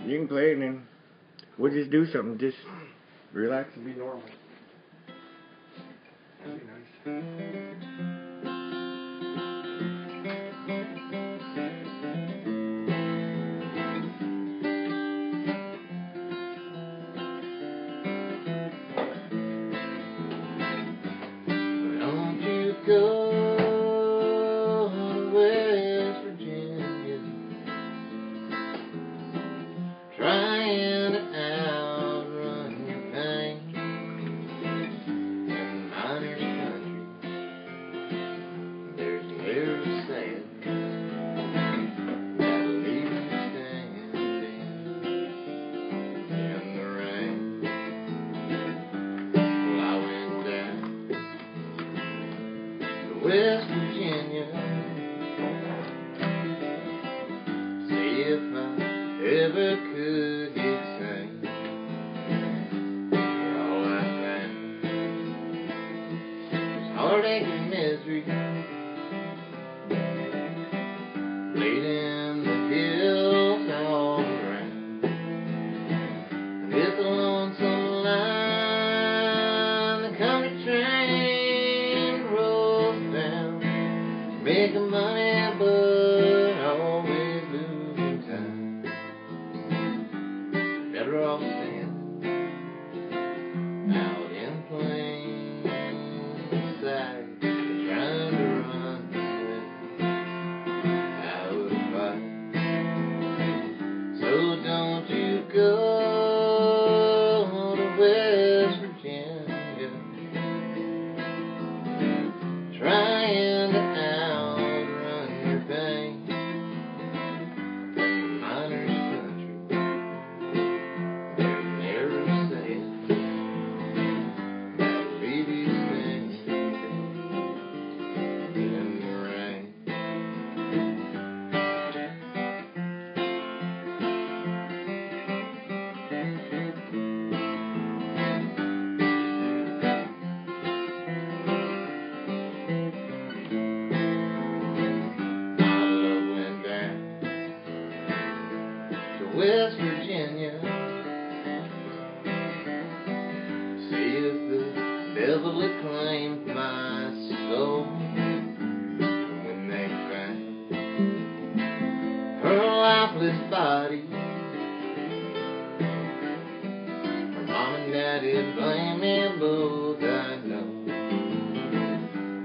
You can play and then we'll just do something. Just relax and be normal. That'd be nice. West Virginia, see if I ever could get sane. All I found was heartache and misery, laid in the hills all around. And it's a lonesome line, the country train rolls down, making money but always losing time. Better off standing out in plain sight, trying to run out of the fight. So don't you go to West Virginia trying to outrun your pain. In miner's country, there's an arrow saying that'll leave you standing in the rain. My love went down to West Virginia, see if the devil had claimed my soul. When they found her lifeless body, her mom and daddy blame me both, I know.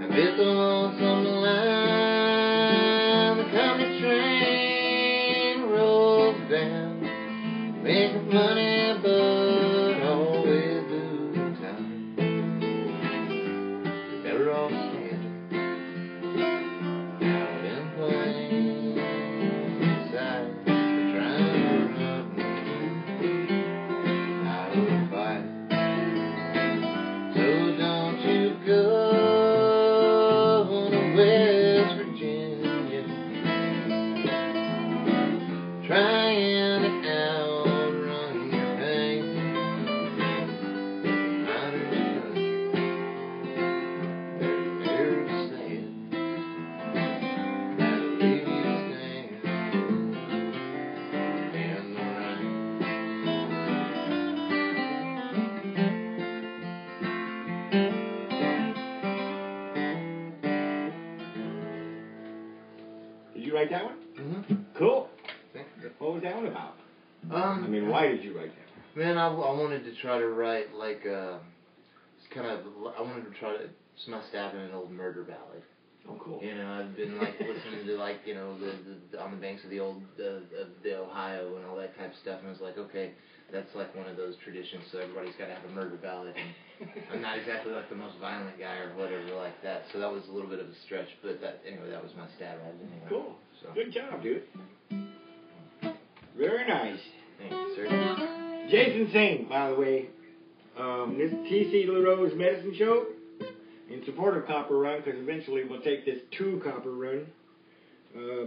And it's a lonesome line, the country train rolls down, making money but always losing time. You're better off standing out in plain sight, trying to run out of the fight. So don't you go to West Virginia trying to outrun your pain. In miner's country, there's an arrow saying that'll leave you standing in the rain. Did you write that one? Mm-hmm. Cool. What was that one about? I mean, why did you write that one? Man, I wanted to try to write like it's kind of, I wanted to try to smash stab in an old murder ballad. Oh, cool. You know, I've been like listening to like, you know, the on the banks of the old the Ohio and all that type of stuff, and I was like, okay, that's like one of those traditions, so everybody's got to have a murder ballad. And I'm not exactly like the most violent guy or whatever like that, so that was a little bit of a stretch, but that anyway, that was my stab at it anyway. Cool. So. Good job, dude. Very nice. Thank you, sir. Jason Singh, by the way. This is T.C. LaRose Medicine Show in support of Copper Run, because eventually we'll take this to Copper Run.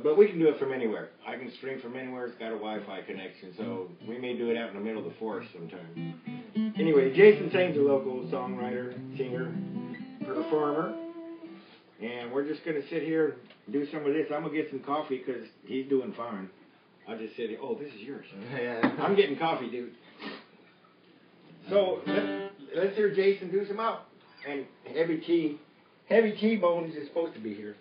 But we can do it from anywhere. I can stream from anywhere. It's got a Wi-Fi connection, so we may do it out in the middle of the forest sometime. Anyway, Jason Singh's a local songwriter, singer, performer. And we're just going to sit here and do some of this. I'm going to get some coffee because he's doing fine. I'll just sit here. Oh, this is yours. Yeah. I'm getting coffee, dude. So let's hear Jason do some out. And Heavy T-Bones is supposed to be here.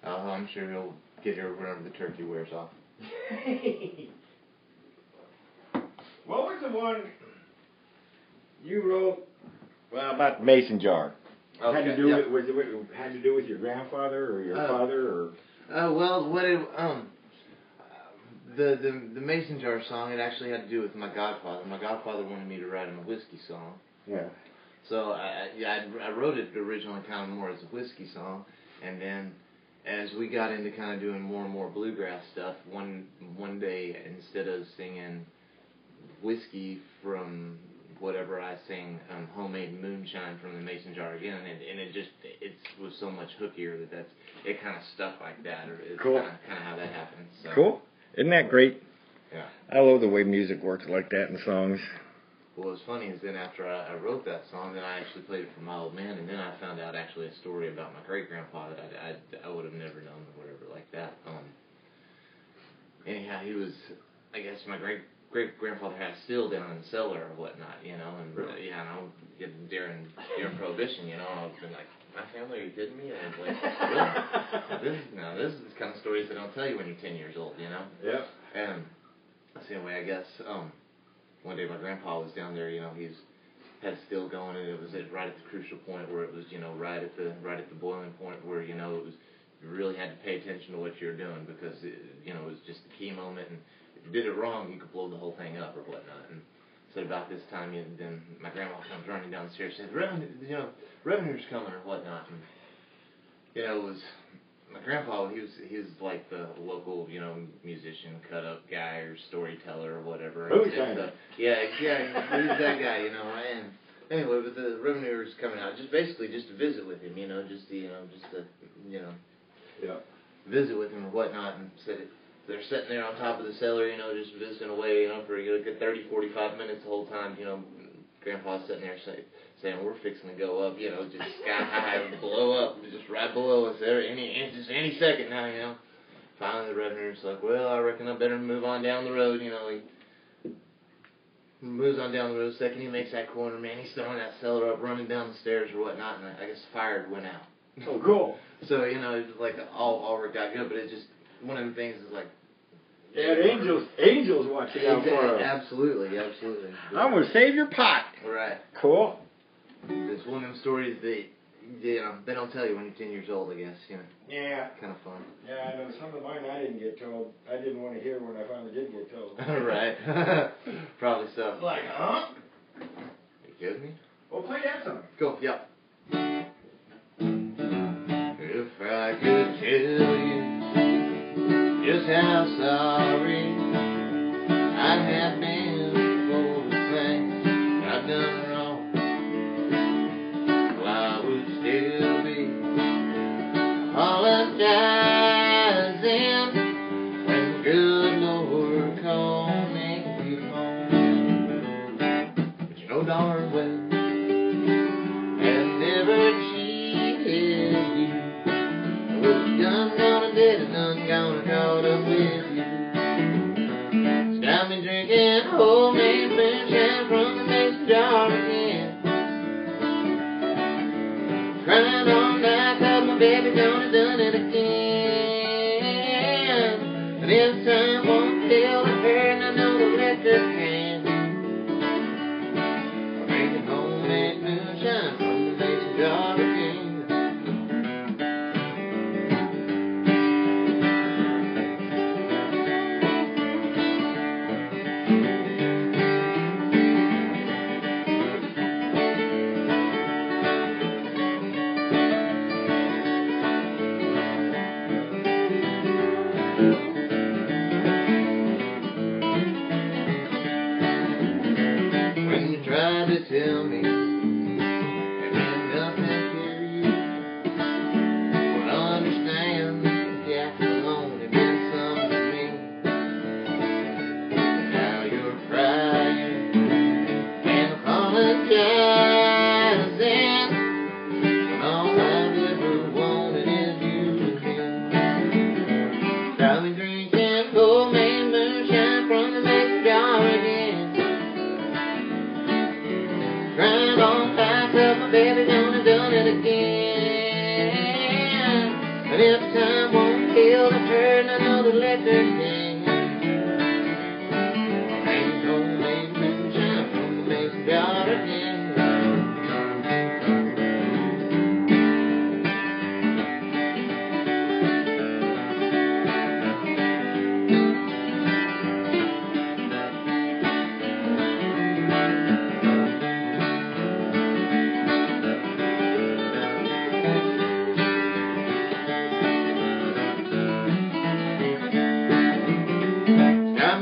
I'm sure he'll get here whenever the turkey wears off. What was the one you wrote? Well, about the mason jar. Okay, had to do with had to do with your grandfather or your father or? Well, what it the mason jar song, it actually had to do with my godfather. My godfather wanted me to write him a whiskey song. Yeah. So I wrote it originally kind of more as a whiskey song, and then as we got into kind of doing more and more bluegrass stuff, one day instead of singing whiskey from whatever I sing, homemade moonshine from the mason jar again, and it was so much hookier that it kind of stuck like that, or it's cool. kind of how that happened. So. Cool. Isn't that great? Yeah. I love the way music works like that in songs. Well, what's funny is then after I wrote that song, then I actually played it for my old man, and then I found out actually a story about my great-grandpa that I would have never known or whatever like that. Anyhow, he was, I guess my great-grandfather had a still down in the cellar or whatnot, you know, and during Prohibition, you know, I was like, my family, are you kidding me? And I was like, really? This is the kind of stories they don't tell you when you're 10 years old, you know? Yeah. And so anyway, I guess, one day my grandpa was down there, you know, had still going, and it was right at the crucial point where it was, you know, right at the boiling point where, you know, you really had to pay attention to what you were doing because, it was just the key moment, and if you did it wrong, you could blow the whole thing up or whatnot. And so about this time, then my grandma comes running down the stairs and says, revenue's coming or whatnot. And, you know, it was my grandpa. He was like the local, you know, musician, cut up guy or storyteller or whatever. Yeah, he was that guy, you know. And anyway, but the revenuers coming out just to visit with him, you know, just to visit with him or whatnot, and said they're sitting there on top of the cellar, you know, just visiting away, you know, for a good 30, 45 minutes the whole time, you know. Grandpa's sitting there saying, we're fixing to go up, you know, just sky high, blow up, just right below us any second now, you know. Finally, the revenue's like, well, I reckon I better move on down the road, you know. He moves on down the road. Second he makes that corner, man, he's throwing that cellar up, running down the stairs or whatnot, and I guess the fire went out. Oh, cool. So, you know, it was like all worked out good, but it just, one of the things is like, yeah, angels watching out for us. Absolutely. I'm going to save your pot. Right. Cool. It's one of them stories that, you know, they don't tell you when you're 10 years old, I guess, you know. Yeah. Kind of fun. Yeah, I know some of mine I didn't get told. I didn't want to hear when I finally did get told. Right. Probably so. Like, huh? Are you kidding me? Well, play that song. Cool, yep. If I could tell you just how sorry I have been for the things I've done wrong, well, I would still be apologizing when good Lord called me home. But you know darn well I've never cheated you. I'm gonna dead and none gonna caught up with you. Stop me drinking homemade moonshine from the mason jar again. Crying all night 'cause my baby done it again. And this time won't tell her, and I know the liquor can. I'm drinking homemade moonshine from the mason jar again.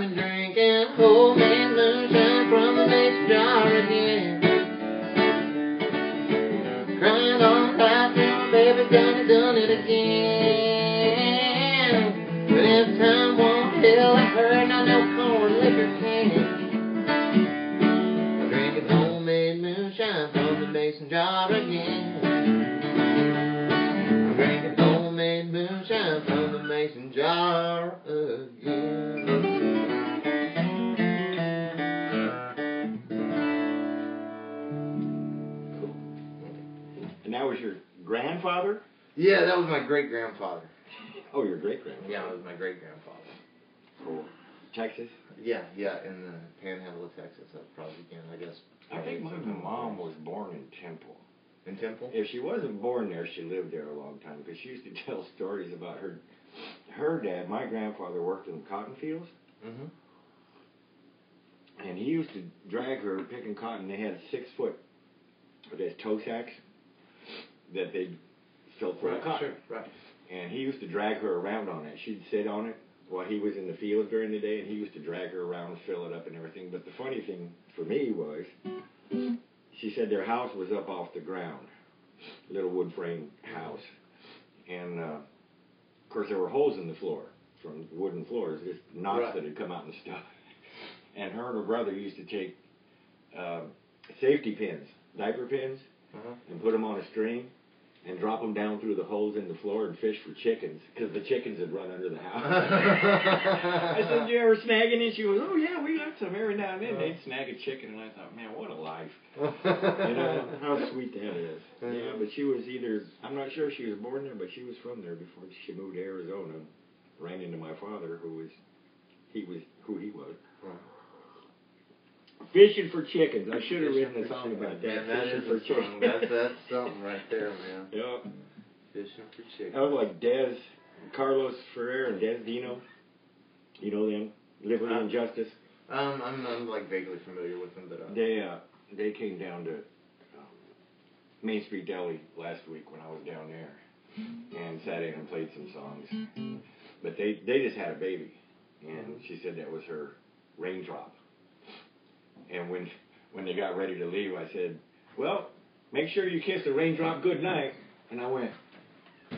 been drinking homemade moonshine from the mason jar again. Crying all night till baby done it again. But this time won't tell her not no corn liquor can. I'm drinking homemade moonshine from the mason jar again. I'm drinking homemade moonshine from the mason jar again. And that was your grandfather? Yeah, that was my great-grandfather. Oh, your great-grandfather? Yeah, it was my great-grandfather. Cool. Texas? Yeah, in the panhandle of Texas. That's probably, again, I guess. I think my mom was born in Temple. In Temple? If she wasn't born there, she lived there a long time because she used to tell stories about her dad. My grandfather worked in the cotton fields. Mm-hmm. And he used to drag her picking cotton. They had 6 foot of those toe sacks that they'd fill full of cotton. Sure, right. And he used to drag her around on it. She'd sit on it while he was in the field during the day, and he used to drag her around, fill it up and everything. But the funny thing for me was, she said their house was up off the ground, a little wood frame house. And, of course, there were holes in the floor from wooden floors, just knots that had come out and stuff. And her and her brother used to take safety pins, diaper pins, and put them on a string and drop them down through the holes in the floor and fish for chickens, because the chickens had run under the house. I said, "You ever snag any?" She goes, "Oh yeah, we got some every now and then." They'd snag a chicken, and I thought, man, what a life. You know, how sweet that is. Yeah, but she was I'm not sure if she was born there, but she was from there before she moved to Arizona. Ran into my father, who was who he was. Fishing for chickens. I should have written a song about that. Man, that is for a song. That's something right there, man. Yep. Fishing for chickens. That was like Des, Carlos Ferrer, and Des Dino. You know them? Liberty and Justice. I'm like vaguely familiar with them, but they came down to Main Street Deli last week when I was down there and sat in and played some songs. But they just had a baby, and she said that was her raindrop. And when they got ready to leave, I said, "Well, make sure you kiss the raindrop good night." And I went,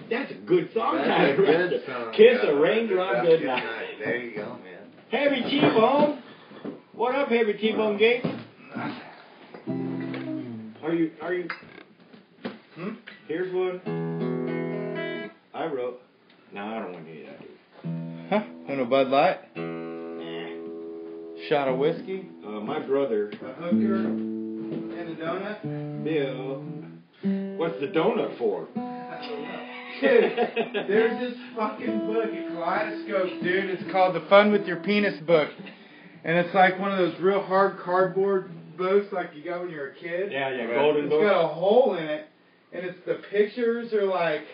"That's a good song title. Good song. Kiss a raindrop good night." There you go, man. Heavy T-Bone. What up, Heavy T-Bone Gates? Are you? Here's one I wrote. No, I don't want to hear that, dude. Huh? Want a Bud Light? Shot of whiskey? My brother. A hooker? And a donut? Bill. What's the donut for? Dude, there's this fucking book at Kaleidoscope, dude. It's called The Fun With Your Penis Book. And it's like one of those real hard cardboard books like you got when you were a kid. Yeah, golden book. It's got a hole in it, and the pictures are like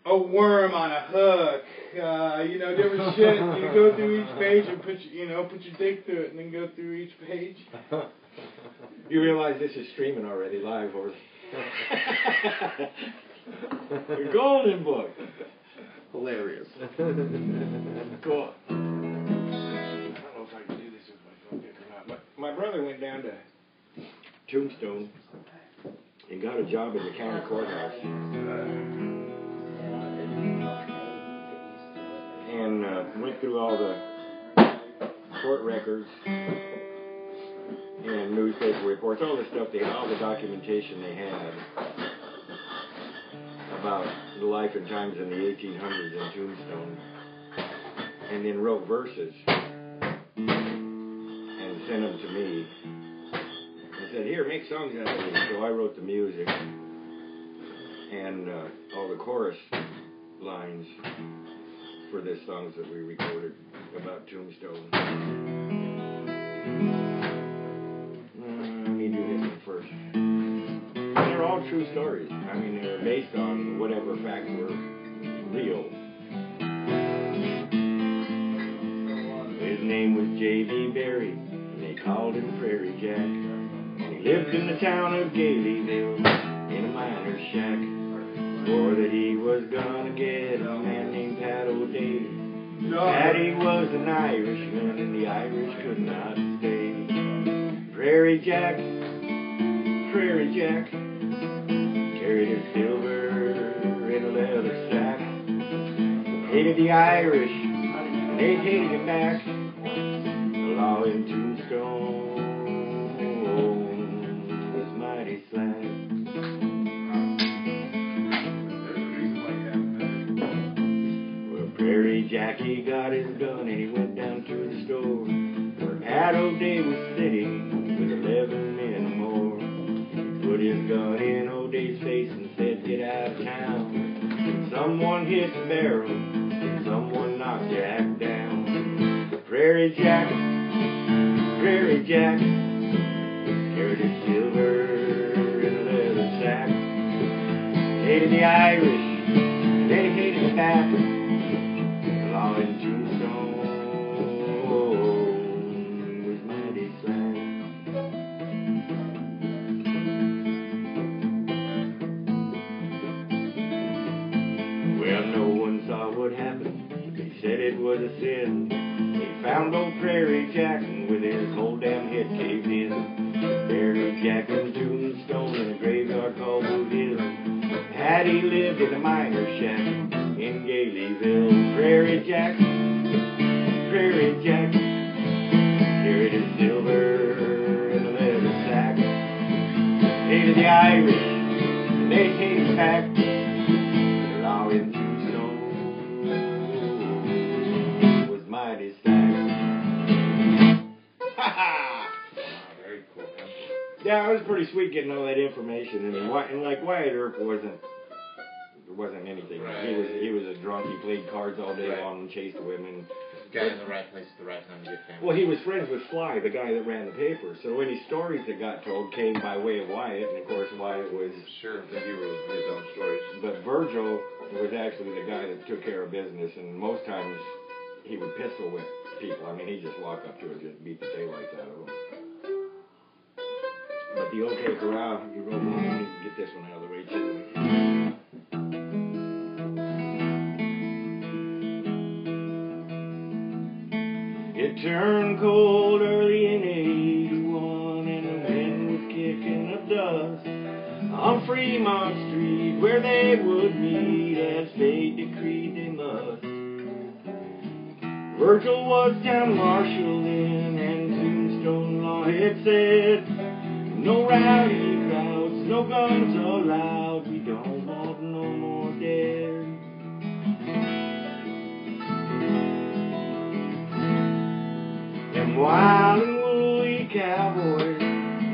a worm on a hook, different shit. You go through each page and put your dick through it, and then go through each page. You realize this is streaming already live, or the golden book. Hilarious. Cool. I don't know if I can do this with my phone or not, but my brother went down to Tombstone and got a job in the county courthouse. And went through all the court records and newspaper reports, all the stuff all the documentation they had about the life and times in the 1800s in Tombstone, and then wrote verses and sent them to me. I said, "Here, make songs out of these." So I wrote the music and all the chorus lines for the songs that we recorded about Tombstone. Let me do this one first. They're all true stories. I mean, they're based on whatever facts were real. His name was J.B. Berry, and they called him Prairie Jack. And he lived in the town of Galeyville in a miner's shack. Swore that he was gonna get a man named Pat O'Day Patty was an Irishman, and the Irish could not stay. Prairie Jack, carried his silver in a leather sack. Hated the Irish, and they hated him back. The law in Tombstone was mighty slack. Prairie Jackie got his gun and he went down to the store where Pat O'Day was sitting with 11 men more. He put his gun in O'Day's face and said, "Get out of town." Someone hit the barrel and someone knocked Jack down. Prairie Jack, carried his silver in a leather sack. Hated the Irish, and they hated him back. Law in Tombstone was mighty slack. Well, no one saw what happened. They said it was a sin. They found old Prairie Jack with his whole damn head caved in. Buried Jack in Tombstone in a graveyard called Wood Hill. Patty lived in a miner shack in Galeyville. Prairie Jack, carried his silver in a leather sack. Hated the Irish, and they hated him back. The law in Tombstone was mighty slack. Ha ha! Very cool, man. Yeah, it was pretty sweet getting all that information. And like Wyatt Earp there wasn't anything. Right. He was a drunk. He played cards all day Right. long and chased women. Guy in the right place at the right time to get famous. Well, he was friends with Fly, the guy that ran the paper. So any stories that got told came by way of Wyatt, and of course Wyatt was Sure, the hero of his own stories. But Virgil was actually the guy that took care of business, and most times he would pistol whip people. I mean, he'd just walk up to them and just beat the daylights out of them. But the OK Corral, you wrote one. We need to get this one out of the way too. It turned cold early in '81, and the wind was kicking up dust on Fremont Street, where they would meet as fate decreed they must. Virgil was town marshal then, and Tombstone law had said, "No rowdy crowds, no guns allowed. We don't want no more dead." Them wild and woolly cowboys,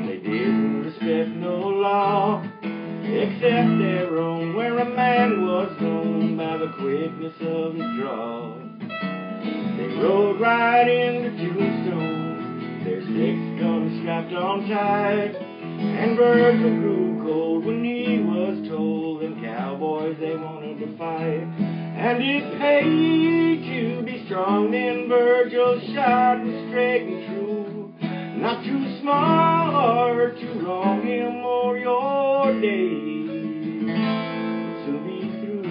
they didn't respect no law, except their own, where a man was known by the quickness of his draw. They rode right into Tombstone, their 6 guns strapped on tight, and Virgil grew cold when he was told them cowboys they wanted to fight. And it paid to be strong, then Virgil's shot was straight and true. Not too smart to wrong him, or your days will soon be through.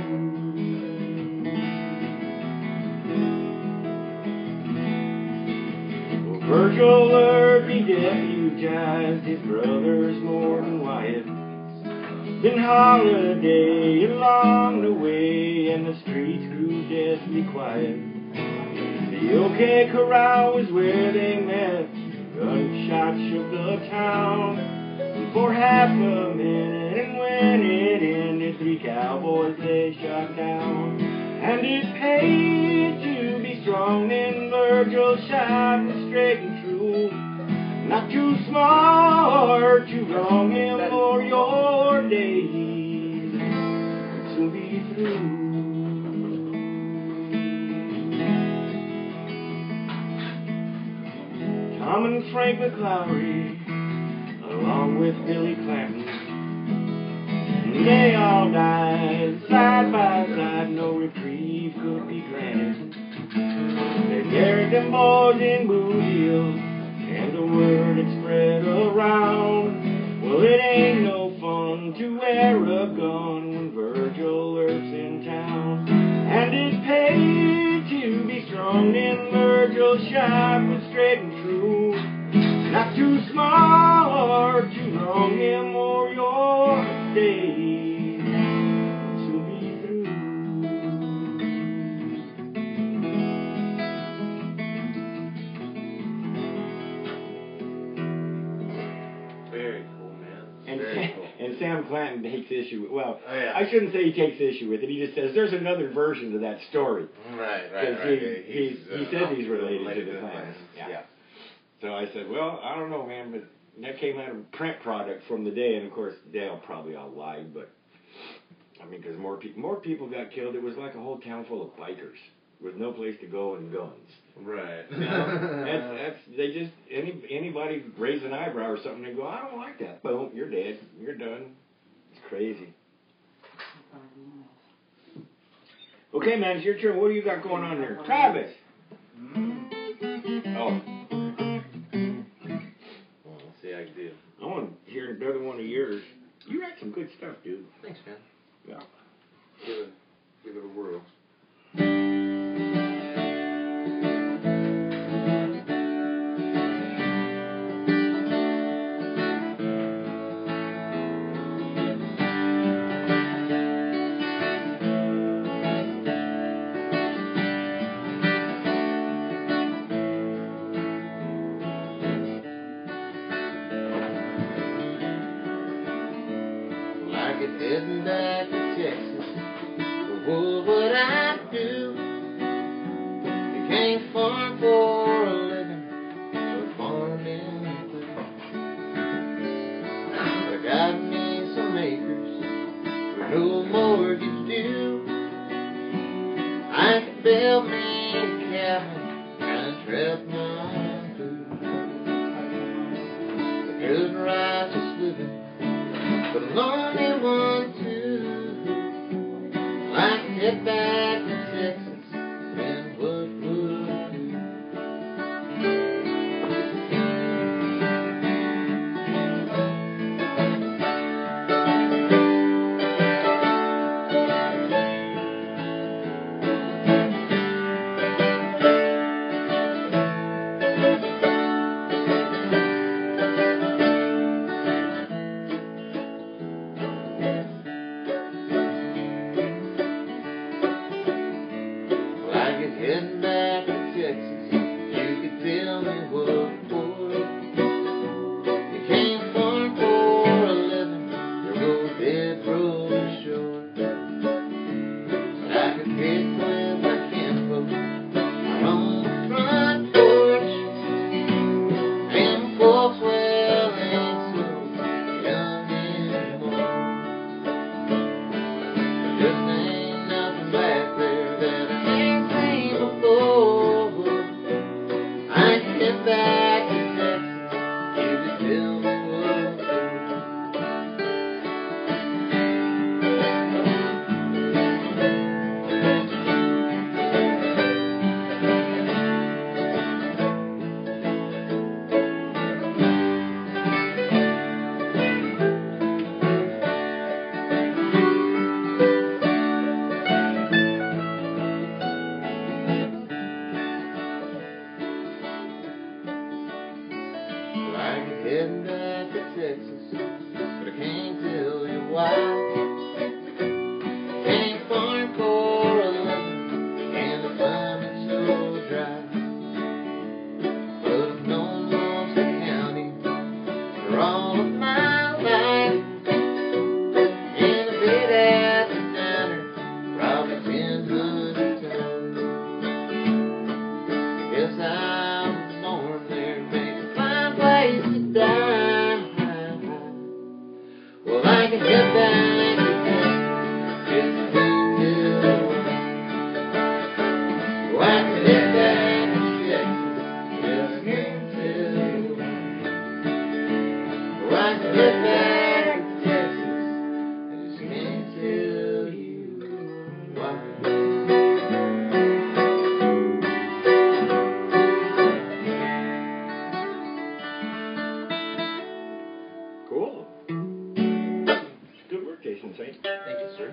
Well, Virgil Earp, he deputized his brothers more than Wyatt. Then holiday along the way, and the streets grew deathly quiet. The OK Corral was where they met. Gunshots shook the town for half a minute, and when it ended, 3 cowboys they shot down. And it paid to be strong, then Virgil's shot was straight and true. Not too smart to wrong him, or your days will soon be through. Tom and Frank McLaury, along with Billy Clanton, they all died side by side, no reprieve could be granted. They buried them boys in Boot Hill, and the word had spread around. Well, it ain't no fun to wear a gun when Virgil Earp's in town. And it paid to be strong. long and Virgil sharp and straight and true. Not too small or too long, immemorial days to be through. Very cool, man. And, Very cool. and Sam Clanton takes issue with, well, Oh, yeah. I shouldn't say he takes issue with it, he just says there's another version to that story. Right. He says he's related to the Clantons. Yeah. So I said, well, I don't know, man, but that came out of a print product from the day, and of course, they'll probably all lied, but, I mean, because more people got killed. It was like a whole town full of bikers with no place to go and guns. Right. You know, they just, anybody raise an eyebrow or something, they go, I don't like that. Boom, you're dead. You're done. It's crazy. Okay, man, it's your turn. What do you got going on there? Travis! Oh. Well, let's see how you do. I want to hear another one of yours. You write some good stuff, dude. Thanks, man. Yeah. Give it a whirl. Heading back to Texas, what would I do? You can't farm for a living, but farming good. I got me some acres with no mortgage due. I could build me a cabin and trap my food. A good righteous living, but a lonely one too. I can get back to Texas, and what would I do? Heading back to Texas, you could tell me what for. You can't farm for a living, you'll go dead broke ashore. But I could pick with my kinfolk on the front porch. And folks, well, ain't so young anymore. There just ain't nothing back there that I can't see before. I can get back to Texas, you can tell me what to Well, I could head back to Texas, but I can't tell you why. Can't farm for a living, and the climate's so dry. But I've known Monster County for all of my life. And I've been at the diner probably 1,000 times. Guess I was born there, make a fine place to die. Well, I can get back to Texas, just can't tell why. Well, I can get back to Texas, just can't tell why. Well, I can get back to Texas, I just can't tell you why. Cool. Good work, Jason Saint. Thank you, sir.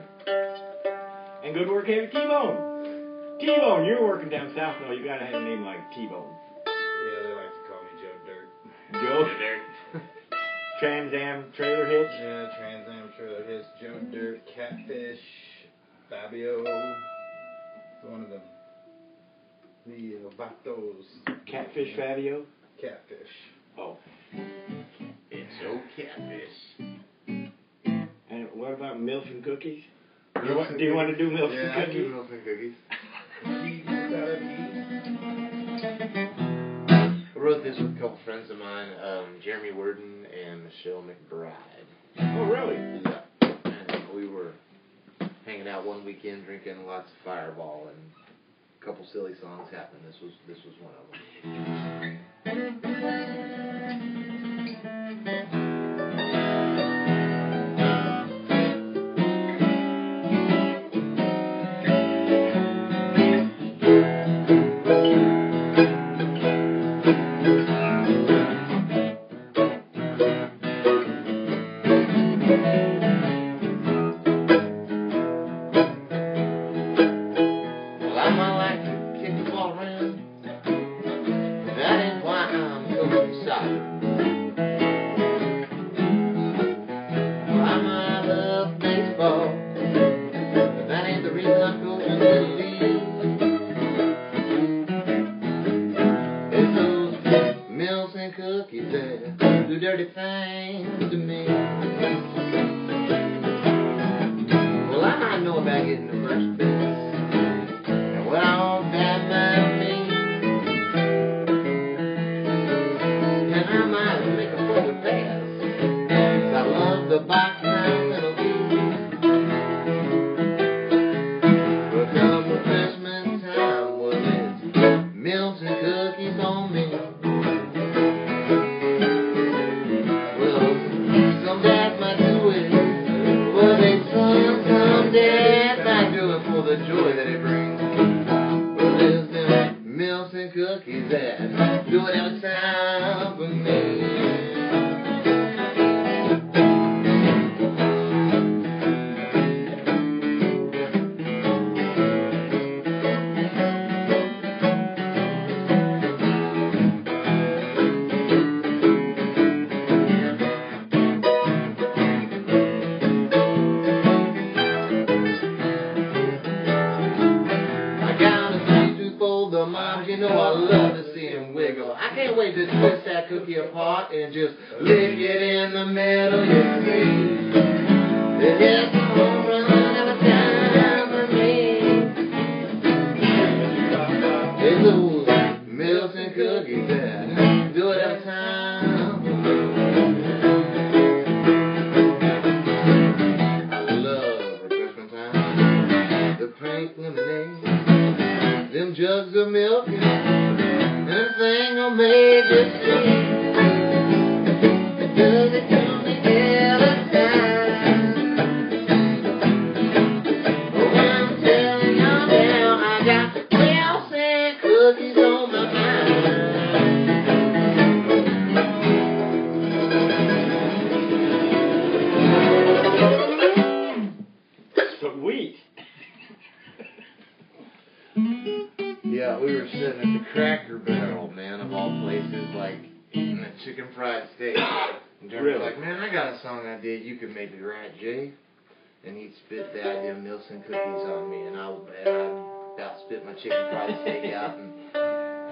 And good work, T-Bone. T-Bone, you're working down south now. You gotta have a name like T-Bone. Yeah, they like to call me Joe Dirt. Joe Dirt. Trans Am Trailer Hitch. Yeah, Trans Am Trailer Hitch, Joe Dirt, Catfish, Fabio. One of them. The Vatos. Catfish Fabio. Catfish. Oh. It's so catfish. And what about milk and cookies? Do Milk you want to do milk Yeah, and I cookies? do milk and cookies. I wrote this with a couple friends of mine, Jeremy Worden and Michelle McBride. Oh, really? Yeah. And we were hanging out one weekend, drinking lots of Fireball, and a couple silly songs happened. This was one of them. Yeah, we were sitting at the Cracker Barrel, man, of all places, like eating a chicken fried steak. And Jeremy was like, man, I got a song idea. You could make it right, Jay. And he spit the idea of meals and cookies on me, and I about spit my chicken fried steak out and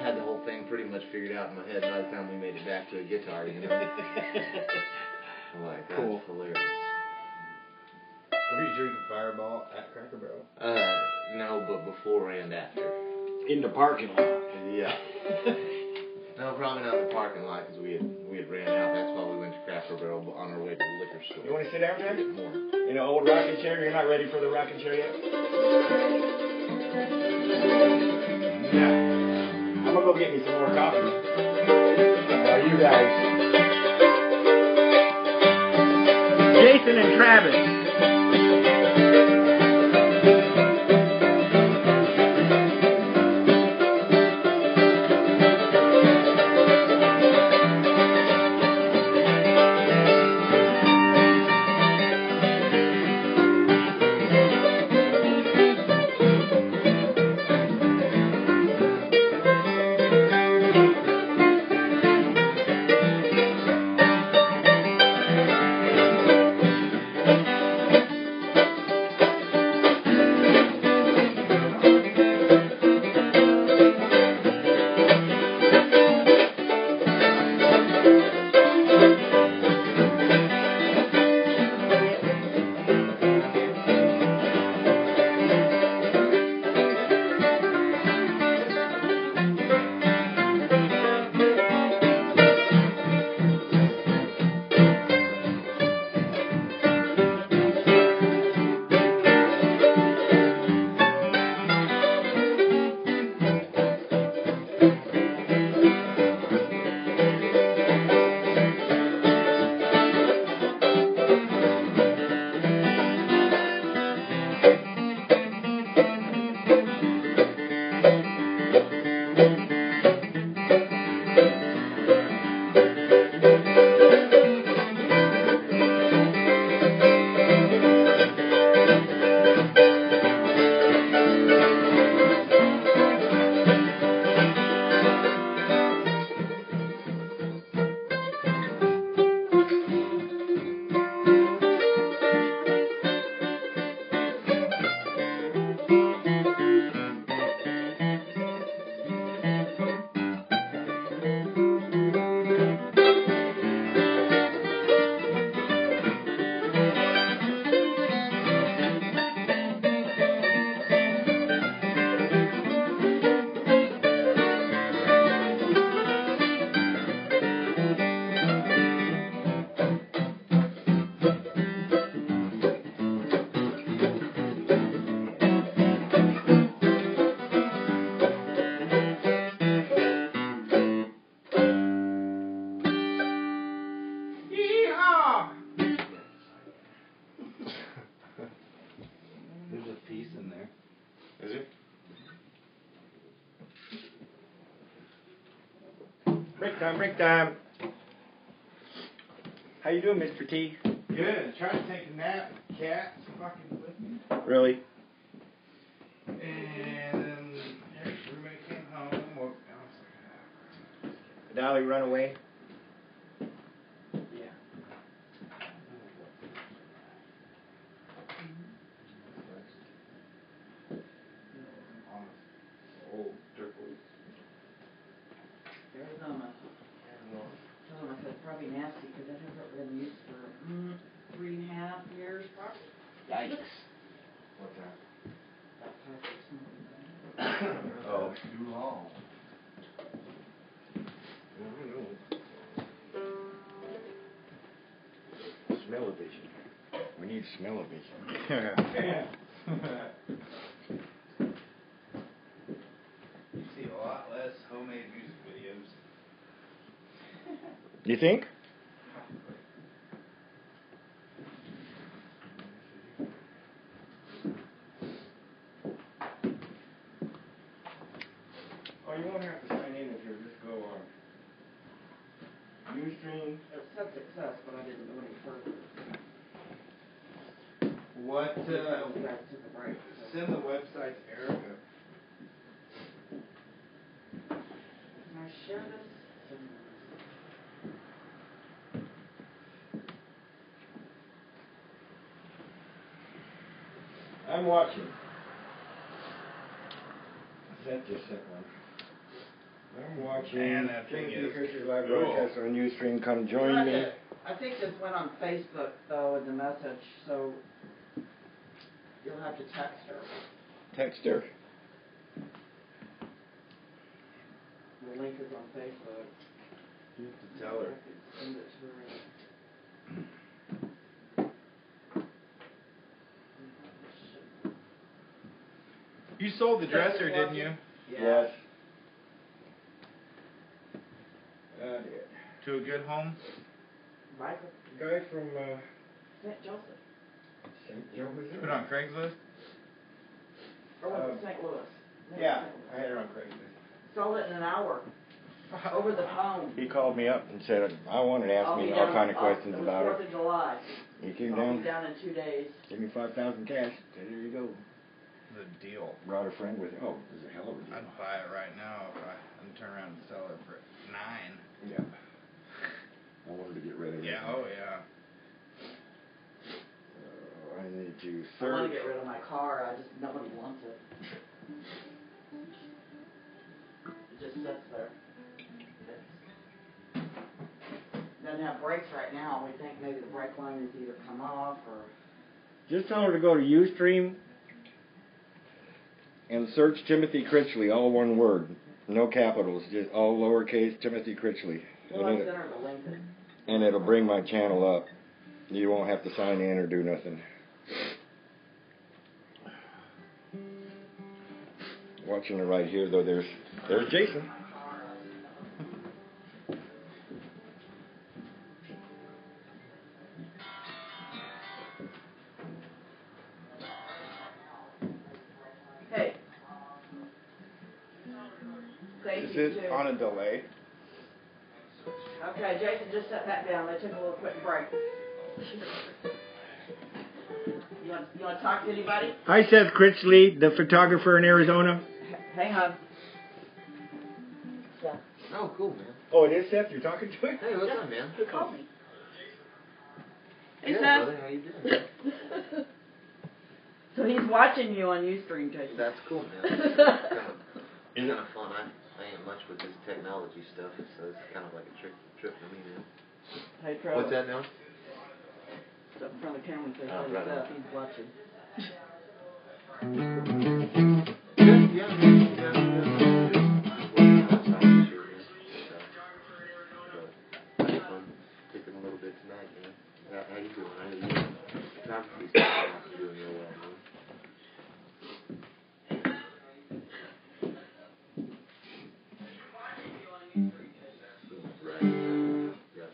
had the whole thing pretty much figured out in my head by the time we made it back to a guitar, you know? I'm like, that's hilarious. Were you drinking Fireball at Cracker Barrel? No, but before and after. In the parking lot. Yeah. No, probably not in the parking lot because we had ran out. That's why we went to Cracker Barrel on our way to the liquor store. You want to sit down there? Get more. In an old rocking chair? You're not ready for the rocking chair yet? Yeah. I'm gonna go get me some more coffee. You guys. Jason and Travis. Break time. How you doing, Mr. T? Good. Trying to take a nap. Cat's fucking with me. Really? And then everybody came home. Woke down. Dolly run away? Yeah. Old turquoise. Arizona. Tell them I said probably nasty because that hasn't been used for 3.5 years probably. Yikes. What's that? That plastic smoking. Oh. Too long. Smell-o-vision. We need smell-o-vision. You see a lot less homemade music videos. You think? Oh, you won't have to sign in if you just go on Ustream. It said success, but I didn't go any further. What, You guys took a break. So. send the website to Erica. Can I share this? I'm watching. Sent this one. I'm watching. Man, that thing Timothy is Christian live cool. broadcast on Ustream. Come You'll join have me. to- I think this went on Facebook though in the message, so you'll have to text her. Text her. The link is on Facebook. You have to tell her. I could send it to her. You sold the dresser, didn't you? Yes. I did. To a good home? Michael, Guy from St. Joseph. St. Joe, Missouri. Put it on Craigslist? Or was it St. Louis? Yeah, I had it on Craigslist. Sold it in an hour. Over the phone. He called me up and said, I wanted to ask me all kind of questions about it. was 4th it. of July. He came I'll down, be down in 2 days. gave me 5,000 cash. Said, here you go. The deal. Brought a friend with him. Oh, it was a hell of a deal. I'd buy it right now if I and turn around and sell it for $9. Yeah. I wanted to get rid of it. Yeah, oh yeah. I need to I want search. to get rid of my car. Nobody wants it. It just sits there. It doesn't have brakes right now. We think maybe the brake line has either come off or. Just tell her to go to Ustream and search Timothy Critchley, all one word. No capitals, just all lowercase Timothy Critchley. Well, I sent her the link. And it'll bring my channel up. You won't have to sign in or do nothing. Watching it right here, though, there's Jason. Hey. Thank Is you, it too. on a delay? Okay, Jason, just set that down. They took a little quick break. You want to talk to anybody? Hi, Seth Critchley, the photographer in Arizona. Hang on. Yeah. Oh, cool, man. Oh, it is Seth? You're talking to him? Hey, what's up, man? Who called me? Hey, Good, Seth. brother. How you doing? So he's watching you on Ustream, Jason. That's cool, man. It's kind of fun. I ain't much with this technology stuff, so it's kind of like a trip for me, man. Hey, Trevor. What's that now? Step in front of the camera and say, Oh, hey, right Seth, on. he's watching. Good, yeah. Working outside this year, man. So, had fun cooking a little bit tonight, man. How you doing? How you doing? Photography stuff is doing real well, man. Right. Yeah.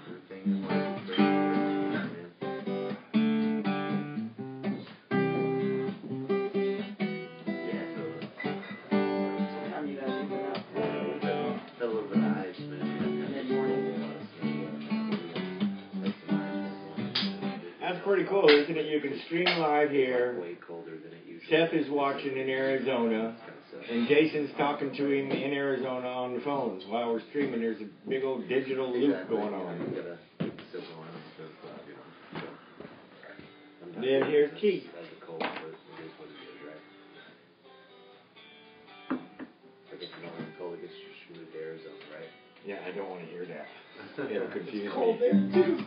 Everything is wonderful. Man. Yeah. Sometime you guys can get out. Felt a little bit of ice, man. pretty cool, isn't it? You can stream live here. Way colder than it usually Seth is watching in Arizona, and Jason's talking to him in Arizona on the phone. While we're streaming, there's a big old digital loop going on. Then here's Keith. That's a cold, but it is what it is, right? I guess you don't want to cold, it gets you moved to Arizona, right? Yeah, I don't want to hear that. It'll confuse me. Cold there too.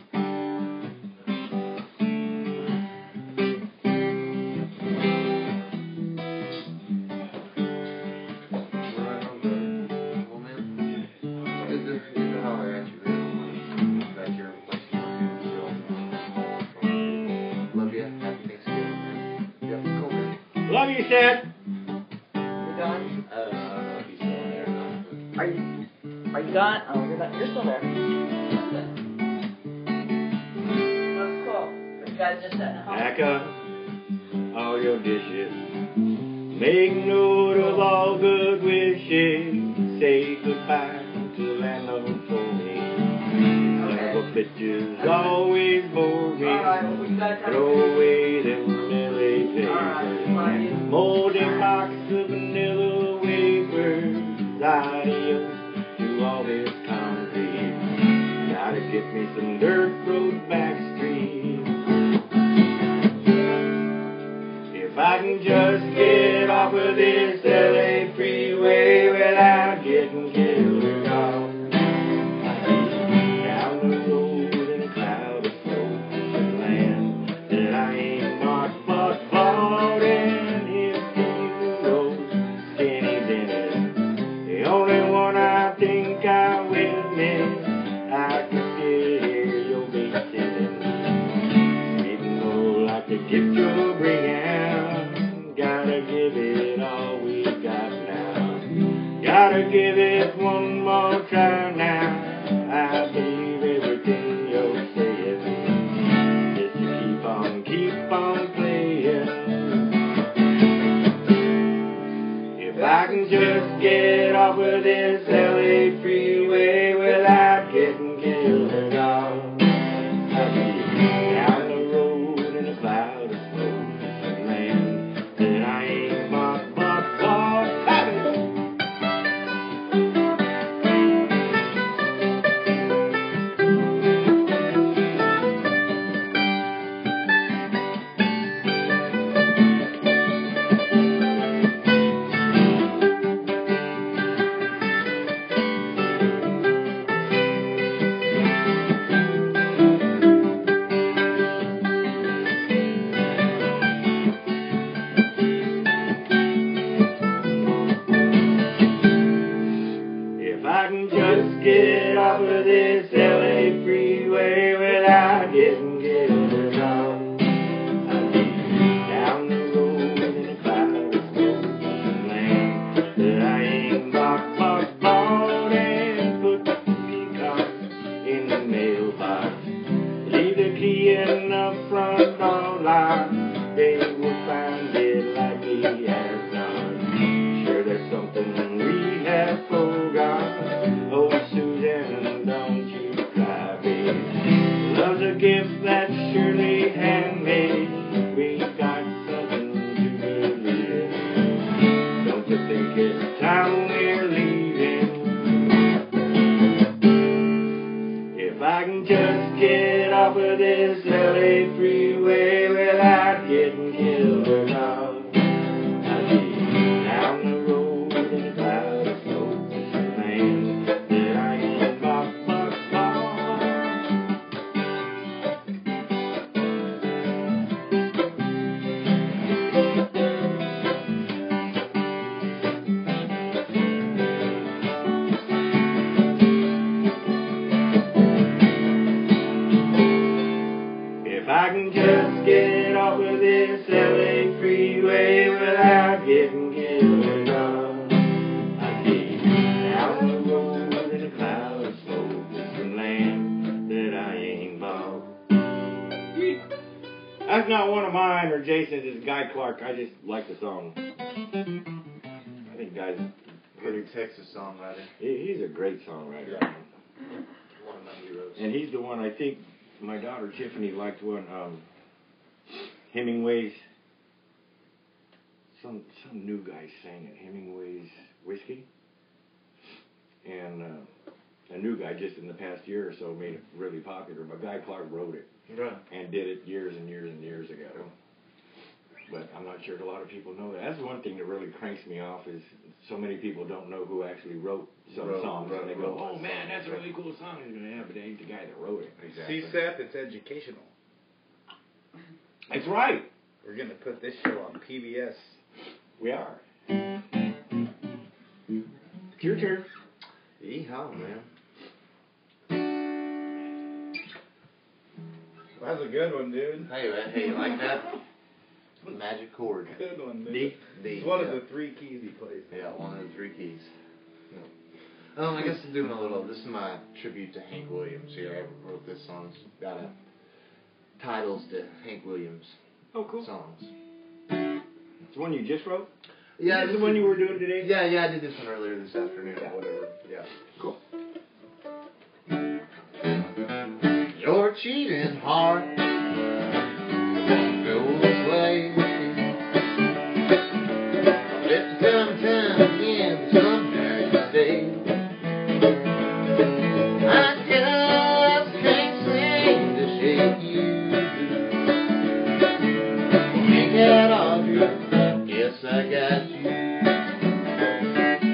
Love you, Seth. You gone? I don't know if he's still in there or not. Are you gone? Oh, you're not. You're still there. That's cool. But you guys just sitting at home. Pack up all your dishes. Make note of all good wishes. Say goodbye to landlord for me. Little bitches always bore me. Alright, well, you guys have Throw away them Millie Alright, love you. papers. Molded box of vanilla wafers. Adios to all this concrete. Gotta get me some dirt road back streets. If I can just get off of this LA freeway without getting killed or gone. Down the road in a cloud of smoke and land that I ain't marked but bought in. If you know Skinny Dennis, the only one I think I will miss. I can still hear your bass singing, sweet more like the gift you're bringing. Gotta give it all we got now. Gotta give it one more try now. I believe everything you're saying. Just to keep on playing. If I can just get off of this LA freeway without getting killed at all, I'll be down the road in a cloud of smoke and land that I ain't bought but happy. If I can just get off of this LA freeway without getting killed or gone, I'll be down the road in a cloud of smoke and land that I ain't bought and put the peacock in the mailbox. Leave the key in the front door lock. They will find it like he has done. Sure, there's something we have forgot. Oh, Susan, don't you cry, babe. Love's a gift that's surely handmade. We got something to believe in. Don't you think it's time we're leaving? If I can just get off of this LA freeway without getting killed or gone, I'll be down the road in a cloud of smoke and land that I ain't bought but bought. If I can just get off of this LA freeway without getting killed or gone, I'd be down the road in a cloud of smoke and land that I ain't bought. That's not one of mine or Jason's, it's Guy Clark. I just like the song. I think Guy's Pretty Texas songwriter. he's a great songwriter. One of my heroes. And he's the one I think my daughter Tiffany liked one Hemingway's. Some new guy sang it. Hemingway's Whiskey. And a new guy just in the past year or so made it really popular. But Guy Clark wrote it. Right. And did it years and years and years ago. But I'm not sure a lot of people know that. That's one thing that really cranks me off is so many people don't know who actually wrote some songs. And they go, oh man, that's a really cool song. Yeah, but they ain't the guy that wrote it. See, Seth, it's educational. That's right. We're going to put this show on PBS. We are. It's your turn. Yeehaw, man. That's a good one, dude. Hey, you like that? Magic chord. Good one, dude. D. It's one of the 3 keys he plays. Yeah, one of the 3 keys. Yeah. I guess I'm doing a little. This is my tribute to Hank Williams here. I wrote this song. It's got titles to Hank Williams songs. It's the one you just wrote? Yeah, this is the one you were doing today? Yeah, I did this one earlier this afternoon or whatever. Yeah. Cool. Your cheating heart won't go away. I've left you time and time again, but somehow you stay. I just can't seem to shake you. Ain't got all you, guess I got you.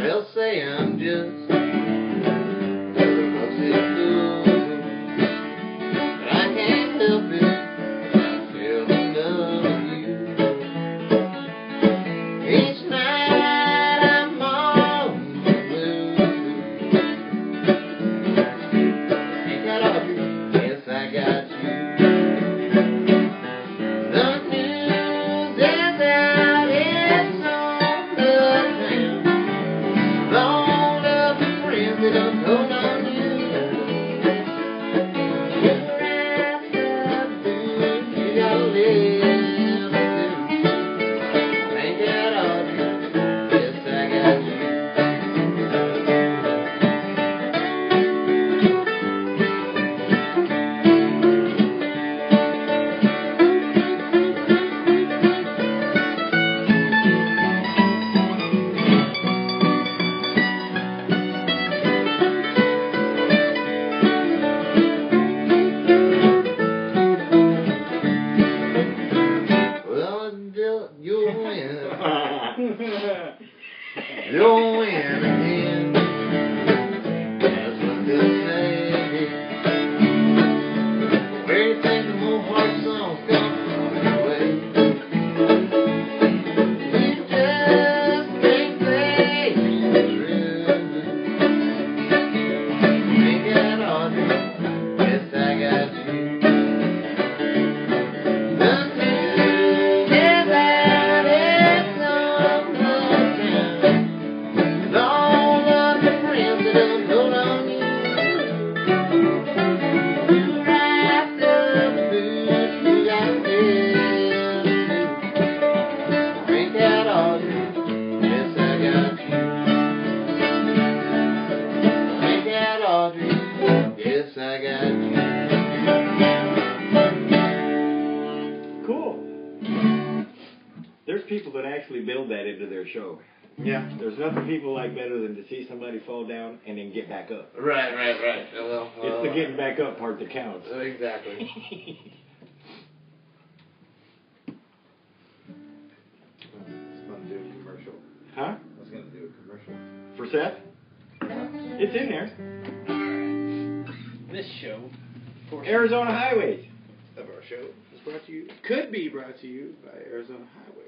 They'll say I'm just another lovesick fool. You'll win again. That's what they'll say. Where you think the more heart songs come from anyway? You just can't say the truth. Ain't got all you, yes I got you. People that actually build that into their show. Yeah. There's nothing people like better than to see somebody fall down and then get back up. Right. Well, it's the getting back up part that counts. Exactly. It's fun to do a commercial. Huh? I was going to do a commercial. For Seth? It's in there. Alright. This show, Arizona Highways of our show, is brought to you, could be brought to you by Arizona Highway.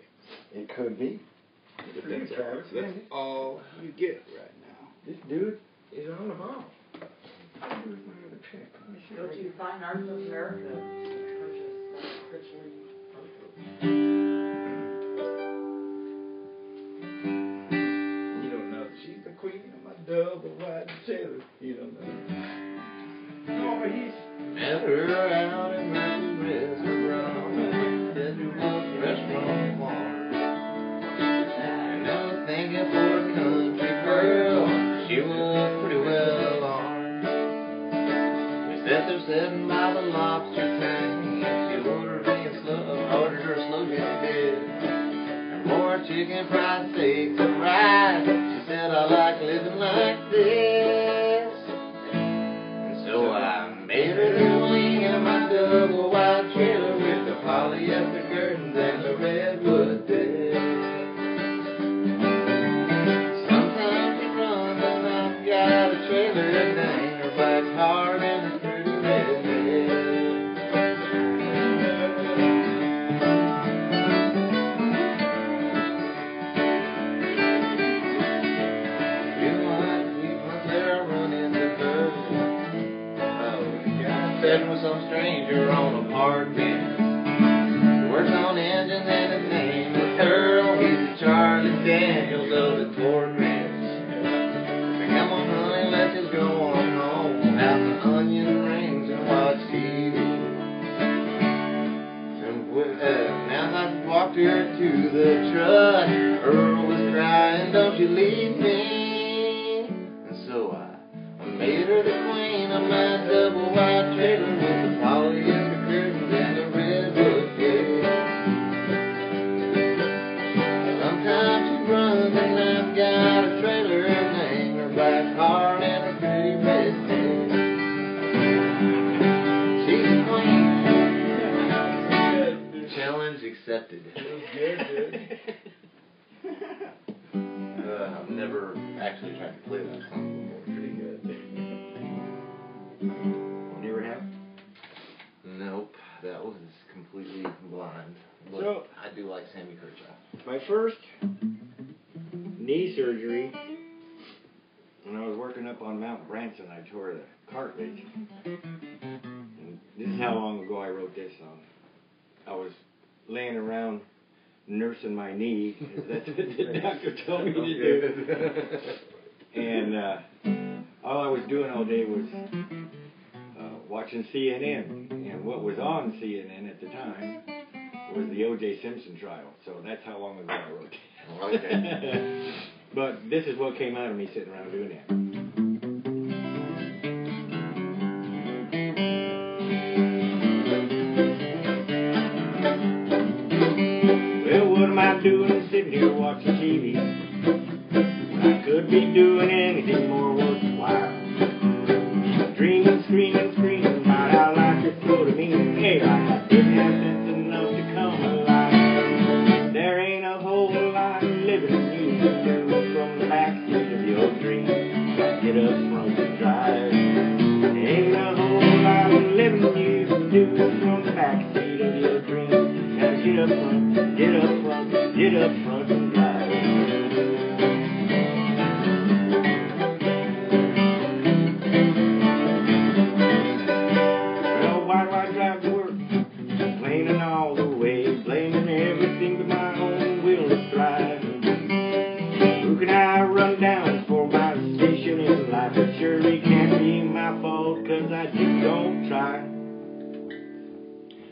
It could be. That's all you get right now. This dude is on the ball. Go to Fine Arts of America to purchase Critchley. You don't know. She's the queen of my double wide tailor. You don't know. No, but he's... Met her out in Murphy Restaurant. Said there was a restaurant bar. And I was thinking for a country girl, she was pretty well armed. We sat there sitting by the lobster tank. She ordered her chicken fried steaks and rice. She said I like living like this. And so I made her the queen of my double wide trailer with the polyester curtains and the redwood bed. Sometimes she runs and I've got a trailer and I hang her back hard and a pretty red head. Sitting with some stranger on a park bench. Works on engines and his name is Earl. He's the Charlie Daniels of the Ford Ranch. Say, come on, honey, let's just go on home. Have some onion rings and watch TV. And as I walked her to the truck, Earl was crying, don't you leave me. And so I made her the queen of my double wide trailer with the polyester curtains and the redwood bed. Sometimes she runs and I've got a trailer and I hang her back hard and a pretty red head. She's the queen. Challenge accepted. I've never actually tried to play that song before. Pretty good. Never have? Nope, that was completely blind. But So, I do like Sammy Kershaw. my first knee surgery, when I was working up on Mount Branson, I tore the cartilage. And this is how long ago I wrote this song. I was laying around nursing my knee, 'cause that's what the doctor told me to do. And all I was doing all day was watching CNN. And what was on CNN at the time was the O.J. Simpson trial. So that's how long ago I wrote it. Okay. But this is what came out of me sitting around doing that. Well, what am I doing sitting here watching TV when I could be doing anything more worthwhile? Dreaming, screaming, screaming about how life is so to me. Hey, I didn't have sense enough to come alive. There ain't a whole lot of living you can do from the backseat of your dream. Gotta get up front and drive. There ain't a whole lot of living you can do from the backseat of your dream. Gotta get up front, get up front, get up front and drive.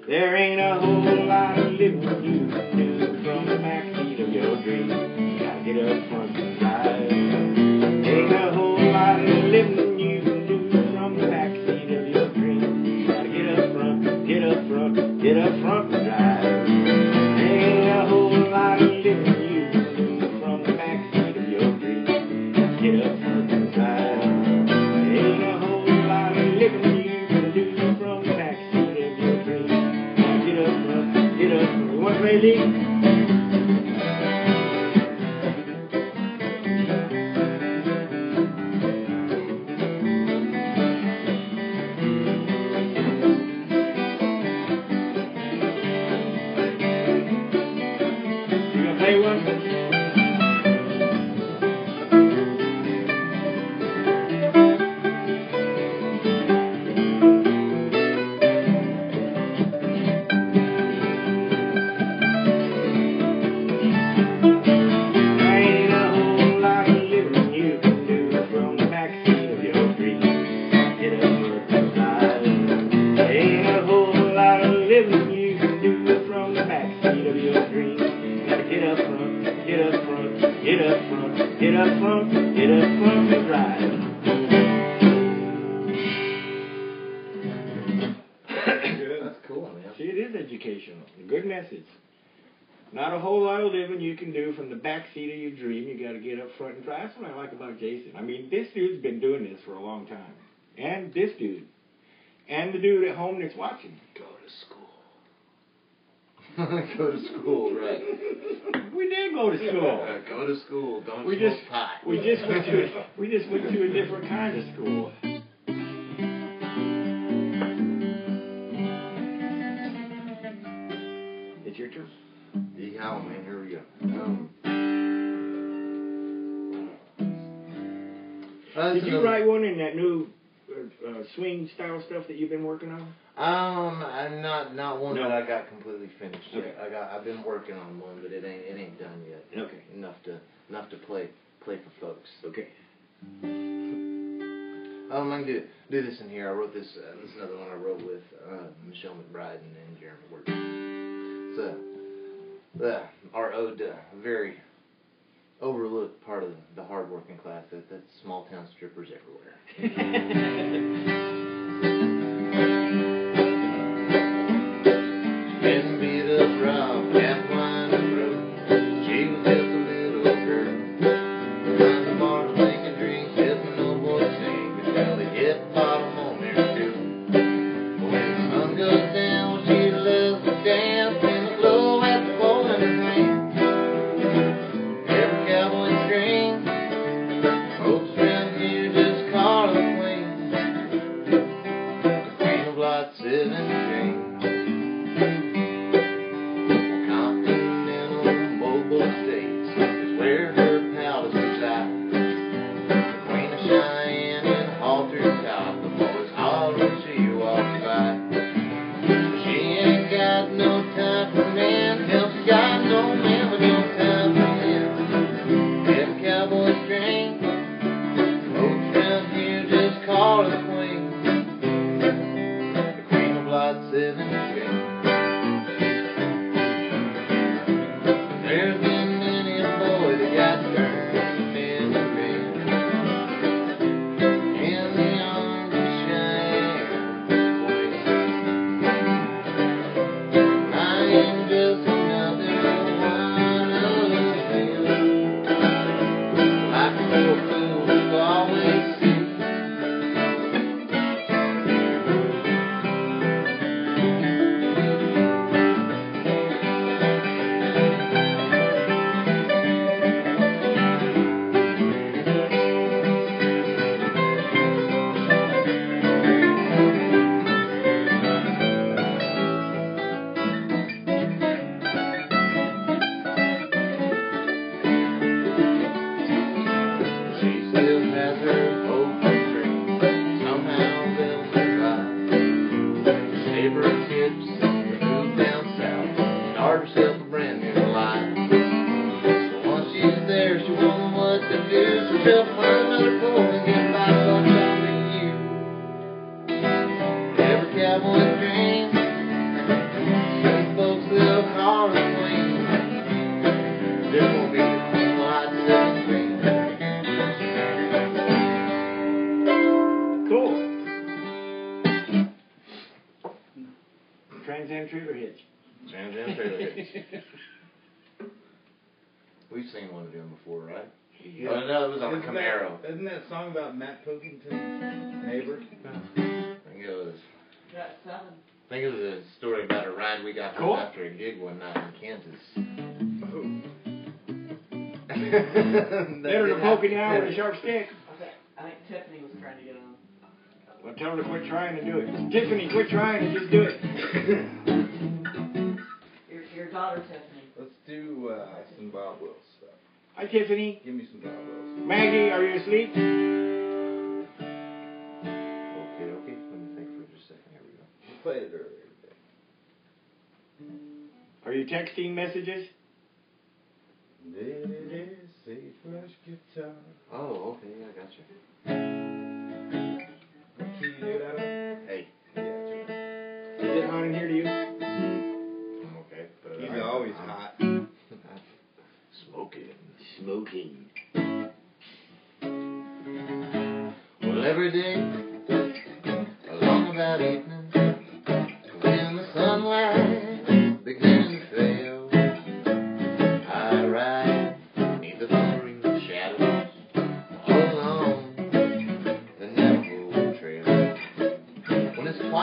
There ain't a whole lot of living you can do from the backseat of your dream. Gotta get up front and drive. Ain't a whole lot of living you can do from the backseat of your dream. Gotta get up front, get up front, get up front and drive. Ain't a whole lot of living you can do from the backseat of your dream. Gotta get up front and drive. Ain't a whole lot of living you can do from the backseat of your dream. Get up front, get up front. You want to play lead? You gonna play one? Get up front and drive. That's cool, man. See, it is educational. Good message. Not a whole lot of living you can do from the back seat of your dream. You got to get up front and try. That's what I like about Jason. I mean, this dude's been doing this for a long time. And this dude. And the dude at home that's watching. Go to school. Go to school, right. We did go to school. Go to school. Don't We smoke just pot. we just went to a different kind of school. It's your turn. Yeah, man, here we go. Did you write one in that new swing style stuff that you've been working on? I'm not one No. that I got completely finished Okay. yet. I've been working on one, but it ain't done yet. Okay. Enough to play for folks. Okay. I can do this in here. I wrote this. This is another one I wrote with Michelle McBride and Jeremy Ward. It's our ode to a very overlooked part of the hard-working class. That's small-town strippers everywhere. Been beat up, robbed, half blind and broke. She was just a little girl. Behind the bar, drinking drinks, sipping no boy sing until they hit the bottom on their stool. But when the sun goes down, she loves to dance in the glow at the bowling green. Every cowboy scream, folks around here just call her the queen. The queen of lot 17. We've seen one of them before, right? Yeah. Oh, no, it was on the Camaro. Isn't that song about Matt Pilkington's neighbor? I think it was a story about a ride we got home after a gig one night in Kansas. Better than poking you out with a sharp stick. Okay, I think Tiffany was trying to get on. Well, tell her to quit trying to do it. Tiffany, quit trying and just do it. Your daughter, Tiffany. Let's do some Bob Wills stuff. Hi, Tiffany. Give me some Bob Wills. Maggie, are you asleep? Okay. Let me think for just a second. Here we go. We played it earlier today. Are you texting messages? It is a fresh guitar. Oh, okay, I got you. What key you do that on? Hey. Yeah, it's Is it hot in here to you? I'm okay. But He's always hot. Smoking. Well, every day, along that evening, when the sunlight began to fail,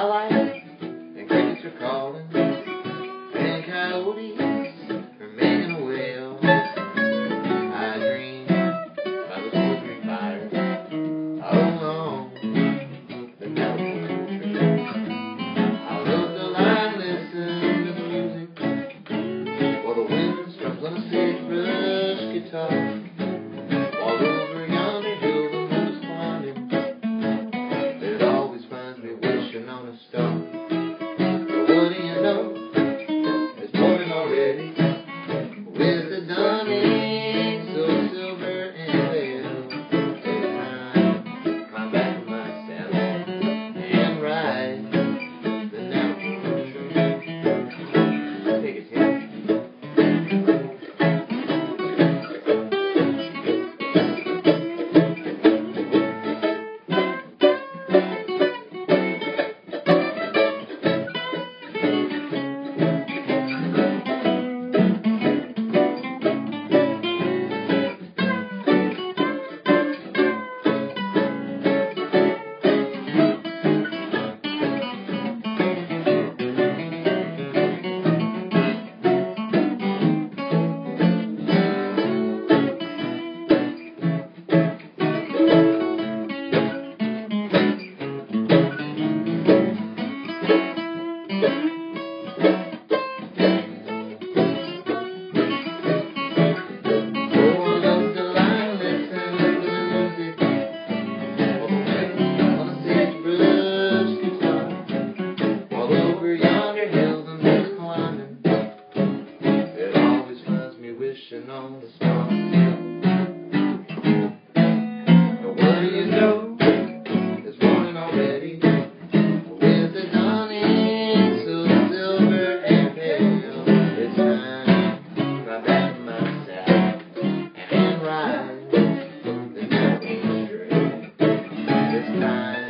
twilight, and crickets are calling, and coyotes are making a wail. I dream by the smoldering fire along the California Trail. I look the line, listen to the music, while the wind strums on a sagebrush guitar. All over yonder hill, the moon is climbing. It always finds me wishing on a star. But what do you know? It's morning already, with the dawning so silver and pale. It's time, climb back in my saddle and ride the Navajo Trail. Take it, Tim. On the star. But what do you know? It's morning already, with the dawning so silver and pale. It's time, climb back in my saddle and ride the Navajo Trail. It's time,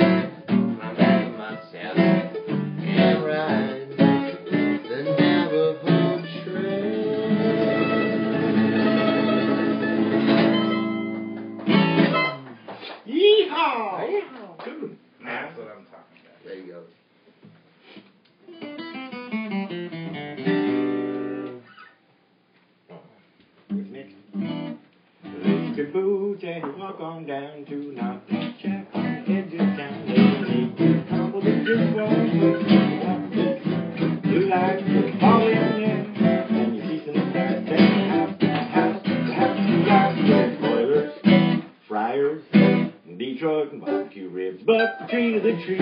climb back in my saddle and ride the Navajo Trail. Yeehaw! Good. That's what I'm talking about. There you go. What's next? Lace your boots and you walk on down to Knock Knock Shack on the edge of town. They make you tumble to just one place. You walk this blue lights will fall in there, and you see some guys saying the house you got with boilers, fryers, Detroit and barbecue ribs, but the tree to the tree.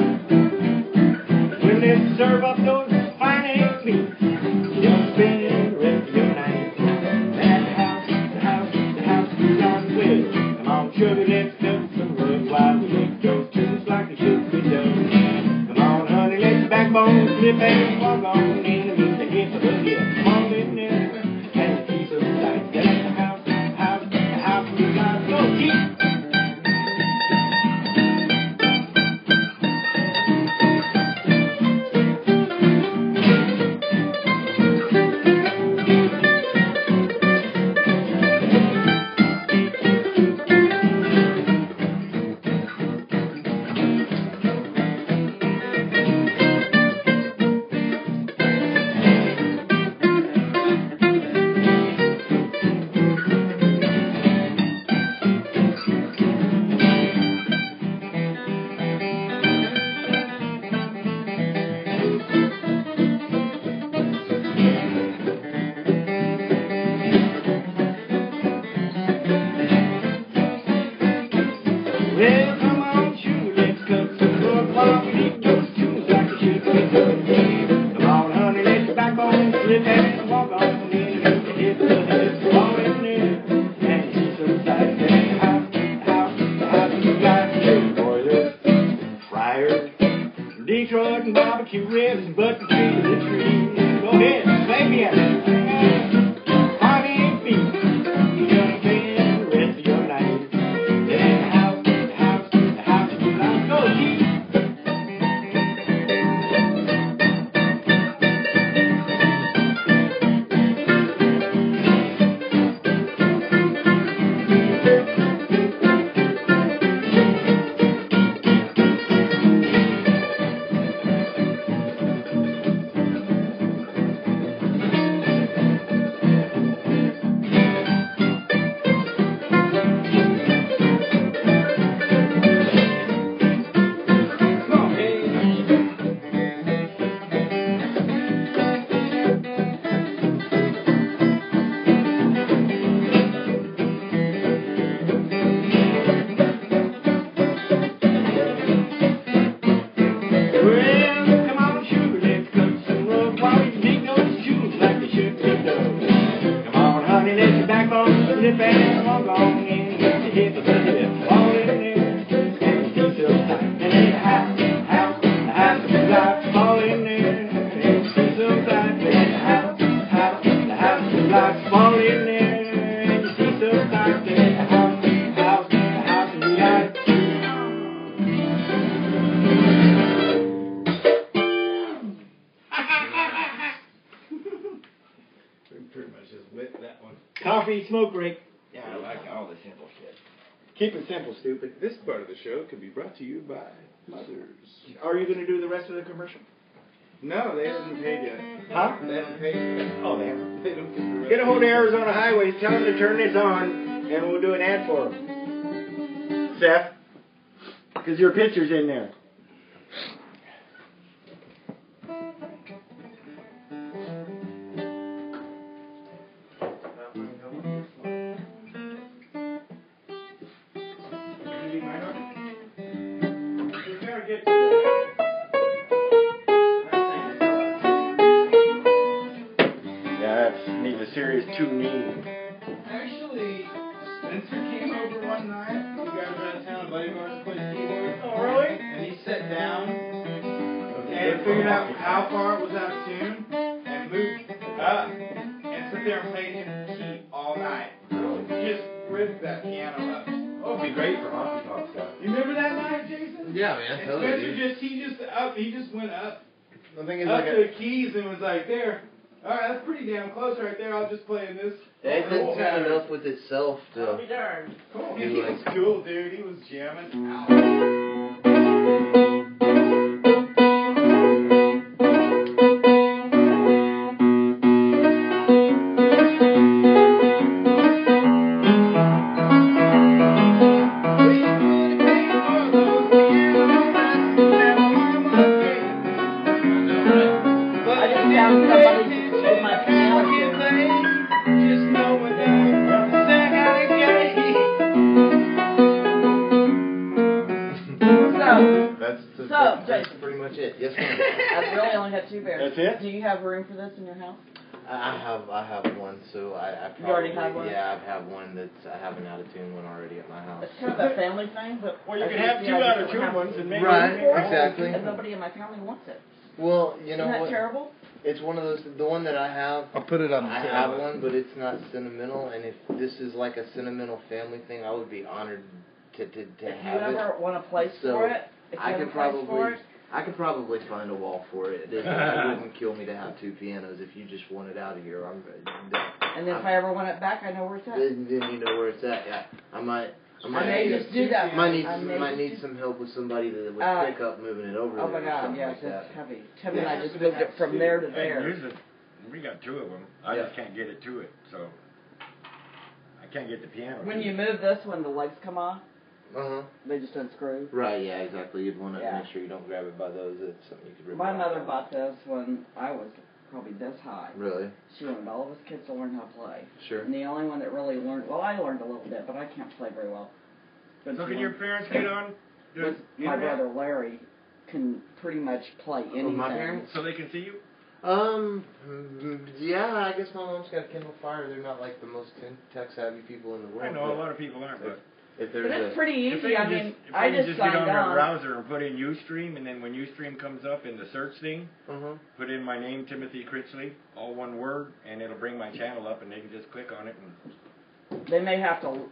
When they serve up those fine egg meats, you'll spend the rest of your night at the house you run with. Come on, sugar, let's cut some wood while we make those tunes like they should be done. Come on, honey, let your backbone slip and walk on in to meet the hip of the hip. Come on in there and see some sights at the house you run. Go, keep. Well, come on, sugar, let's cut some wood while we make those tunes like they should be done. Come on, honey, let your backbone slip and walk on in. The hip of the hip, come on in there and see some sights at the house you got. Boilers, fryers, Detroit and barbecue ribs, but the tree to the tree. Go ahead, play piano. Heart ain't beat. You're gonna spend the rest of your night. Well, come on, sugar, let's cut some rope while we dig those shoes like they should be done. Come on, honey, let your backbone slip and walk on in. Get your hip of the hip, all in there. And see so tight. And then the house of life, fall in there. And see so tight. And then the house of life, fall in there. And see so tight. And then the house of life. Pretty much just whip that one. Coffee, smoke break. Yeah, I like all the simple shit. Keep it simple, stupid. This part of the show can be brought to you by mothers. Are you going to do the rest of the commercial? No, they haven't paid yet. Huh? They haven't paid yet. Oh, they haven't. They don't get the rest. Get a hold of Arizona Highways, tell them to turn this on, and we'll do an ad for them. Seth? Because your picture's in there. Serious to me. Actually, Spencer came over one night. You guys were out of town. A buddy of ours played keyboard. Oh, really? And he sat down and figured out how far it was out of tune and moved up and sit there and played him key all night. Just ripped that piano up. Oh, it'd be great for honky tonk stuff. You remember that night, Jason? Yeah, man. And Totally. Spencer he just went up The thing is, up like, to the keys and was like, there. All right, that's pretty damn close right there. I'll just play in this. it didn't turn enough with itself I'll to. be darned. Cool. He He was was- cool, dude. He was jamming out. I just found somebody with my piano too. So, That's Jason. pretty much it. Yes, ma'am. I really only have 2 bears. That's it? Do you have room for this in your house? I have one, so I probably. You already have one? Yeah, I have one I have an out of tune one already at my house. It's kind of a family thing, but Well, you I can think have the 2 idea out of of 2 having ones and make Right, it. exactly. And nobody in my family wants it. Well, you know Isn't that what? terrible? It's one of those. The one that I have. I'll put it on the I have one, but it's not sentimental. And if this is like a sentimental family thing, I would be honored to If you have it. ever want a place So, for it, if you I have a could place for probably. it, I could probably find a wall for it. It wouldn't kill me to have 2 pianos if you just want it out of here. and if I ever want it back, I know where it's at. Then you know where it's at. Yeah, I might may just do that. Might need I may might just need do- some help with somebody that would pick up moving it over Oh there my or God, something yes, like that. it's heavy. Tim and I just moved it from there to Hey, there. we got 2 of them. I Yeah. just can't get it to it, so I can't get the piano. When you move this one, the legs come off. Uh-huh. They just unscrew. Right, yeah, exactly. You'd want to Yeah. make sure you don't grab it by those. It's something you could rip My off. mother bought this when I was probably this high. Really? She wanted all of us kids to learn how to play. Sure. And the only one that really learned, well, I learned a little bit, but I can't play very well. But So she can your learned- parents get on the was my internet brother Larry can pretty much play anything. my parents? so they can see you? Yeah, I guess my mom's got a Kindle Fire. They're not like the most tech-savvy people in the world. I know a but lot of people aren't, but if But there's it's pretty if they easy. can I mean, if I they can just get on signed their on. browser and put in Ustream, and then when Ustream comes up in the search thing, put in my name, Timothy Critchley, all one word, and it'll bring my channel up, and they can just click on it and They may have to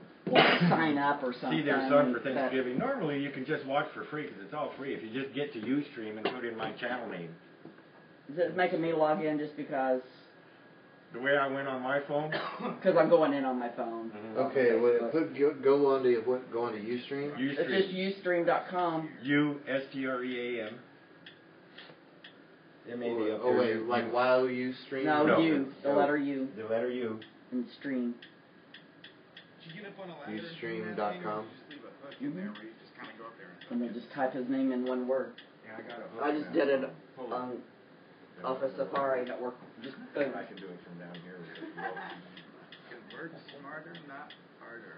sign up or something. see their son for but- Thanksgiving. Normally, you can just watch for free because it's all free if you just get to Ustream and put in my channel name. Is it making me log in just because? The way I went on my phone. Because I'm going in on my phone. Okay, well, go on to Ustream. It's just Ustream. ustream.com. Ustream. It may be up Oh there. wait, like while you stream. No, No, U. The letter U. The letter U. And stream. Did you get up on a ladder? Ustream.com. And then just type his name in one word. Yeah, I got it. I just did it on off of Safari at work. Just boom. I can do it from down here. Convert smarter, not harder.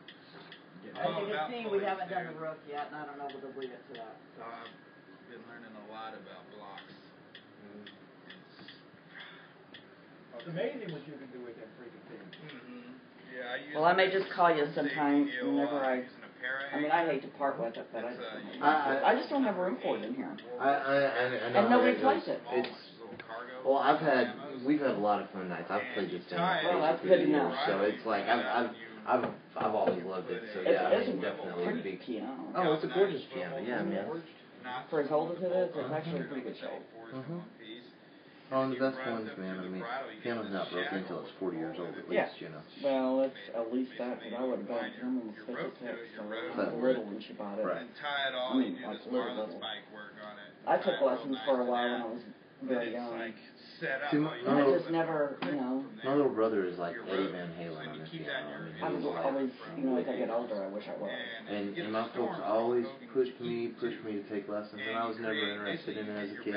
As you can see, we haven't done the roof yet, and I don't know whether we get to that. I've been learning a lot about It's amazing what you can do with them freaking things. Yeah, I use Well, I may it just for call you something, sometime you know, whenever I using a para mean, I hate to part with it, but I I just don't have room for it in here. I know And nobody how that plays goes. it. It's well, we've had a lot of fun nights. I've played this thing Well, that's basically good for enough. years, so it's like I've always loved it. So yeah, I It's mean, a definitely a pretty big. piano. Oh, it's a gorgeous piano. Yeah, man. For as old as it is, it's actually a pretty good show. Oh, and the best ones, man. I mean, piano's not broken until it's 40 years old, at least, you know. Well, it's at least that, because I would have bought it when I was 56, so I was little when she bought it. Right. I mean, like little. I took lessons for a while when I was very young. See, I just never, you know. My little brother is like Eddie Van Halen on the piano. I I'm mean, he's like, always, you know, as I get older, I wish I was. and my folks always pushed me to take lessons, and I was never interested in it as a kid.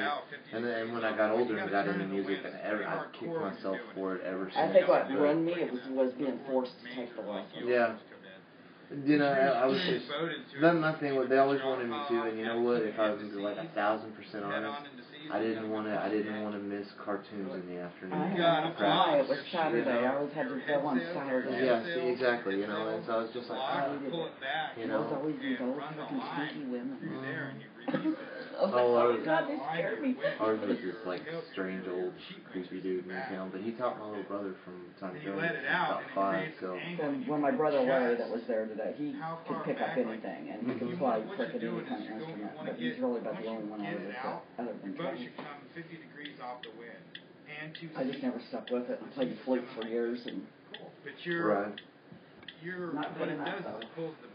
And then when I got older and got into music, I kicked myself for it ever since. I think what ruined me was being forced to take the lessons. Yeah. You know, I was just, that's my thing, what they always wanted me to, and you know what, if I was like 1,000% honest, I didn't want to miss cartoons in the afternoon. Why? It was Saturday. I always had to go on Saturday. Yeah, see, exactly, you know, and so I was just like, you It was know. always these old fucking stinky women. Oh, God, they scared me. Ours was this like strange old creepy dude in town, but he taught my little brother from time to time. He was about 5, so. When my brother Larry that was there today, he could pick up anything and he could play frickin' any kind of instrument, but he's really about the only one I ever saw other than Kenny. I just never stuck with it. I played the flute for years and Right. not good enough though. Pulls the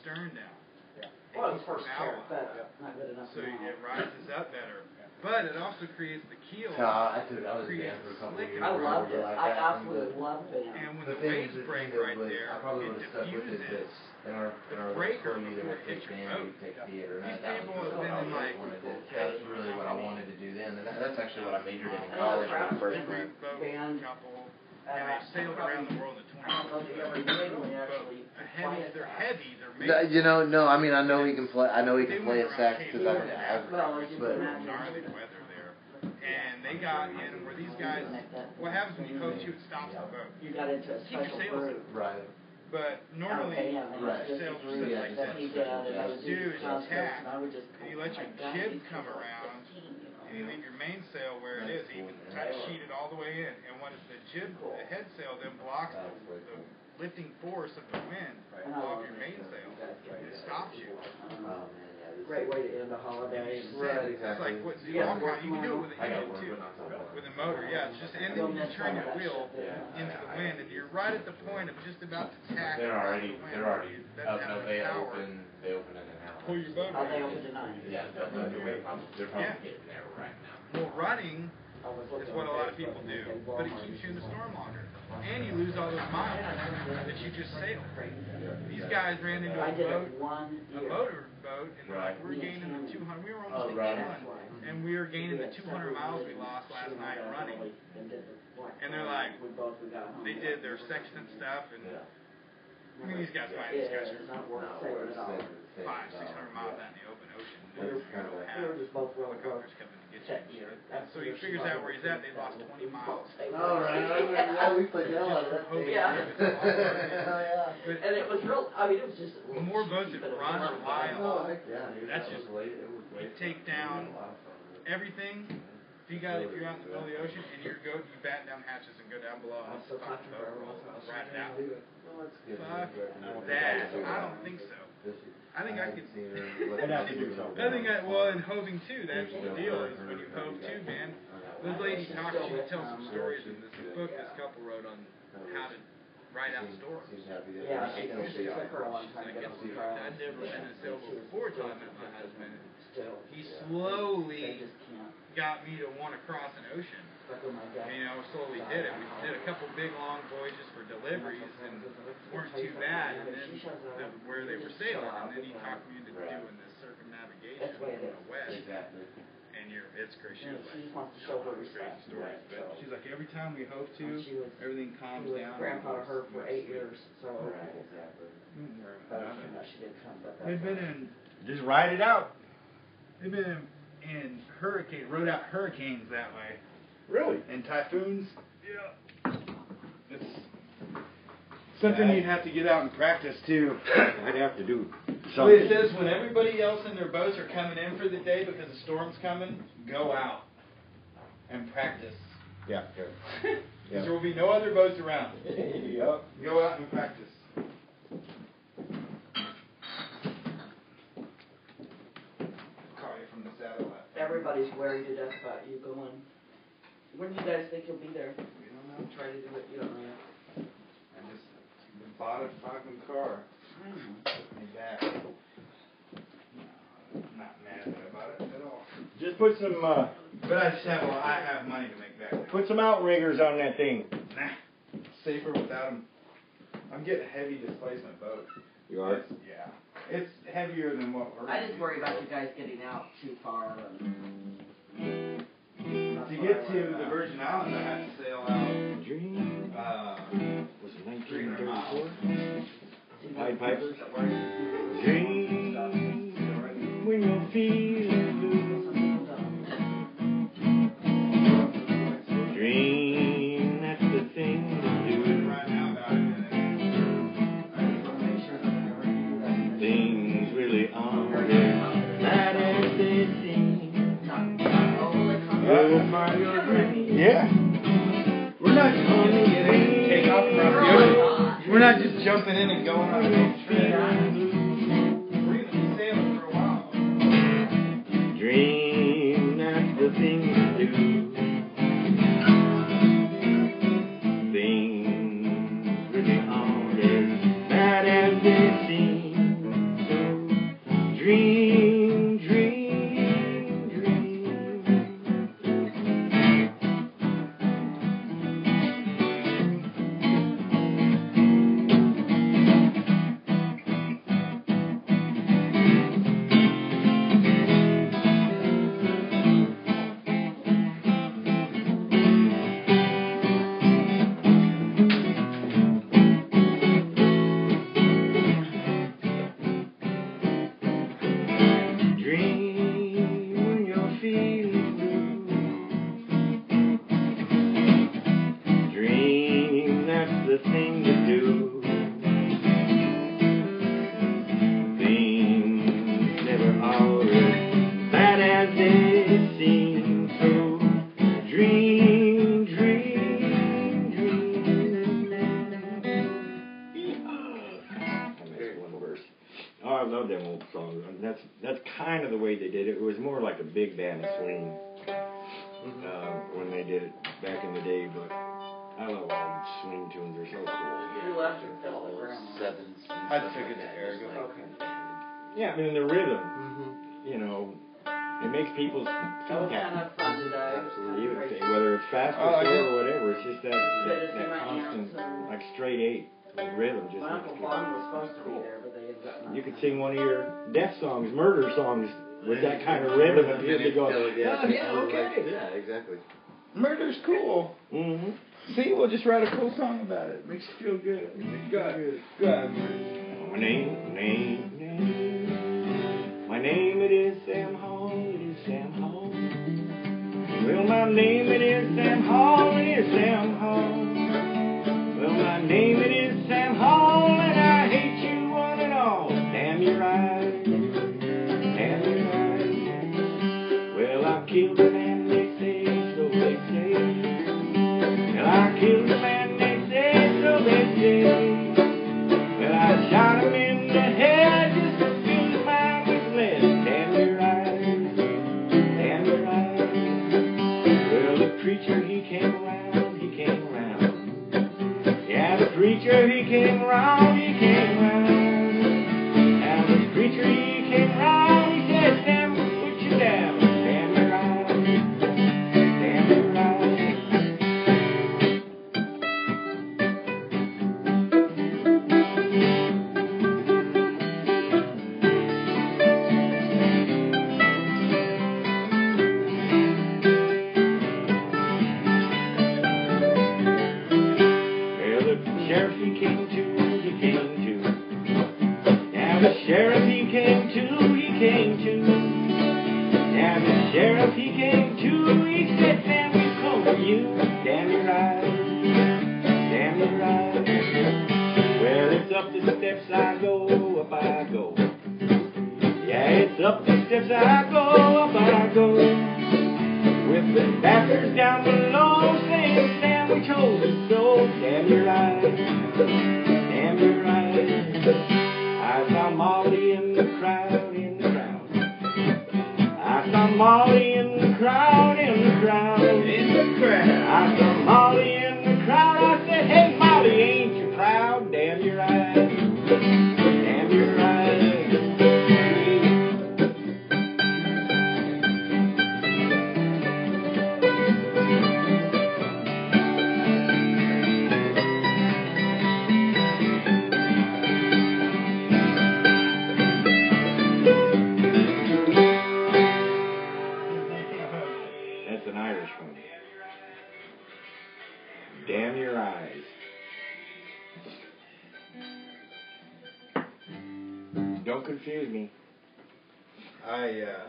stern down. Well, it was first chair, but not good enough. So it rises up better. But it also creates the keel. I was a band for a couple of years. I loved it. Like I that, absolutely loved it. And when the the thing waves is, break the right thing there, I probably would it have stuck with it diffuses. in our breaker school, either before we'd it take hits your band, boat. we'd take theater, and These that people was have what been I in, really like, wanted to. That's really what I wanted to do then, and that's actually what I majored in college when I first went. Band. Couple, and they sailed around the world in 20 they're heavy, they're made. You know, no, I mean, I know he can play. I know he can play a sax because I've but gnarly weather there. And they got in where these guys, what happens when you coach you, it stops the boat. You got into a Keep your special sails group. up. right. But normally, sails are set like That he this. did, and I would What you do do is you concerts, tack, and I would just. and you let your jib come around, and you leave your mainsail where it is, even sheet it all the way in. And when the jib, the head sail then blocks the lifting force of the wind off your mainsail, it stops you. Oh man, yeah. Great way to end a holiday. Right, It's like what Yeah. you can do it with an engine too, with a motor. Yeah, it's just and then you turn your wheel into the wind, and you're right at the point of just about to tack. They're already Doesn't up. have No, enough they power. open it an hour. Pull your boat. Are they open tonight? Yeah, they're probably getting there right now. Well, running is what a lot of people do, but it keeps you in the storm longer, and you lose all those miles that you just sailed. These guys ran into I a did boat, it one a year. motor boat, and they're like, Right. we're gaining the 200. We were almost Oh, right. at 81, and we were gaining the 200 miles we lost last night running. And they're like, they did their sextant stuff, and I mean, these guys are it's not worth saving at all. 500-600 miles out in the open ocean. We were just both well broke Helicopters coming to get you. that year. And so he figures out where he's at. They lost 20 miles. Oh, right. Yeah, we played the hell out of that thing. Yeah. Oh, yeah. But And it was real, I mean, it was just. the more boats that run or lie Oh, on, heck yeah, dude. That's That just- was late. It was you late. take down everything. If you're out in the middle of the ocean and you batten down hatches and go down below and So stop the boat, roll right out. Well, that's good. Fuck that. I don't think so. I think I could. I'd have to do something. I think well, in hoving too, that's the deal. Is when you hove too, man. This lady talks. She tells some stories in this book this couple wrote on how to ride out storms. Yeah, she took her a long time to get on the trial. I'd never been in a sailboat before till I met my husband. Still. He They slowly just can't. got me to want to cross an ocean. Like when my dad. You know, slowly did it. We did a couple big long voyages for deliveries and weren't too bad. And then where they were sailing, and then he talked me into doing this circumnavigation That's the way it in the is. west. Exactly. And it's crazy. She She was just like, wants to show her crazy respect. stories. So, But she's like, every time we hove to, she was, everything calms he was down. grandpa to her for 8 years, so. Right, exactly. But she did come, but that's. They've been in, just ride it out. They've been in rode out hurricanes that way. Really? And typhoons. Yeah. It's something you'd have to get out and practice too. I'd have to do Well, something. it says when everybody else in their boats are coming in for the day because the storm's coming, go out and practice. Yeah. Because there will be no other boats around. Yep. Go out and practice. Call you from the satellite. Everybody's worried to death about you going. When do you guys think you'll be there? We don't know. Try to do it. You don't know. I just bought a fucking car. I know. Took me back. No, I'm not mad about it at all. Just put some But I just have, I have money to make back. put some outriggers on that thing. Nah, safer without them. I'm getting a heavy displacement boat. You are? Yeah. It's heavier than what we're I just worry about you guys getting out too far. And To get to the Virgin Islands, I have to sail out. Dream. Was it 1934? Pied Pipers. Dream when you're feeling blue. Dream, that's the thing to do. Right now, about a minute. Things really aren't as bad as they seem. You'll find your dream. Yeah. We're not just going to get in and take off across the ocean. We're not just jumping in and going on a big trip. We're going to be sailing for a while. Dream, that's the thing to do. Things really aren't as bad as they seem. So dream, dream, dream. Dream when you're feeling blue. Dream, that's the thing to do. Things never are as bad as they seem. So dream, dream, dream. I missed one verse. Oh, I love them old songs. And that's kind of the way they did it. It was more like a big band swing when they did it back in the day. But I love all the swing tunes. They're so cool. You left it fell on the ground. Sevens. I took it to Aragon. Okay. Yeah, and the rhythm, you know, it makes people That feel was kind happy. of fun today. Absolutely. Whether it's fast or Oh, I slow did. or whatever, it's just that Just that my constant, aunts and- like straight eight rhythm just My makes Uncle people Vaughn was supposed to be there, but they ended up not. You could sing one of your death songs, murder songs, with that kind of rhythm, and people would go, oh, yeah, okay. Yeah, exactly. Murder's cool. Mm-hmm. See, we'll just write a cool song about it. Makes you feel good. Good. Good. My name, my name it is Sam Hall, it is Sam Hall. Well, my name it is Sam Hall, it is Sam Hall. Well, my name it is Sam Hall, and I hate you one and all. Damn your eyes, damn your eyes. Well, I killed a man, they say, so they say. Well, I killed a man, they say, so they say. Well, I shot him in the head just to fill his mind with lead. Damn your eyes, damn your eyes. Well, the preacher, he came around, he came around. Yeah, the preacher, he came around, he came around. And the preacher, he came around, he said, Sam, put you down. Damn your eyes, damn your eyes. Well, the sheriff, he came to, he damn your eyes, damn your eyes. I saw Molly in the crowd, in the crowd. I saw Molly in the crowd, in the crowd, in the crowd. I saw Molly in the crowd. I said, hey Molly, ain't you proud? Damn your eyes, damn your eyes. That's an Irish one. Damn your eyes. Don't confuse me.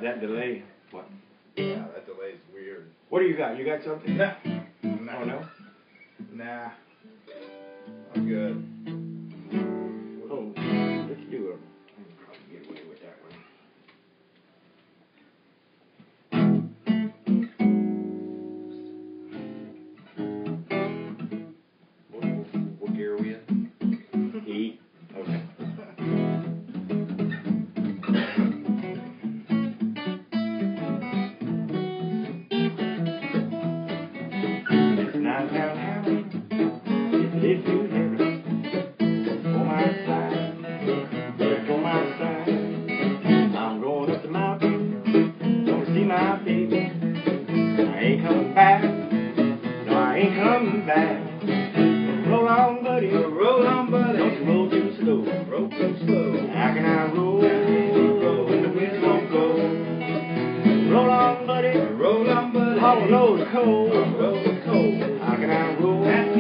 That delay. What? Yeah, that delay's weird. What do you got? You got something? No. Oh, no? Nah. I'm good. Oh, let's do it. I can probably get away with that one. What gear are we in? E. Okay. It's 9 pound hammer. It's lit too heavy. For my side. Yeah, for my side. I'm going up the mountain. Gonna see my baby. I ain't coming back. No, I ain't coming back. Roll on, buddy. Roll on, buddy. Don't you roll too slow. Roll too slow. How can I roll when the wind won't go? Roll on, buddy. Roll on, buddy. Haul a load of coal. Roll the coal. How can I roll when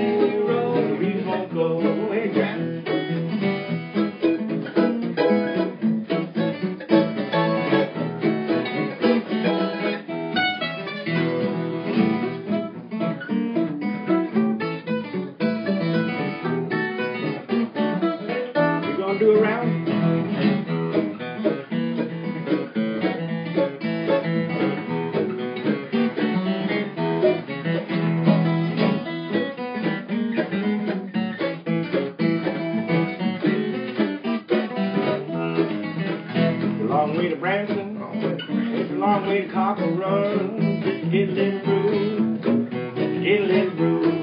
the breeze won't go? Go ahead, Jack. You gonna do a round? It's a long way to Branson. It's a long way to Copper Run. Just to get a little groove. Just to get a little groove.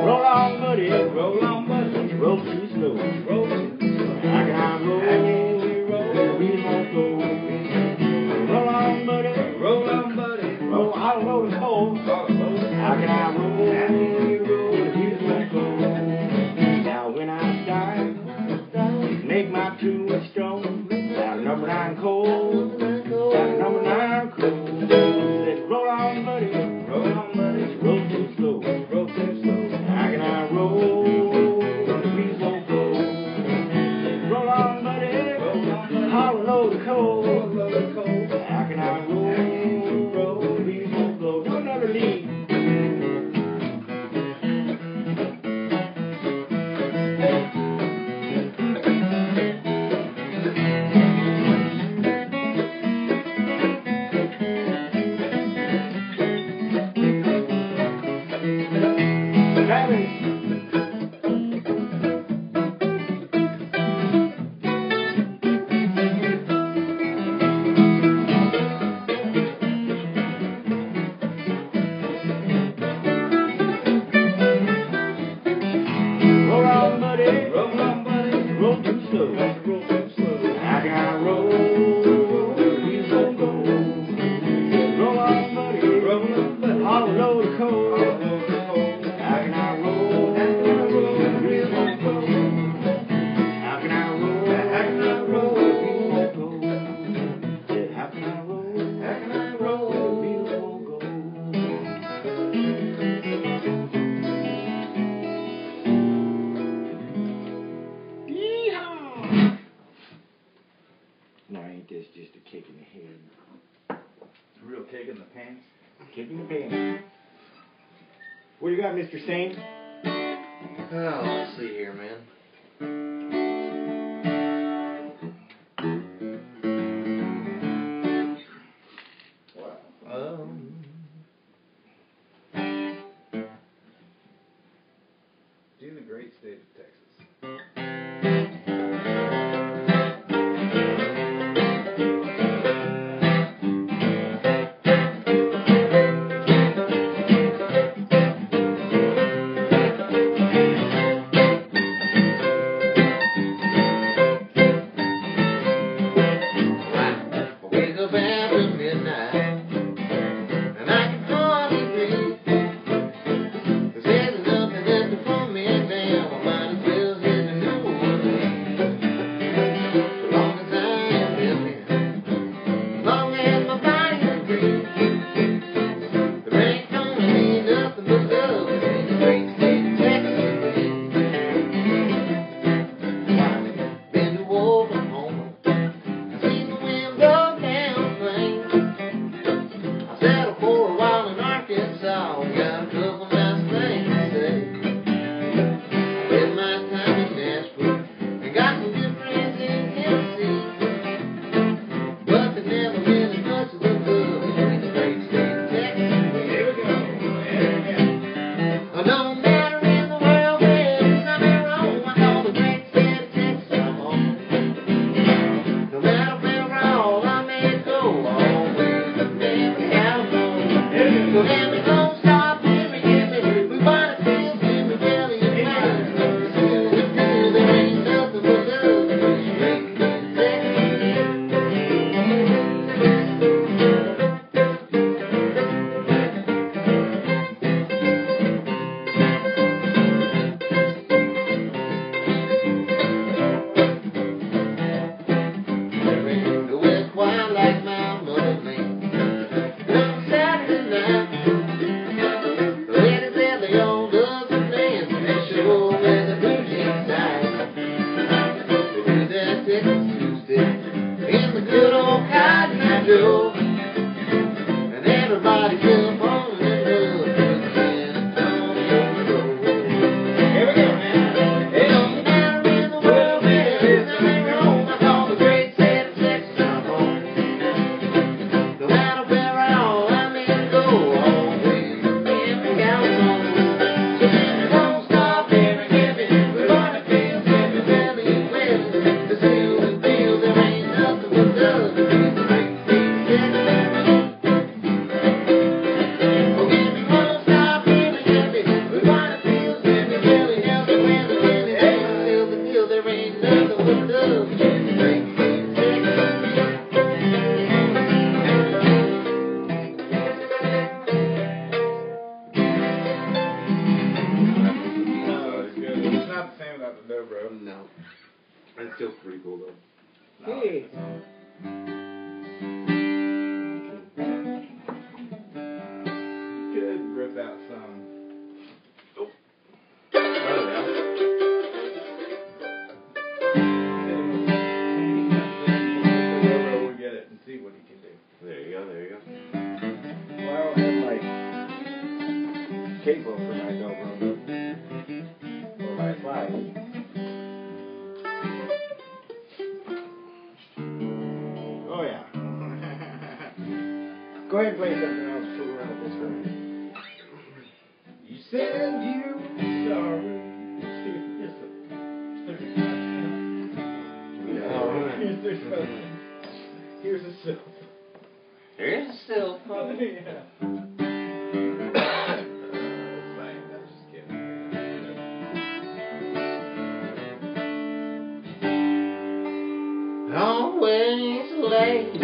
Roll on, buddy. Roll on, buddy. Don't you roll too slow. Roll too slow. How can I roll? The wheels won't go. Roll on, buddy. Roll on, buddy. Roll out a load of coal. How can I roll? The wheels won't go. Now when I die, make my tombstone out of number 9 coal. Out of number 9 coal. Let's roll on, buddy. Roll on, buddy. Roll too slow. Roll too slow. How can I roll? The wheels won't go. Let's roll on, buddy. Roll on, buddy. Haul a load of coal. Roll a load of coal. How can I roll? The wheels won't go. Do another lead. Roll on, buddy. Roll on, buddy. Roll too slow. Roll too slow. How can I roll? The wheels won't go. Roll on, buddy. Roll on, buddy. Haul a load of coal. Roll a load of coal. How can I roll? The wheels won't go. How can I roll? The wheels won't go. Yeah, how can I roll? The wheels won't go. Yeehaw! Now ain't this just a kick in the head? Real kick in the pants. Kick in the pants. What do you got, Mr. Sane? Oh, let's see here, man. That's still pretty cool though. Hey. Could rip out some. Oh yeah. We'll get it and see what he can do. There you go, there you go. Well, I don't have my cable for my dobro or my slide. Oh yeah. Go ahead and play something else. Fool around with this for a minute. You said you were sorry. Here's a cell phone. Here's a cell phone. Yeah. It's fine. I'm just kidding. Always late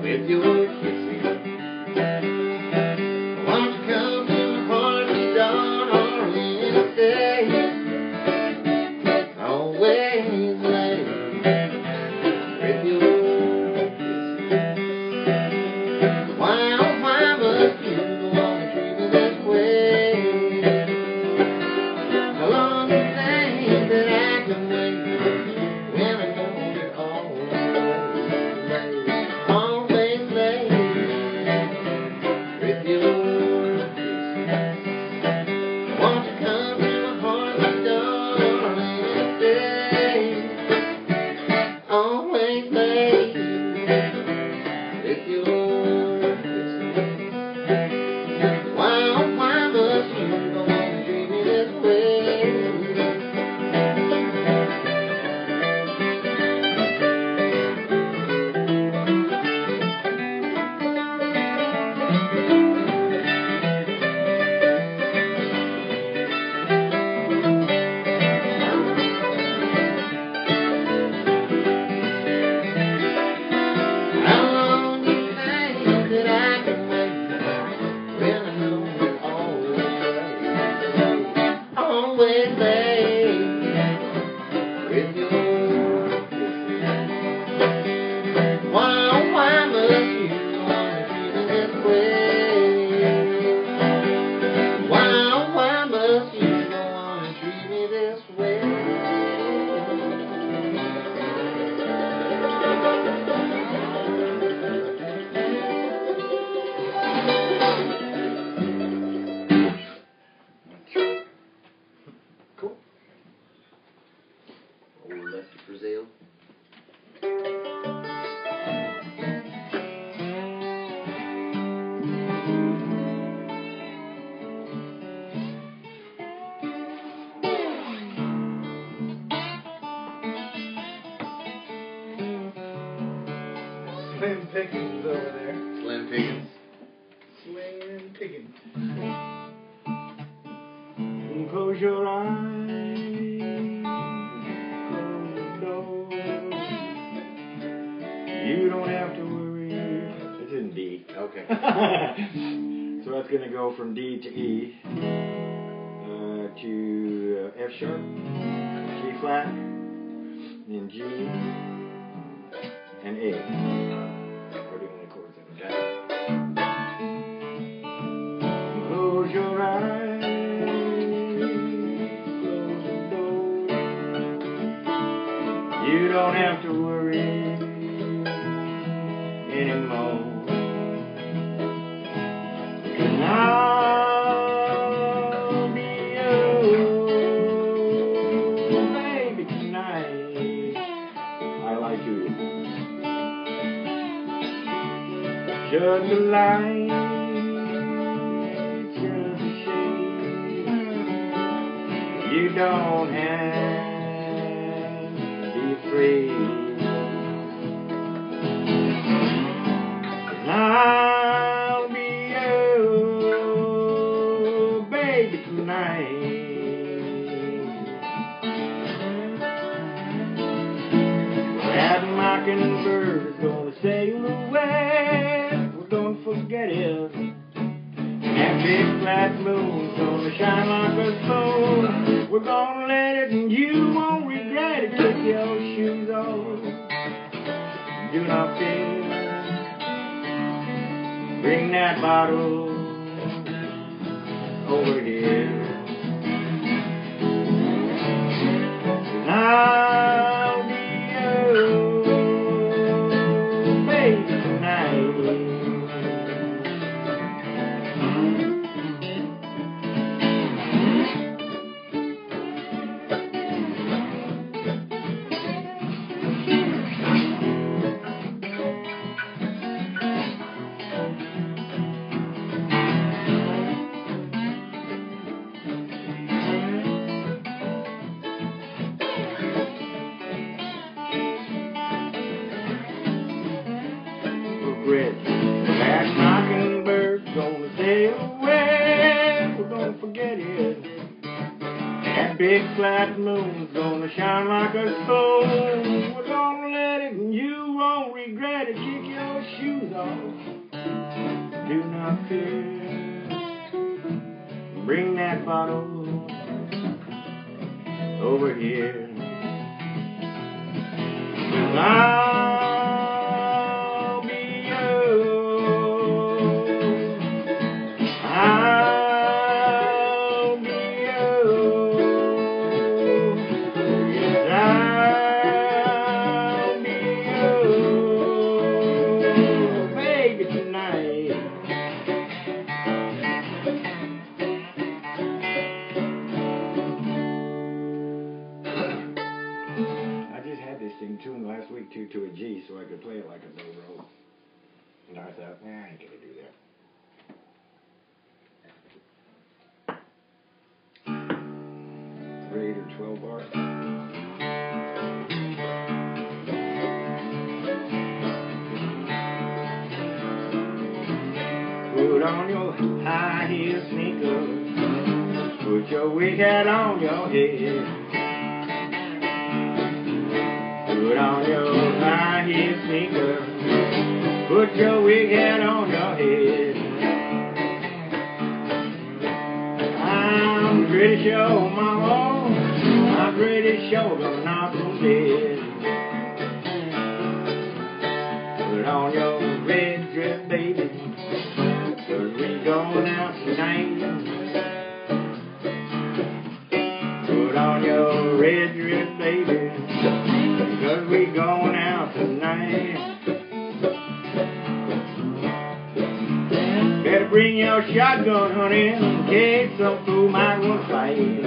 with your kissing. Won't you come to my party, darling, stay? Always late with your kissing. Why, oh, why must you wanna treat me this way? How long do you think that I can wait? When I know you're always late with your kisses. Won't you come to my heart, my darling, and stay? Always late with your kisses. Why, oh, why must you wanna treat me this way? How long do you think that I can wait when I know you're always late with your kisses? Why, oh, why must you wanna treat me this way? Why, oh, why must you wanna treat me this way? Cool. Old Lefty Brazil. Slim Pickens is over there. Slim Pickens. Okay. So that's going to go from D to E to F sharp, G flat, then G, and A. We're doing the chords in that. Close your eyes, close the door. You don't have to worry anymore. I'll be your baby tonight. I like you. Shut the lights, shut the shade. You don't have to be afraid. I'll be your baby tonight. That mockingbird is gonna sail away. We're gonna forget it. That big flat moon's gonna shine like a soul. We're gonna let it, and you won't regret it. Take your shoes off. Do not fear. Bring that bottle over here. And I'll be your baby tonight. That mockingbird's gonna sail away. We're gonna forget it. That big flat moon's gonna shine like a soul. We're gonna let it, and you won't regret it. Kick your shoes off. Do not fear. Bring that bottle over here. 'Cause I'll be your baby tonight. I just had this thing tuned last week to a G so I could play it like a dobro. And I thought, I ain't gonna do that. 8 or 12 bars. Put on your high heel sneakers. Put your wig hat on your head. Put on your high heel sneakers. Put your wig hat on your head. I'm pretty sure, mama, I'm pretty sure gonna knock them dead. Put on your red dress, baby, 'cause we going out tonight. Put on your red dress, baby, 'cause we going out tonight. Better bring your shotgun, honey, in case some fool might want to fight.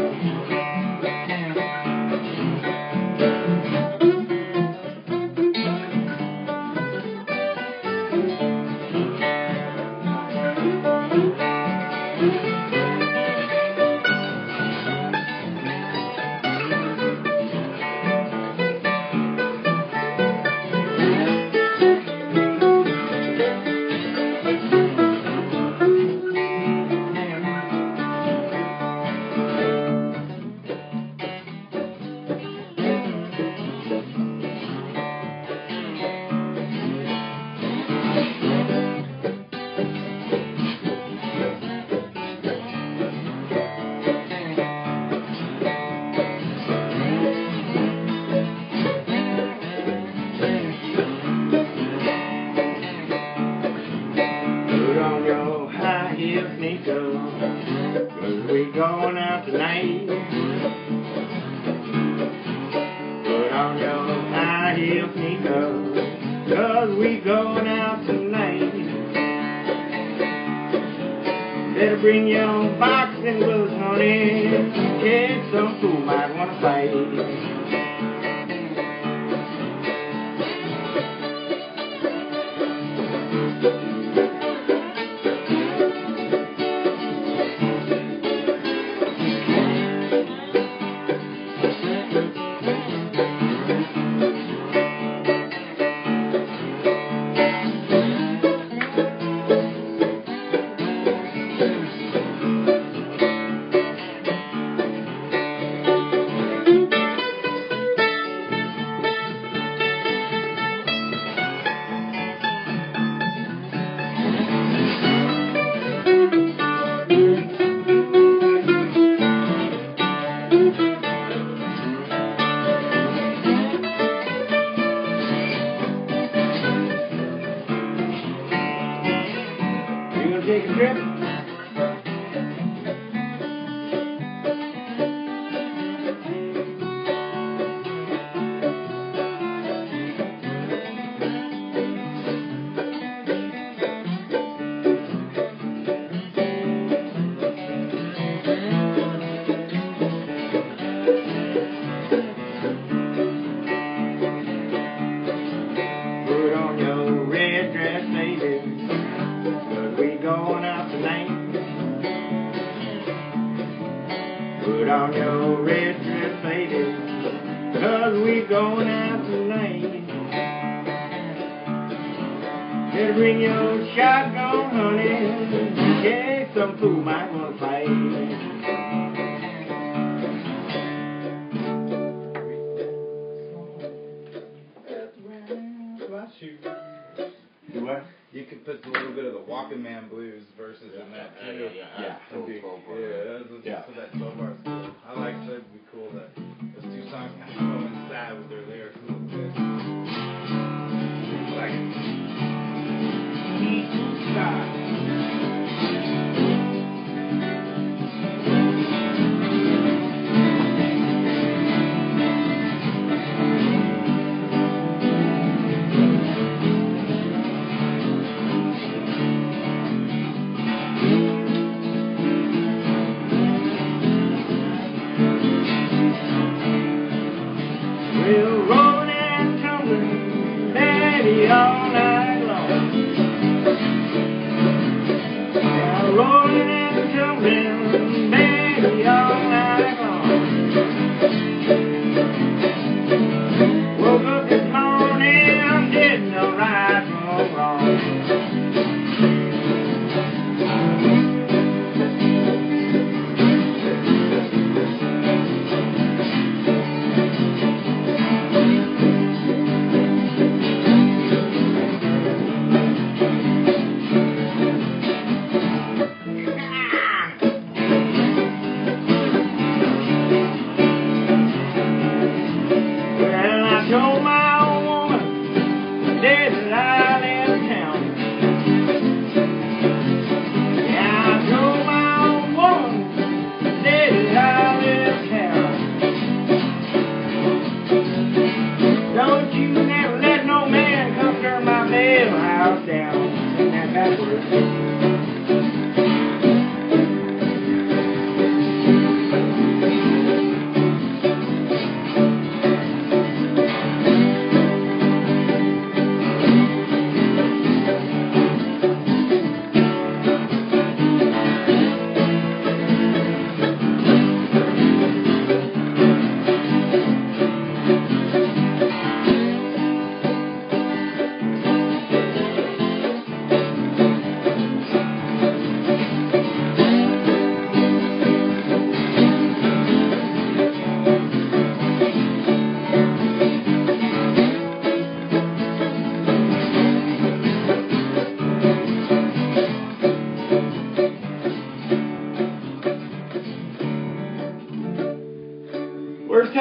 Put on your high heel sneakers, 'cause we going out tonight. Put on your high heel sneakers, 'cause we going out tonight. Better bring your boxing gloves, honey, in case some fool might want to fight. You gonna take a trip? Put on your red dress, baby, 'cause we going out tonight. Put on your red dress, baby, 'cause we going out tonight. Better bring your shotgun, honey, in case some fool might want to fight. Do what? You could put a little bit of the Walking Man blues verses in that too. Yeah. That'd be- Yeah. So that 12 bars cool. I like that. It'd be cool that those two songs kind of coincide with their lyrics a little bit. Like it. Style. We'll roll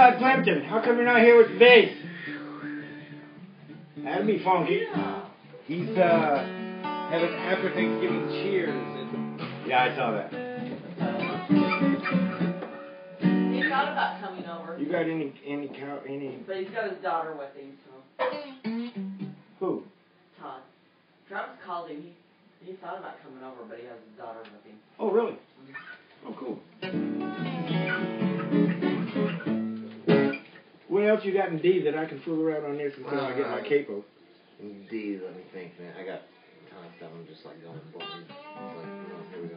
Todd Plimpton. How come you're not here with the bass? That'd be funky. He's having after Thanksgiving cheers. Yeah, I saw that. He thought about coming over. You got any? But he's got his daughter with him, so. Who? Todd. Travis called him. He thought about coming over, but he has his daughter with him. Oh, really? Oh, cool. What else you got in D that I can fool around on this until I get my capo? In D, let me think, man. I got a ton of stuff. I'm just like going blind. Like, here we go.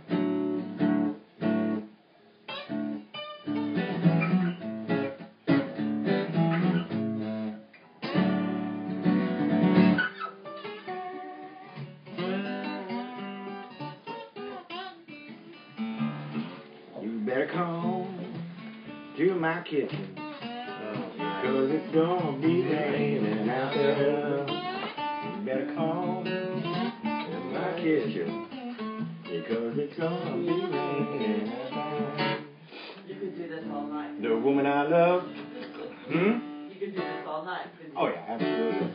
You better come to my kitchen, 'cause it's gonna be raining out there. You better come to my kitchen, because it's gonna be raining out there. You could do this all night. The woman I love. You could do this all night. Oh yeah, absolutely.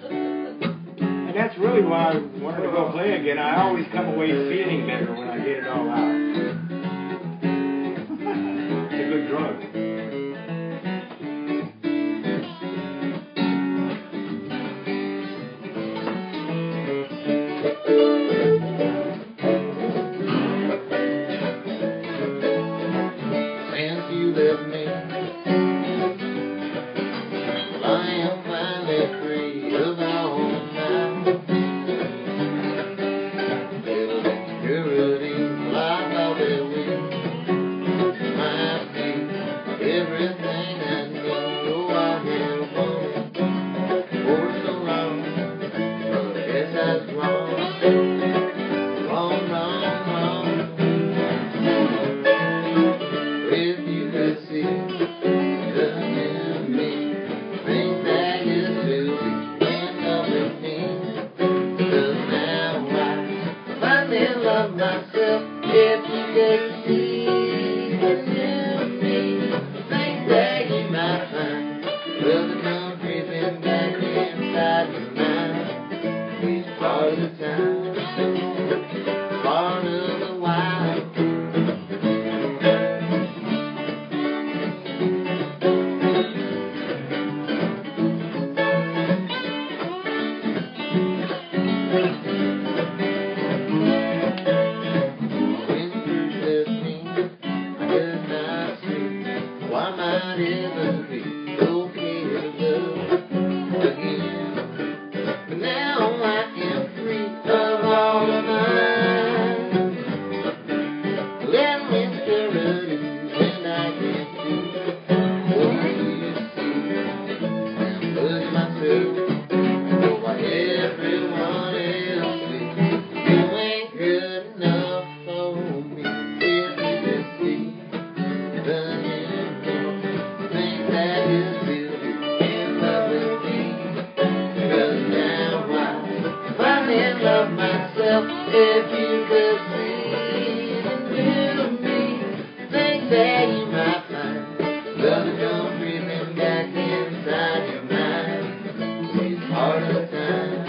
And that's really why I wanted to go play again. I always come away feeling better when I get it all out. It's a good drug. Since you left me, well, I am finally free of all my little insecurity. Well, I thought that we might be everything I need. Oh, I have wanted for so long, but I guess I was wrong. If you could see the new me, think that you still be in love with me. 'Cause now I finally love myself. If you could see the new me, think that you might find love to come creeping back inside your mind. It's part of the time, part of the wild. Why might ever be okay to love again? But now I am free of all of mine. Little insecurities, and I can see what you see. I'm losing myself for what everyone else sees. You ain't good enough for me. If you just see the myself, if you could see the new me, think that you might find love to come creeping back inside your mind. It's part of the time,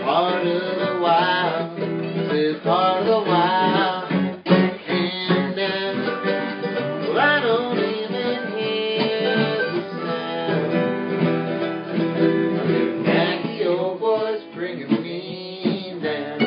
part of the wild, it's part of the wild. And now, well, I don't even hear the sound of your nagging old voice bringing me down.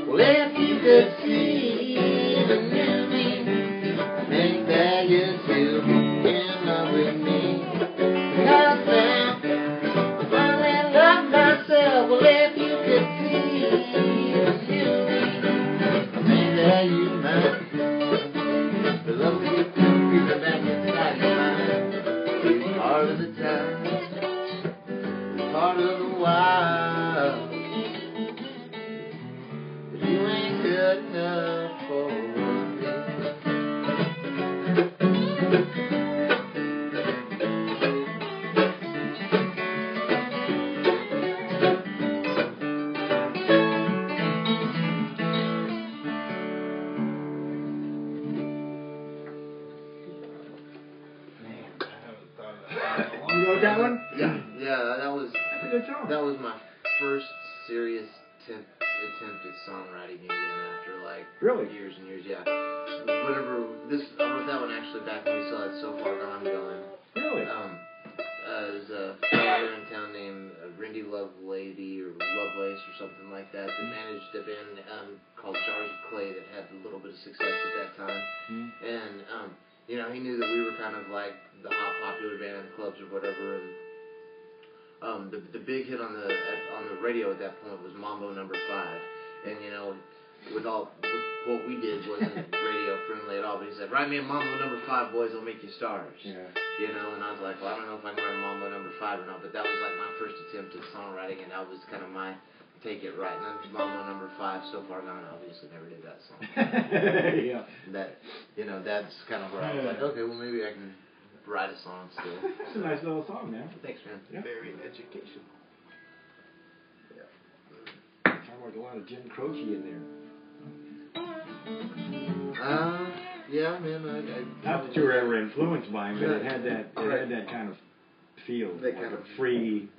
Well, if you could see the new me, think that you still be in love with me. 'Cause now I finally love myself. Well, if you could see the new me, think that you might the love that you come creeping back inside your mind. It's part of the time, it's part of the wild. You wrote that one? Yeah, that was. That's a good song. That was my first serious attempt at songwriting again after like years and years. Yeah. Whenever I wrote that one actually back when we still had So Far Gone going. Really? There's a fellow in town named Rindy Lovelady or Lovelace or something like that managed a band called Jars of Clay that had a little bit of success at that time. And you know, he knew that we were kind of like the hot popular band in clubs or whatever. And the big hit on the radio at that point was Mambo Number 5. And you know, what we did wasn't radio friendly at all. But he said, "Write me a Mambo Number 5, boys. I'll make you stars." Yeah. You know, and I was like, well, I don't know if I can write a Mambo Number 5 or not. But that was like my first attempt at songwriting, and that was kind of my take it right. And then Mambo Number 5, So Far Gone, obviously never did that song. Yeah. That, you know, that's kind of where I was like, okay, well maybe I can write a song still. It's a nice little song, man. Thanks, man. Yeah. Very educational. Sounds like a lot of Jim Croce in there. Yeah, man. Not that you were ever influenced by him, but it had that kind of feel, that like kind of free.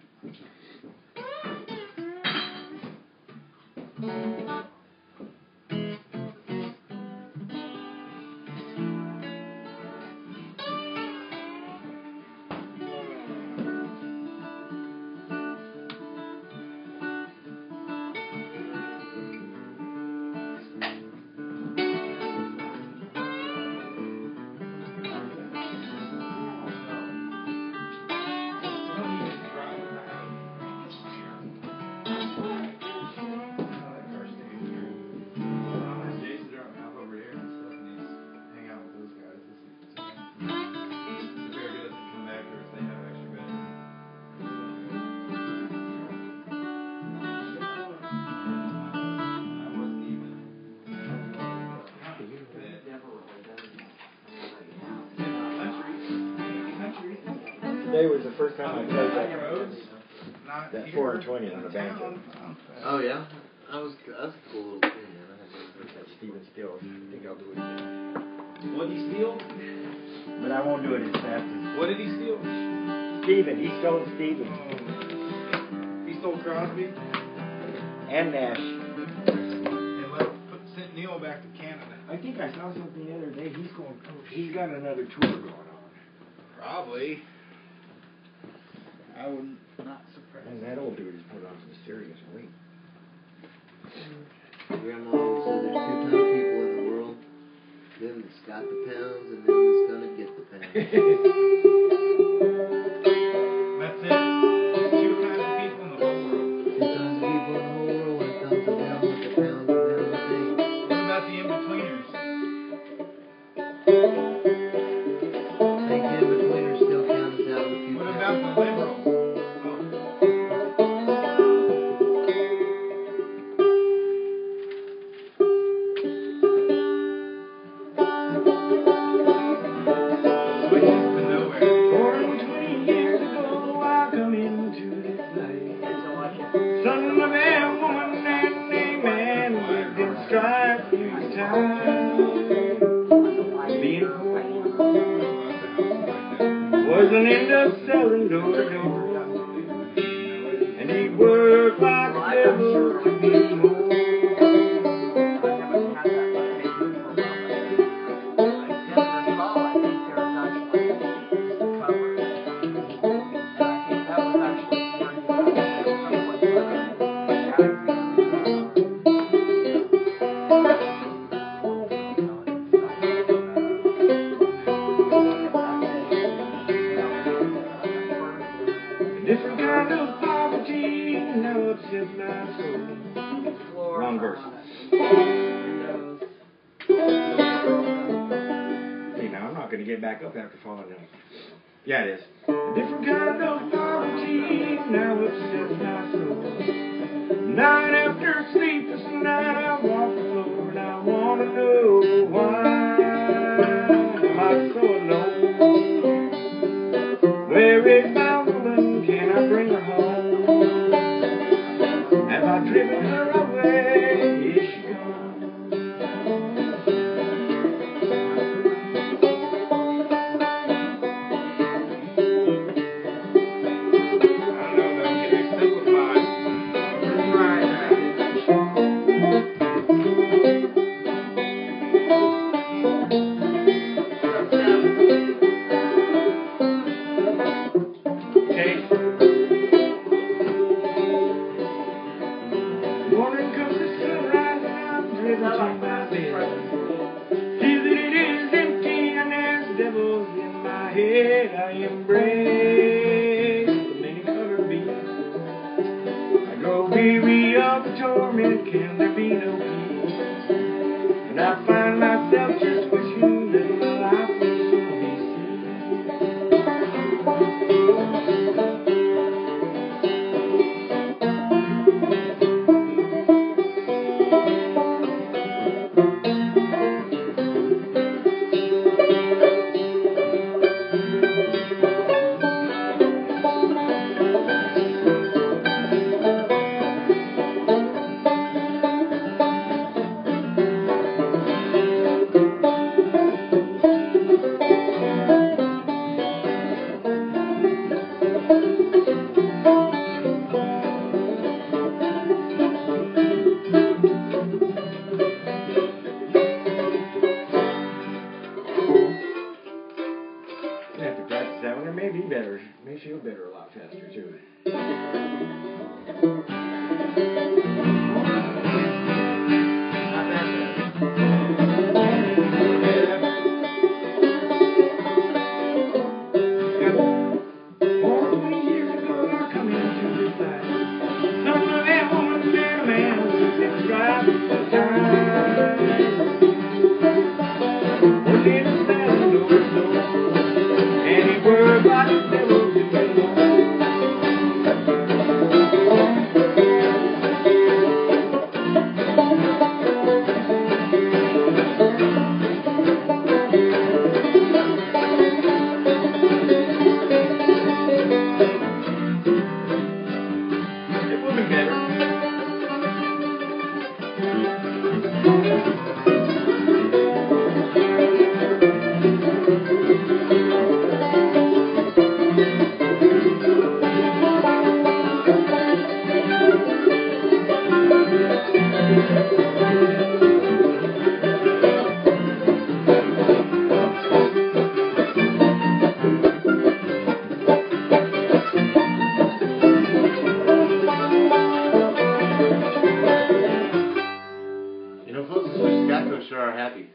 Today was the first time I played that 420 on the banjo. Oh yeah, that's a cool little tune, man. I had never heard that. Stephen Stills. I think I'll do it again. What did he steal? But I won't do it as fast as What did he steal? Stephen. He stole Stephen. He stole Crosby And Nash. and sent Neil back to Canada. I think I saw something the other day. He's got another tour going on. Probably. I wouldn't not surprised. And that old dude has put on some serious weight. Grandma always said there's 2 kind of people in the world. Them that's got the pounds and them that's gonna get the pounds. That's it. There's 2 kinds of people in the whole world. 2 kinds of people in the whole world when it comes to them with the pounds and them with the What about the in-betweeners? I think the in-betweeners still count as out of the few. What about the liberals? Wasn't into selling door to door, and he worked like a devil to be more. Different kind of poverty now upsets my soul. Wrong verse. Hey, now I'm not going to get back up after falling down. Yeah, it is. A different kind of poverty now upsets my soul. Night after sleepless night, I walk the floor and I want to know why am I so alone? Where is my woman? Can I bring her home? Have I driven her away? Is she gone? can there be no peace? And I find myself just wishing that my life would soon be may feel better a lot faster too. Sure are happy.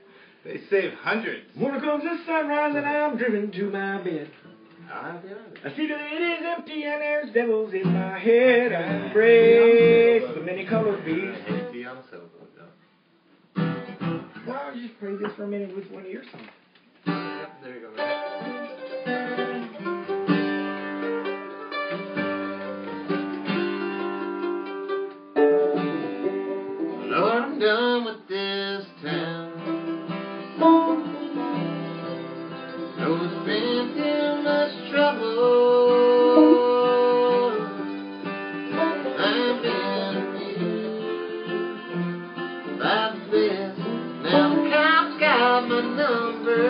They save hundreds. Morning comes the sunrise and I'm driven to my bed. I see that it is empty and there's devils in my head. I embrace the many-colored beast. Well, I'll just play this for a minute with one of your songs. Yep, there you go. Lord, I'm done with this town. No, it's been too much trouble. I've been abused by this. Now the cops got my number.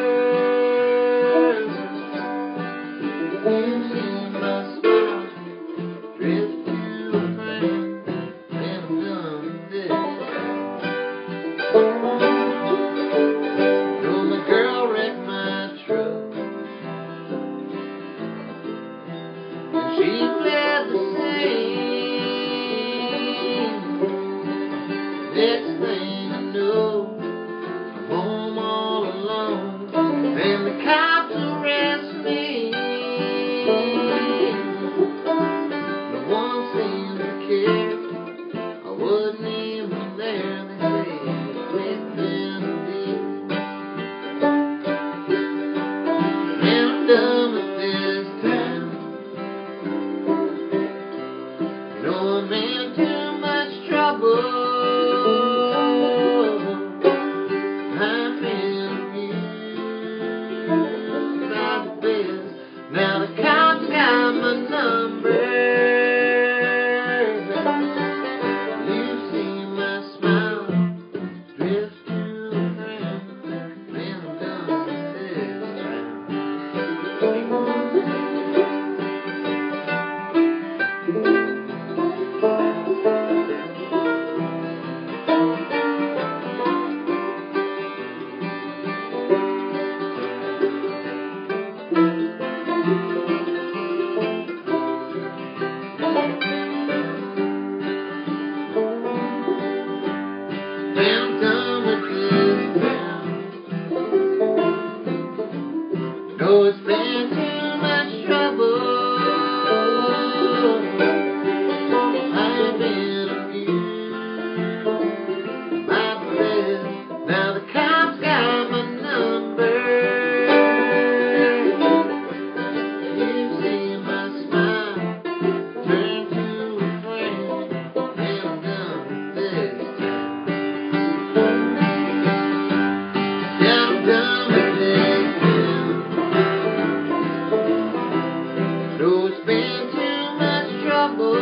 Though it's been too much trouble,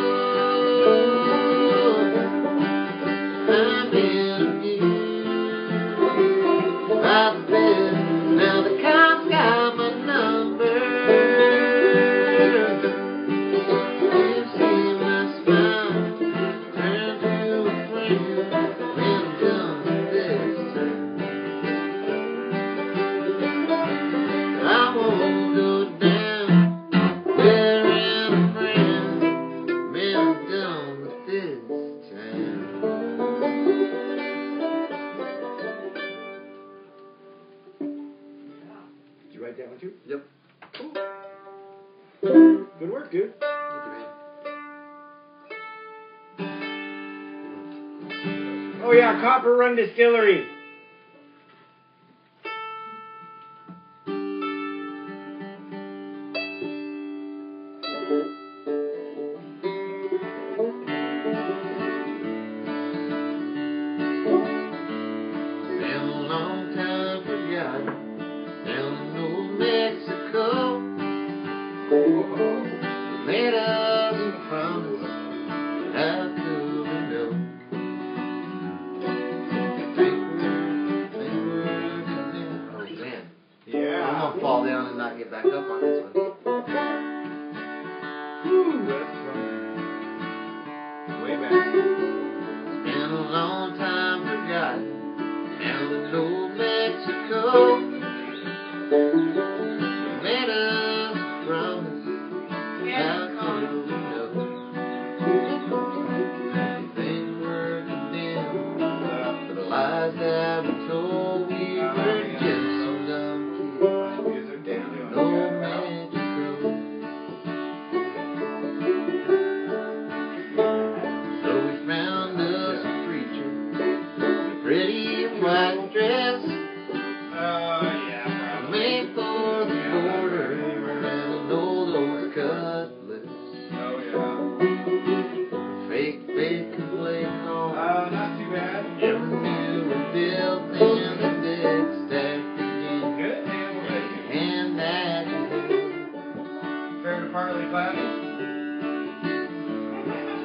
I'm in you. I've been, now the cops got my number. You've seen my smile turn to a friend when I'm done with this time. I won't go down wearing a friend when I'm done with this time. Did you write that one too? Yep. Cool. Good work, dude. Oh yeah, Copper Run Distillery. Been a long time forgotten down in old Mexico. Made us a promise, how could we know? Think we're oh man, Yeah. I'm gonna fall down and not get back up on this one. Whew, that's funny. Way back. been a long time forgotten down in old Mexico. Made us a promise, how could we know? Think we're condemned for the lies that we told. We were just some dumb kids down in old Mexico. So we found us a preacher in a pretty white dress, Yeah, made for the border and an old cutlass. Oh, yeah. Fake can play home. Not too bad. Never knew we built in the deck stack again. Good. And we'll make it. And that you Fair to partly cloudy.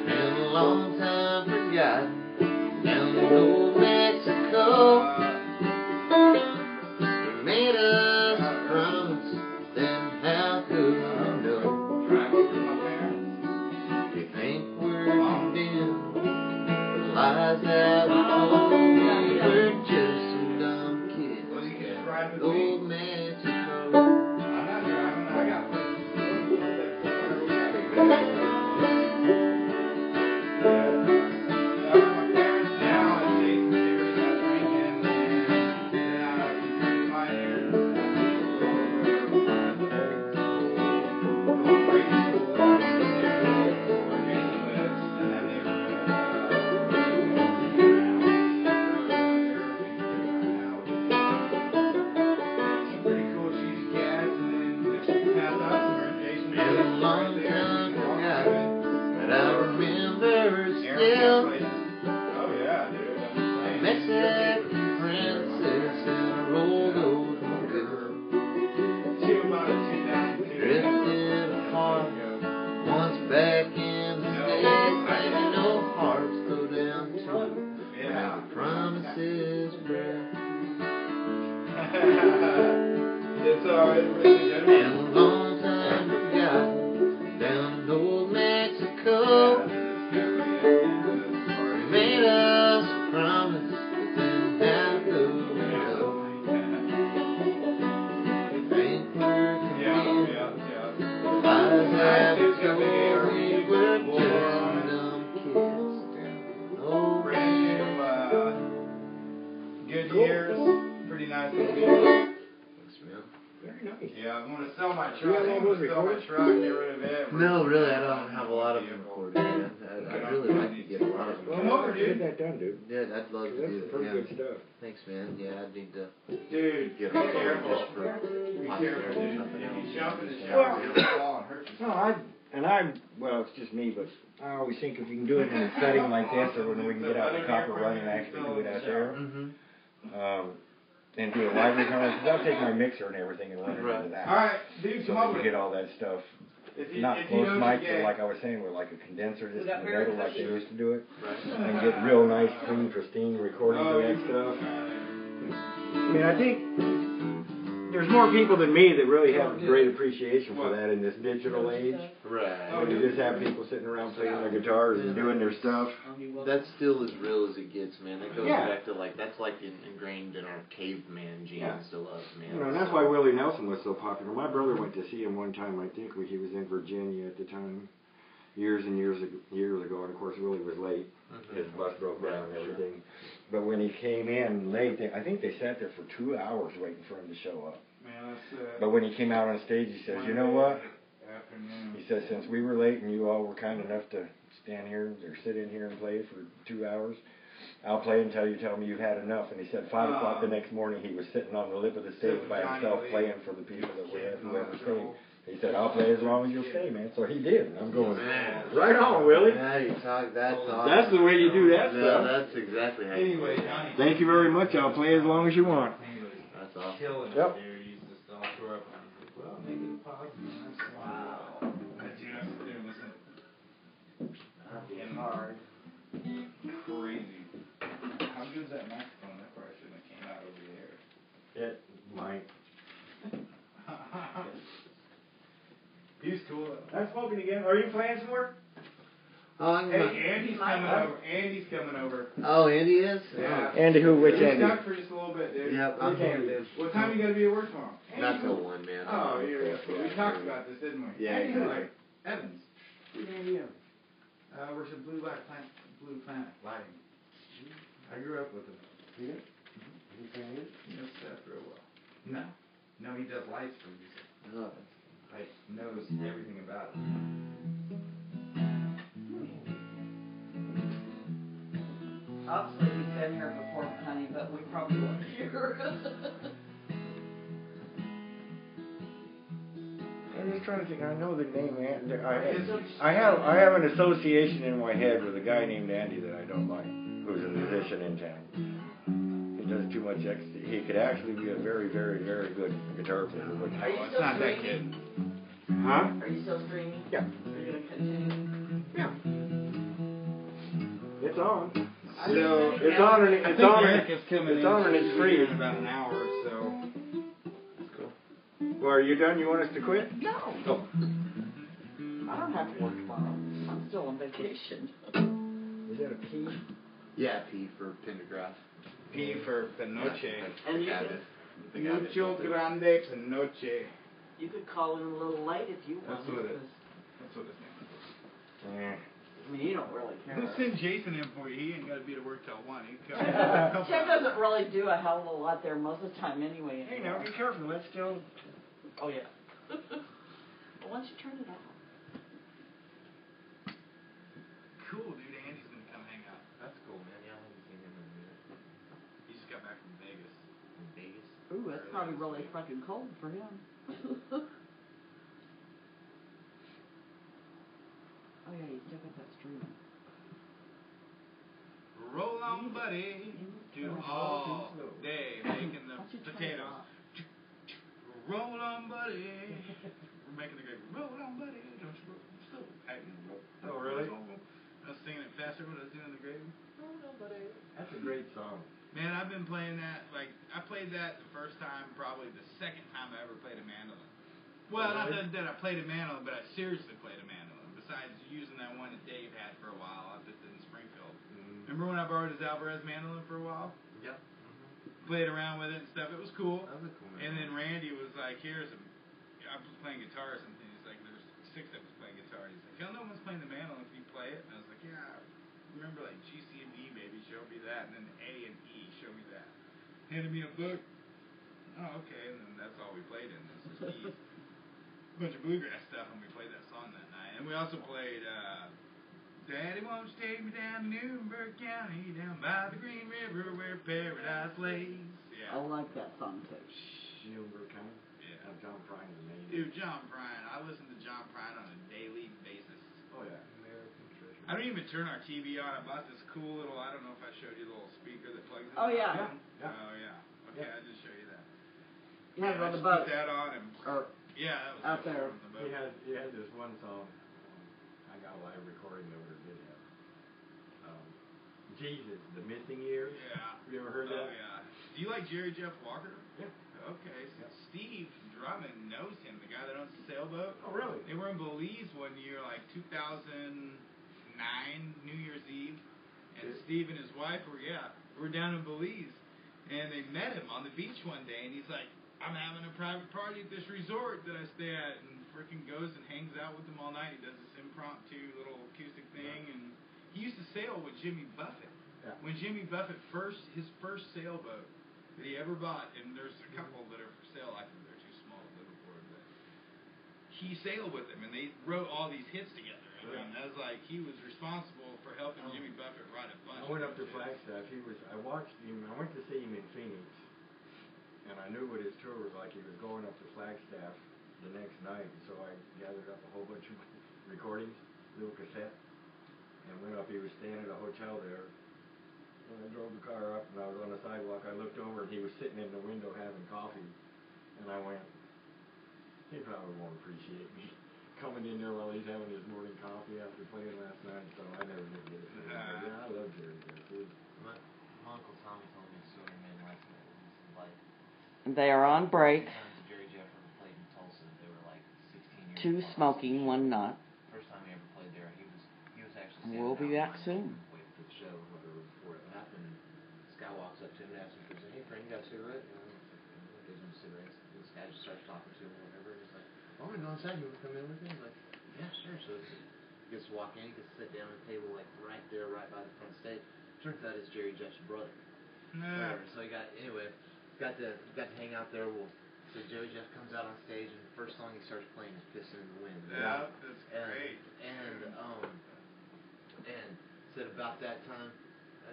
been a long time forgotten down in old Mexico. We made us a promise, then how could we know? Drive over to my parents. You think we're condemned for the lies that we told? We were just some dumb kids Well, you can just ride with in me. old Mexico. I'm not driving. I got places to go. My parents now and Jason Series out drinking, and then some friends of mine here. Brady School where Jason lives in that neighborhood. Some pretty cool cheesy cats, and then next week pass out some Jason Been a long time forgotten, but I remember still. Oh yeah, dude. Mexican princess in a rolled old mobile, drifted apart. Once back in the States, maybe no hearts go down to make the promises breath. It's alright, really good. Been a long time forgotten down in old Mexico. Made us a promise, but then how could we know? Think we're condemned, lies that we told. We were just some dumb kids down in old Mexico. Good years, pretty nice little week. Thanks, man. Very nice. Yeah, I'm gonna sell my You truck. have all I'm those gonna sell my recorded? truck, get rid of it. No, really, I don't have a lot of them recorded, man. I'd really like to get a lot of Well, them. Come over, get dude. that done, dude. Yeah, I'd love to That's do pretty that. good Yeah. stuff. Thanks, man. Yeah, I'd need to Dude, get be them recorded careful. just for Be careful, dude. nothing If you else. jump in the shower, you'll fall and hurt No, yourself. well, it's just me, but I always think if you can do it in a setting like this, or when we can get out the Copper Run and actually do it out there, Mm-hmm. and do a live recording, because I'll take my mixer and everything and run it into that. Alright, dude, So come that over you here. get all that stuff not close mics, but like I was saying, with like a condenser just in the middle, like they used to do it, and get real nice, clean, pristine recordings of that stuff. I mean, I think there's more people than me that really have great appreciation for that in this digital age. Right. You just have people sitting around playing their guitars and doing their stuff. That's still as real as it gets, man. That goes back to like, that's like ingrained in our caveman genes to love, man. You know, and that's why Willie Nelson was so popular. My brother went to see him one time, I think, when he was in Virginia at the time, years and years ago, and of course Willie was late. His bus broke down and everything. But when he came in late, I think they sat there for 2 hours waiting for him to show up. Man, but when he came out on stage, he says, you know what? He says, since we were late and you all were kind enough to stand here or sit in here and play for 2 hours, I'll play until you tell me you've had enough. And he said 5 o'clock the next morning, he was sitting on the lip of the stage by himself playing for the people that were at whoever stayed. He said, I'll play as long as you'll stay, man. So he did. And I'm going, right on, Willie. Yeah, you talk, that's awesome. That's the way you do that stuff. Yeah, that's exactly how you do it. Thank you very much. I'll play as long as you want. That's awesome. Yep. Well, make it positive. Wow. That's you have to sit there and listen. Being hard. Crazy. How good is that microphone? That probably shouldn't have came out over the air. It might. He's cool. I'm smoking again. Are you playing some more? Oh, hey, Andy's coming over. Andy's coming over. Oh, Andy is? Yeah. Andy who? Which Andy? He's stuck for just a little bit, dude. Yep, I'm here, dude. What time you got to be at work tomorrow? Not till 1, man. Oh, yeah. We talked about this, didn't we? Yeah, Andy's exactly. like Evans. Who's Andy Evans? Works at Blue Planet Lighting. I grew up with him. You did? You playing it? He knows stuff real well. No. No, he does lights for music. Oh, Like, knows everything about it. Obviously, we've been here before, honey, but we probably won't hear. I'm just trying to think. I know the name. I have an association in my head with a guy named Andy that I don't like, who's a musician in town. He does too much extra. He could actually be a very, very, very good guitar player. But Are you It's still not that streaming? kid. huh? Are you still streaming? Yeah. Are you gonna continue? Yeah. It's on. I'm So just sitting it's down. on and I it's think on Eric and is coming it's on and it's free. in about an hour or so. Well, are you done? You want us to quit? No, Oh. I don't have to work tomorrow. I'm still on vacation. Is that a P? yeah, P for Pendergrass. P for Penoche. And you Mucho grande Penoche. could call in a little late if you want. That's what it is. because, That's what his name is. Yeah. I mean, you don't really care. We'll send Jason in for you. He ain't got to be to work till 1. He can Tim doesn't really do a hell of a lot there most of the time anyway. Hey, now be careful. It's still. Oh, yeah. Well, once you turn it off. Cool, dude. Andy's going to come hang out. That's cool, man. Yeah, I haven't seen him in a minute. He just got back from Vegas. In Vegas? Ooh, that's probably really fucking cold for him. Oh yeah, you still got that stream. Roll on, buddy. Do all day making the potatoes. Roll on, buddy. We're making the gravy. Roll on, buddy. Don't you roll so tight. Oh, really? I was singing it faster when I was doing the gravy. Roll on, buddy. That's a great song. Man, I've been playing that, like, I played that the first time, probably the second time I ever played a mandolin. Well, not that I played a mandolin, but I seriously played a mandolin, besides using that one that Dave had for a while up in Springfield. Remember when I borrowed his Alvarez mandolin for a while? Yep. Played around with it and stuff. It was cool. That was a cool, man. And then Randy was like, here's a, I was playing guitar or something. He's like, there's 6 of us playing guitar. He's like, no one's playing the mandolin. Can you play it? And I was like, yeah. Remember, like, G, C, and D, baby, show me that. And then A and E, show me that. Handed me a book. Oh, okay. And then that's all we played in. This was keys. A bunch of bluegrass stuff, and we played that song that night. And we also played, Daddy, won't you take me down to Newburgh County, down by the Green River where paradise lays. I like that song too. Newburgh County. Yeah. John Prine is amazing. Dude, John Prine. I listen to John Prine on a daily basis. Oh yeah. I don't even turn our TV on. I bought this cool little, I don't know if I showed you the little speaker that plugs in. Oh, yeah. Yeah. Oh, yeah. Okay, I'll just show you that. You have it I on the just boat. put that on and... Or Yeah, that was out there. He had this one song. I got a live recording of it. Did have. Jesus, the Missing Years. Yeah. You ever heard that? Oh yeah. Do you like Jerry Jeff Walker? Yeah. Okay, so Steve Drummond knows him, the guy that owns the sailboat. Oh, really? They were in Belize one year, like 2009, New Year's Eve, and Steve and his wife were down in Belize, and they met him on the beach one day, and he's like, I'm having a private party at this resort that I stay at, and freaking goes and hangs out with them all night. He does this impromptu little acoustic thing, and he used to sail with Jimmy Buffett. Yeah. When Jimmy Buffett his first sailboat that he ever bought, and there's a couple that are for sale. I think they're too small to live aboard, but he sailed with him, and they wrote all these hits together. I mean, that was like he was responsible for helping Jimmy Buffett write a bunch. I went of up to hits. Flagstaff. I watched him. I went to see him in Phoenix, and I knew what his tour was like. He was going up to Flagstaff the next night, and so I gathered up a whole bunch of recordings, little cassette, and went up. He was staying at a hotel there. And I drove the car up, and I was on the sidewalk. I looked over, and he was sitting in the window having coffee. And I went, he probably won't appreciate me coming in there while he's having his morning coffee after playing last night. So I never did get it. Yeah, I love Jerry Jeff. My Uncle Tommy told me a story, man, last night. It was like, They are on break. times Jerry Jeff ever played in Tulsa, they were like 16 years Two old. smoking, one not. First time he ever played there, he was actually We'll be back soon. Waiting for the show, whatever, before it happened. This guy walks up to him and asks him, hey friend, you got a cigarette? You know, gives him a cigarette. This guy just starts talking to him or whatever, and he's like, I'm gonna go inside, you wanna come in with me? He's like, yeah, sure. So he gets to walk in, he gets to sit down at the table like right there, right by the front stage. Turns out it's Jerry Jeff's brother. Whatever. So he got to hang out there. Well, so Jerry Jeff comes out on stage, and the first song he starts playing is "Pissing in the Wind." Yeah, that's great. And said about that time,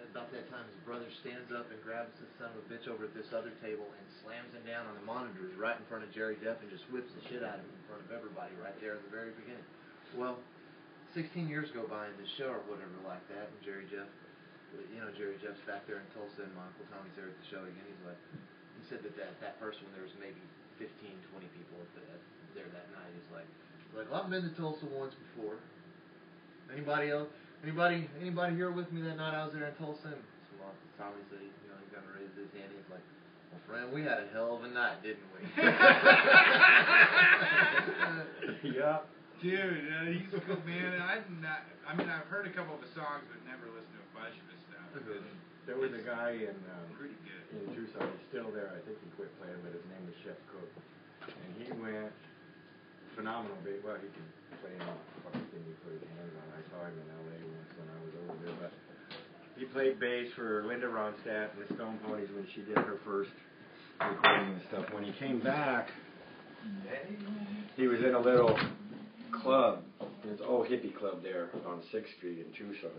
his brother stands up and grabs the son of a bitch over at this other table and slams him down on the monitors right in front of Jerry Jeff and just whips the shit out of him in front of everybody right there in the very beginning. Well, 16 years go by in the show or whatever like that, and Jerry Jeff's back there in Tulsa, and my Uncle Tommy's there at the show again. He's like, he said that first one there was maybe 15, 20 people there that night. He's like, well, I've been to Tulsa once before. Anybody else? Anybody here with me that night I was there in Tulsa? And so my Uncle Tommy said, he kind of raised his hand. He's like, well, friend, we had a hell of a night, didn't we? Yeah. Dude, he's a cool man. I've heard a couple of his songs, but never listened to a bunch of his stuff. There was a guy in Pretty good. in Tucson. He's still there. I think he quit playing, but his name was Chef Cook, and he went phenomenal. Well, he can play anything he put his hands on. I saw him in L.A. once when I was over there, but he played bass for Linda Ronstadt and the Stone Ponies when she did her first recording and stuff. When he came back, he was in a little club. It's an old hippie club there on 6th Street in Tucson.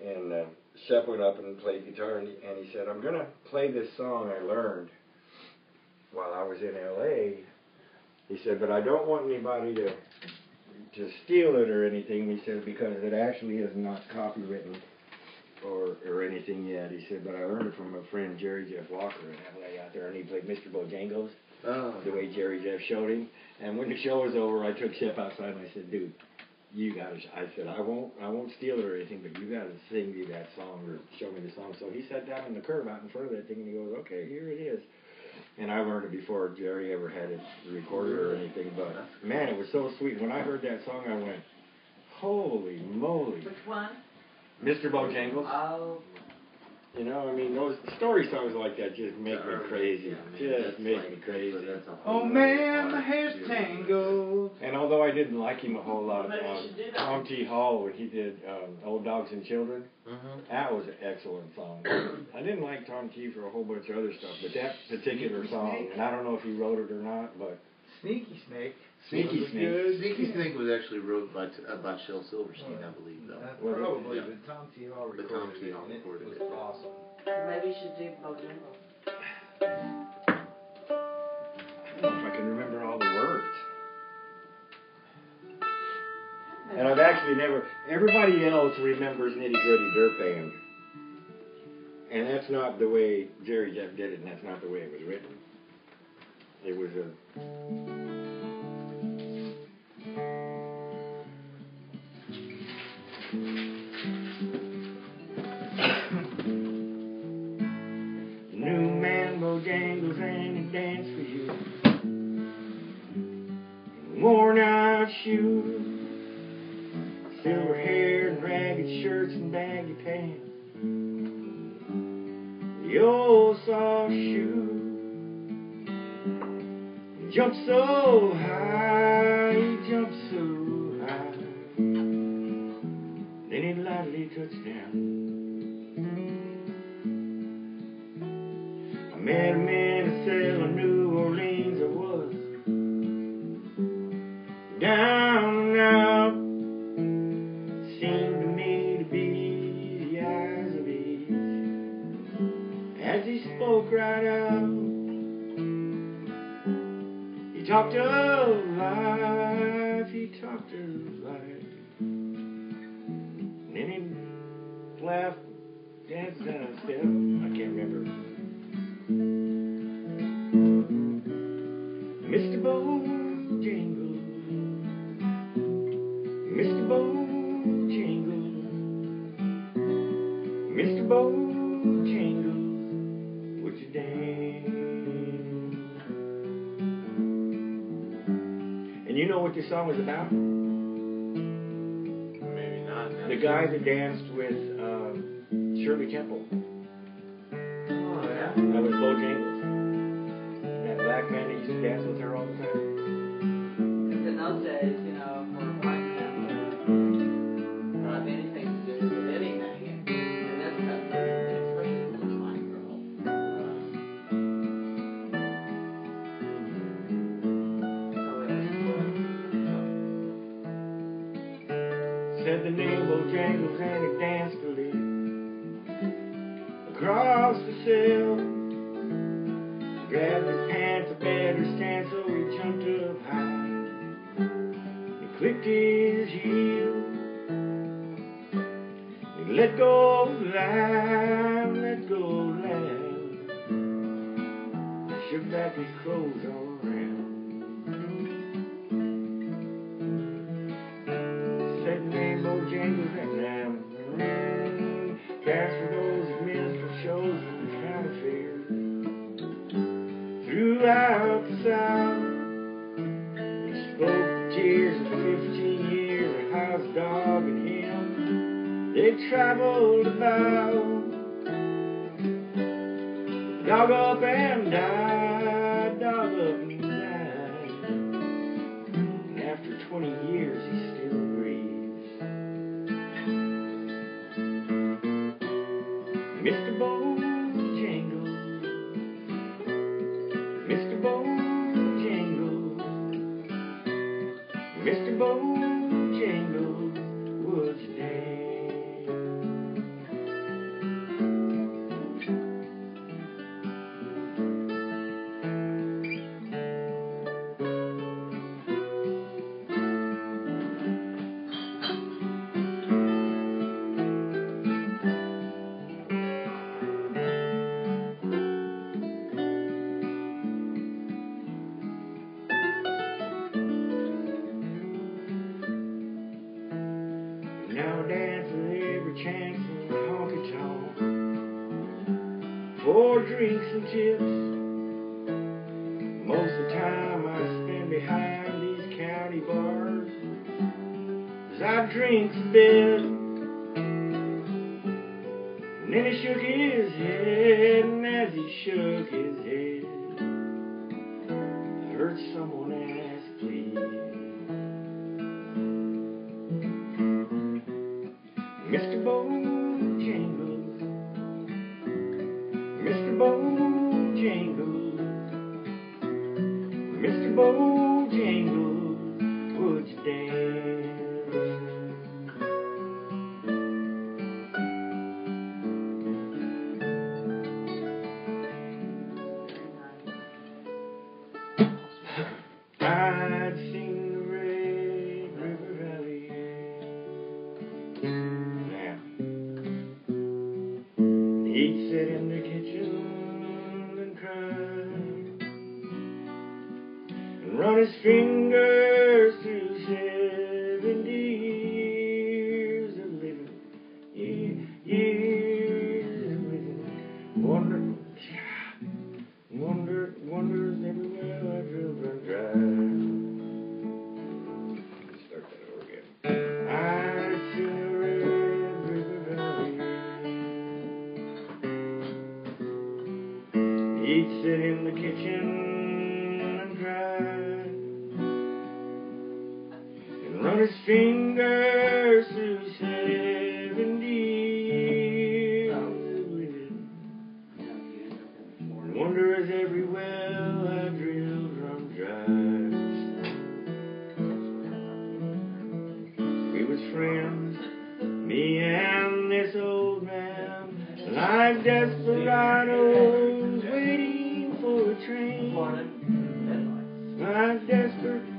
And Shep went up and played guitar, and he said, I'm going to play this song I learned while I was in L.A. He said, but I don't want anybody to steal it or anything. He said, because it actually is not copywritten or anything yet. He said, but I learned it from a friend, Jerry Jeff Walker, in L.A. out there, and he played Mr. Bojangles the way Jerry Jeff showed him. And when the show was over, I took Shep outside and I said, dude, you gotta. I said, I won't steal it or anything, but you gotta sing me that song or show me the song. So he sat down in the curb out in front of that thing and he goes, okay, here it is. And I learned it before Jerry ever had it recorded or anything. But man, it was so sweet. When I heard that song, I went, holy moly! Which one? Mr. Bojangles. Oh. You know, I mean, those story songs like that just make me crazy. Just make me crazy. Oh man, my hair's tangled. And although I didn't like him a whole lot, But you should do that. Tom T. Hall, when he did Old Dogs and Children, that was an excellent song. I didn't like Tom T. for a whole bunch of other stuff, but that particular song, and I don't know if he wrote it or not, but Sneaky Snake. Sneaky Snake. Sneaky Snake was actually wrote by Shel Silverstein, I believe, though. Probably, but Tom T. Hall But Tom recorded T. it, Hall and it recorded was it. awesome. Maybe you should do Bojangles. I don't know if I can remember all the words. And I've actually never, everybody else remembers Nitty Gritty Dirt Band. And that's not the way Jerry Jeff did it, and that's not the way it was written. It was a New man Bojangles and he danced for you. Worn out shoes, silver hair and ragged shirts and baggy pants. The old soft shoe jumped so high, he jumped so high. Then he lightly touched down. I met him in a cell in New Orleans. I was down and out. Seemed to me to be the eyes of ease as he spoke right out. He talked of life, he talked of life. And then he laughed, danced down a step. I can't remember. Mr. Bojangles, Mr. Bojangles, Mr. Bojangles, would you dance? And you know what this song was about? Maybe not. The guy that danced with Shirley Temple. Oh, yeah? That was Bojangles. That black man that used to dance with her all the time. Because in those days, you know, for a black man to have anything to do with anything in this country, especially with a fine girl, so it was Said the name Bojangles and he danced a little across the cell. Grabbed his pants, a better stand, so he jumped up high. He clicked his heels. He let go loud, let go loud. He shook back his clothes all around. Said the name Bojangles and now cast for those minstrel shows and county fairs. Throughout the South, he spoke the tears of 15 years of house dog and him. They traveled about, dog up and died, dog up and died. And after 20 years, he still grieves. Mr. Bojangles, Mr. Bojangles, Mr. Bojangles, would you dance? Now dance with every chance in the honky tonk for drinks and tips. Most of the time I spend behind these county bars as I drink a bit. And then he shook his head, and as he shook his head, I heard someone ask, please. Mr. Bojangles, Mr. Bojangles, Mr. Bojangles, would you dance? I'd seen the Red River Valley. Now, he'd sit in the kitchen and cry and run his fingers through 70 years of living. years through 70 years of living. Wonders every well I drilled from dry. We was friends, me and this old man, like desperados waiting for a train. Like desperados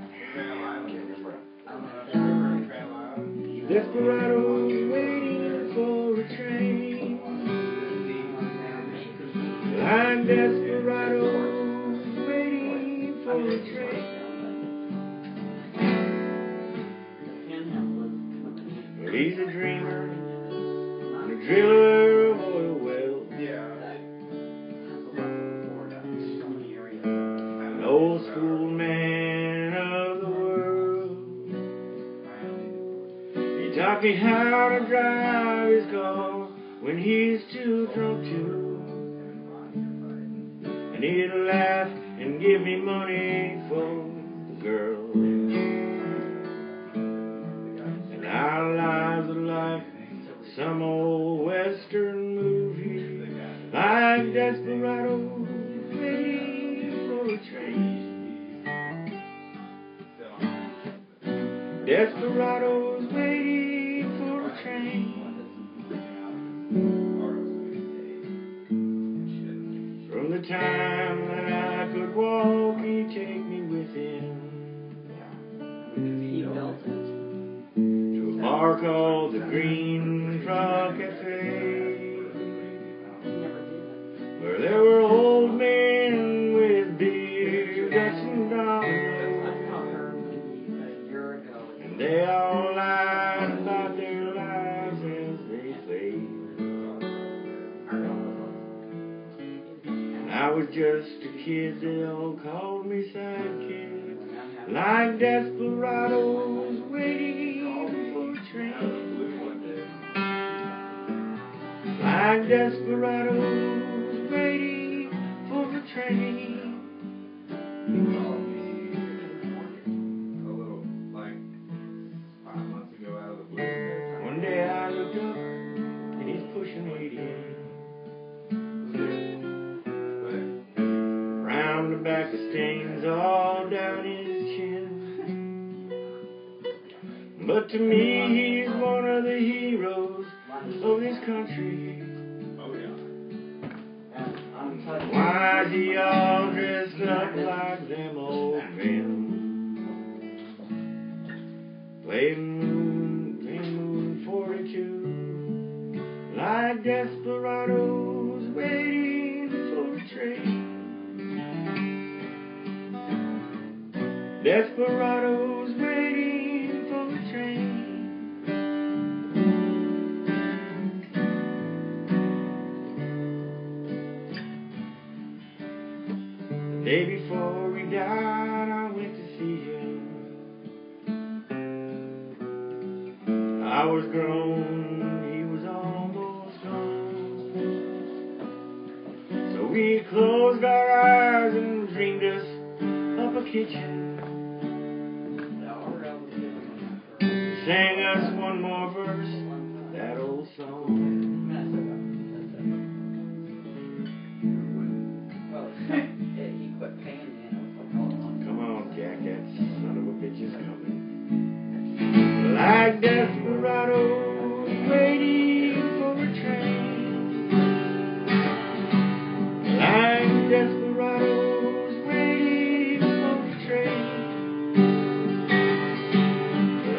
waiting for a train. Like desperados waiting for a train. Well, he's a dreamer and a driller of oil wells. An old school man of the world. He taught me how to drive his car when he's too drunk to. And he'd laugh and give me money for the girl. And our lives are like some old western movie, like desperados waiting for a train. Desperados waiting for a train. From the time that I could walk, he'd take me with him He built it. to a bar called the Green Frog Cafe, where there were old men with beer guts and dominoes, and they all lied about their lives as they played. I was just a kid, they all called me sidekick, like desperados waiting for a train. Like desperados waiting for a train. One day I looked up and he's pushing 88. Round the back the stains all down his chin. But to me he's one of the heroes of this country. Why is he all dressed up like them old men? Playing Moon 42, like desperados waiting for a train. Desperados waiting for a train. The day before he died, I went to see him. I was grown, he was almost gone. So we closed our eyes and dreamed us up a kitchen. Sang us one more verse, that old song. He quit paying me, and I was like, oh, Come on, Jack, that son of a bitch is coming. Like desperados waiting for a train. Like desperados waiting for a train.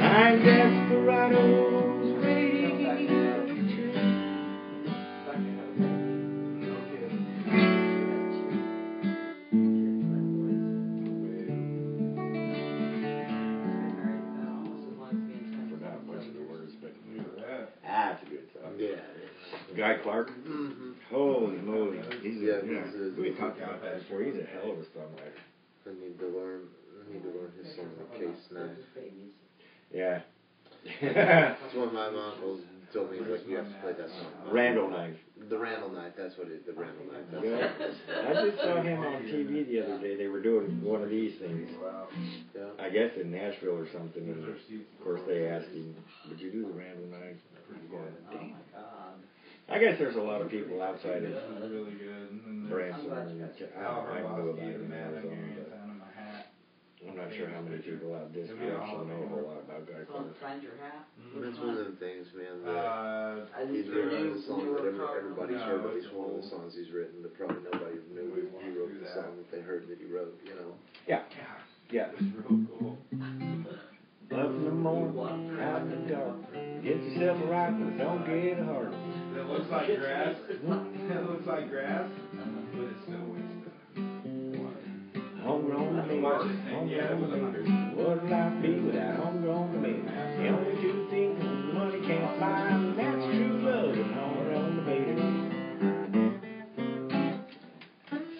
Like desperados waiting for a train. That's a good song. Yeah. Guy Clark. Mm-hmm. Holy moly. He's Yeah, we talked about that before. He's a hell of a songwriter. I need to learn his song, The Case 9. Yeah. That's what my uncle told me, like, you have to play that song. Randall Knife. The Randall Knife, that's what it is, the Randall Knife. That's Yeah. what it is. I just saw him on TV the other day. They were doing one of these things. Yeah. I guess in Nashville or something. And of course they asked him, would you do the I guess there's a lot of people outside of Really good. And then Branson. I'm glad you guys- I know about Harbaugh's it the in man Arizona, Hungarian but found in my hat. I'm not sure how many people out this It'll be a direction know a holiday. whole lot about Guy Someone Clark. signed your hat? That's one of them things, man. That I he's need written your a song that everybody's No, heard. At it's least one of the songs he's written that probably nobody knew We he went wrote through the that. song that they heard that he wrote. You know. Yeah. Yeah. It's real cool. Up in the morning, out in the dark. Get yourself a rifle, don't get a heart. It looks like grass. It looks like grass, but it's still wasted. Homegrown tomatoes, homegrown tomatoes. What'll life be without homegrown tomatoes? The only two things money can't buy, and that's true love and homegrown tomatoes.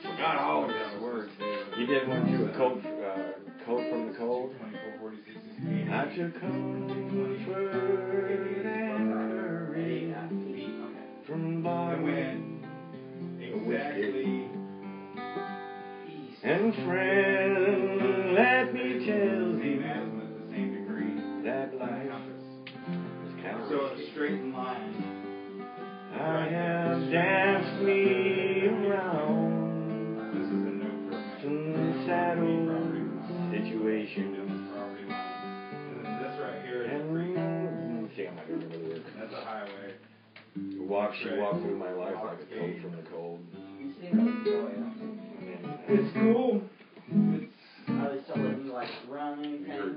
Forgot all of his words. He did one too, a coat from the cold. 24, 40, 60, 80. I took comfort and courage from I bottom went exactly east. and friend, let me tell Same you as them at the same degree. that life Compass. is kind of So risky. it's straight in line. I have danced me around This is a no permit. some saddle situation. Property lines. And then this right here is a creek. And see, I'm not gonna remember the word. That's a highway. She walked through my life like a coat from the cold. You seem to enjoy it. It's cool. It's. Are they still letting you like run anything or?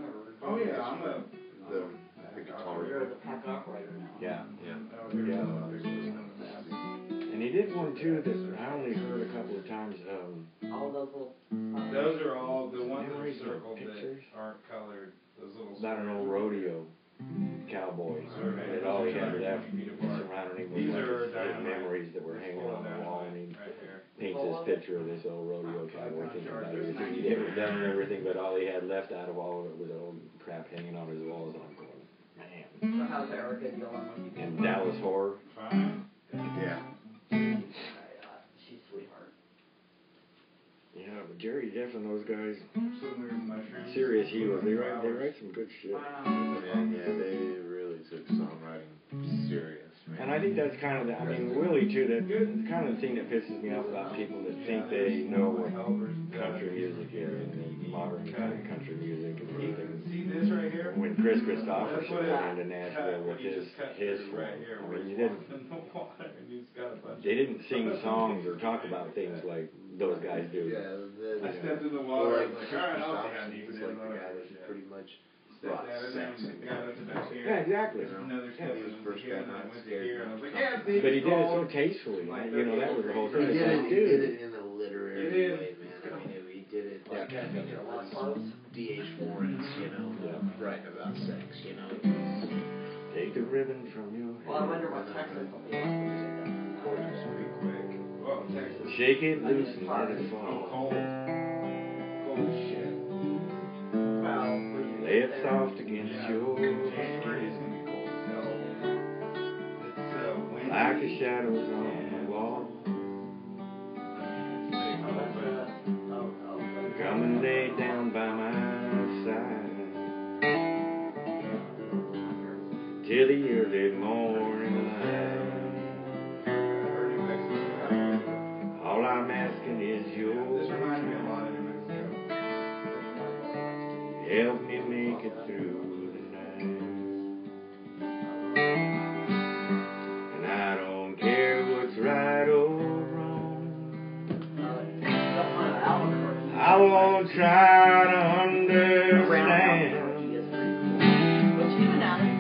Oh yeah, I'm a. The guitar. You're the pack operator now. Yeah. Oh, here's Yeah. another person on the map. And he did one too that I only heard a couple of times. All those little. Those are all the ones that are Memories of circled pictures? that aren't colored. Those little. About an old rodeo cowboy. Okay. That all he had left 250 feet apart. surrounding him These was are like his dynamite. memories that were hanging on the wall, and he Right here. paints this picture of this old rodeo cowboy thinking about everything he'd ever done and everything, but all he had left out of all of it was old crap hanging on his walls, and I'm going, man. So how's Erica dealing with you? And Dallas Horror. Fine. Yeah. She's sweetheart. Yeah, but Jerry Jeff and those guys, Some weird mushrooms. serious heroes. They write some good shit. Yeah, they really took songwriting serious, man. And I think that's kind of the, I mean, Willie too, that's kind of the thing that pisses me off about people that think they know what country music is and modern kind of country music and even See this right here? when Chris Christopherson That's what went it- into Nashville with what you his just cut his through right here, I where mean, it's you didn't in the water, and he's got a bunch they didn't sing songs or talk about things like those guys do. Yeah, I stepped in the well, water. like, I was like, all right, I'll Christopher see how deep it Stockton, he's is. like the I'll guy do that shit. pretty much Stepped brought out of sex there and got up to back here. Yeah, exactly. Another step He was and first here, guy and I not went to scared. here, and I was like, yeah, see, But he did it so cold. tastefully, Like, you know, that was the whole thing. He It's like, He did dude, it in a literary It is. way, man. I mean, he did it like Yeah, I mean, get it a lot was close. D.H. Lawrence, you know, writing about sex, you know. take the ribbon from your Well, I head, wonder what Texas will be like when you get done. It's pretty quick. Well, Texas. shake it loose and let it fall. Cold. Cold as shit. Well, when you Lay get it there. soft against your January is skin, gonna be cold as hell. It's windy. like the shadows on the wall. Come and lay down by my side till the early morning light. All I'm asking is This yours. reminds me a lot of New Mexico. Help me make it through the night. And I don't care what's right or wrong. I won't try to understand. What you doing, Allie?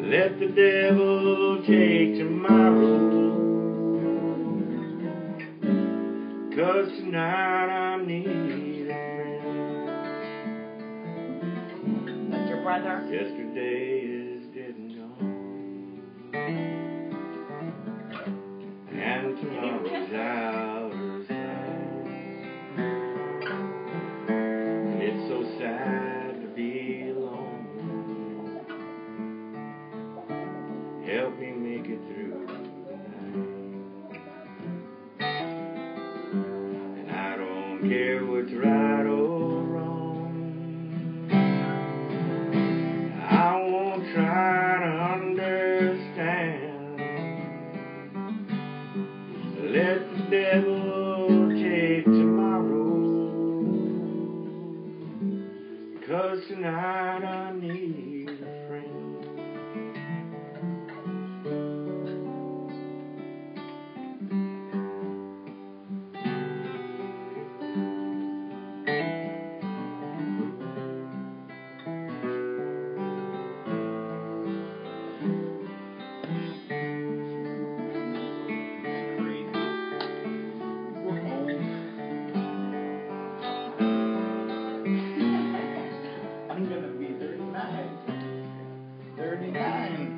Let the devil take tomorrow. 'Cause tonight I need a friend. That's your brother? Yesterday is dead and gone, and tomorrow's out of sight. And it's so sad to be alone. Help me make it through the night. And I don't care what's right or wrong. I won't try to understand. shine.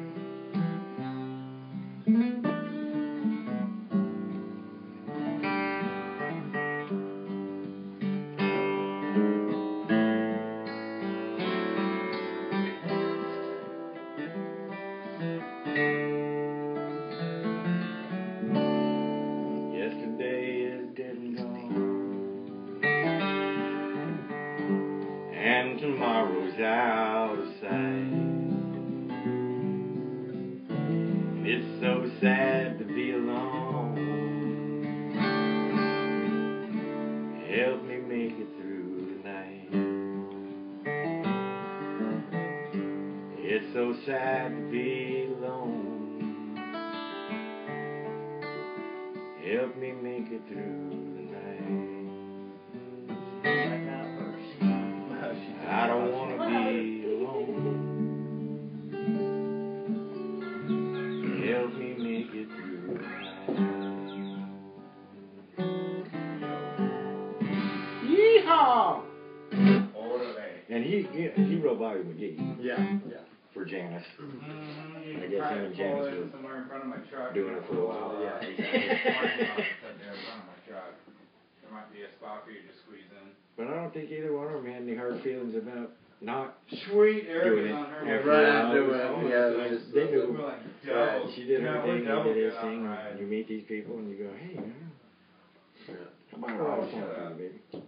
Yesterday is dead and gone, and tomorrow's out of sight. It's so sad to be alone. Help me make it through the night. It's so sad to be alone. Help me make it through the night. I don't want to be alone. Help me make it through the night. Yeehaw! And he wrote Bobby McGee. Yeah. For Janice. I guess him Trying and to pull Janice in were somewhere in front of my truck. doing it for a while. Yeah, exactly. In front of my truck. There might be a spot for you to squeeze in. But I don't think either one of them had any hard feelings about not Sweet doing Eric it. on her. After way. a while. do it. Yeah, Like, just- they knew. We're like double. She did her thing, he did his good thing. on ride. You meet these people and you go, hey, man, how about a Oh, ride shut for up. you, baby?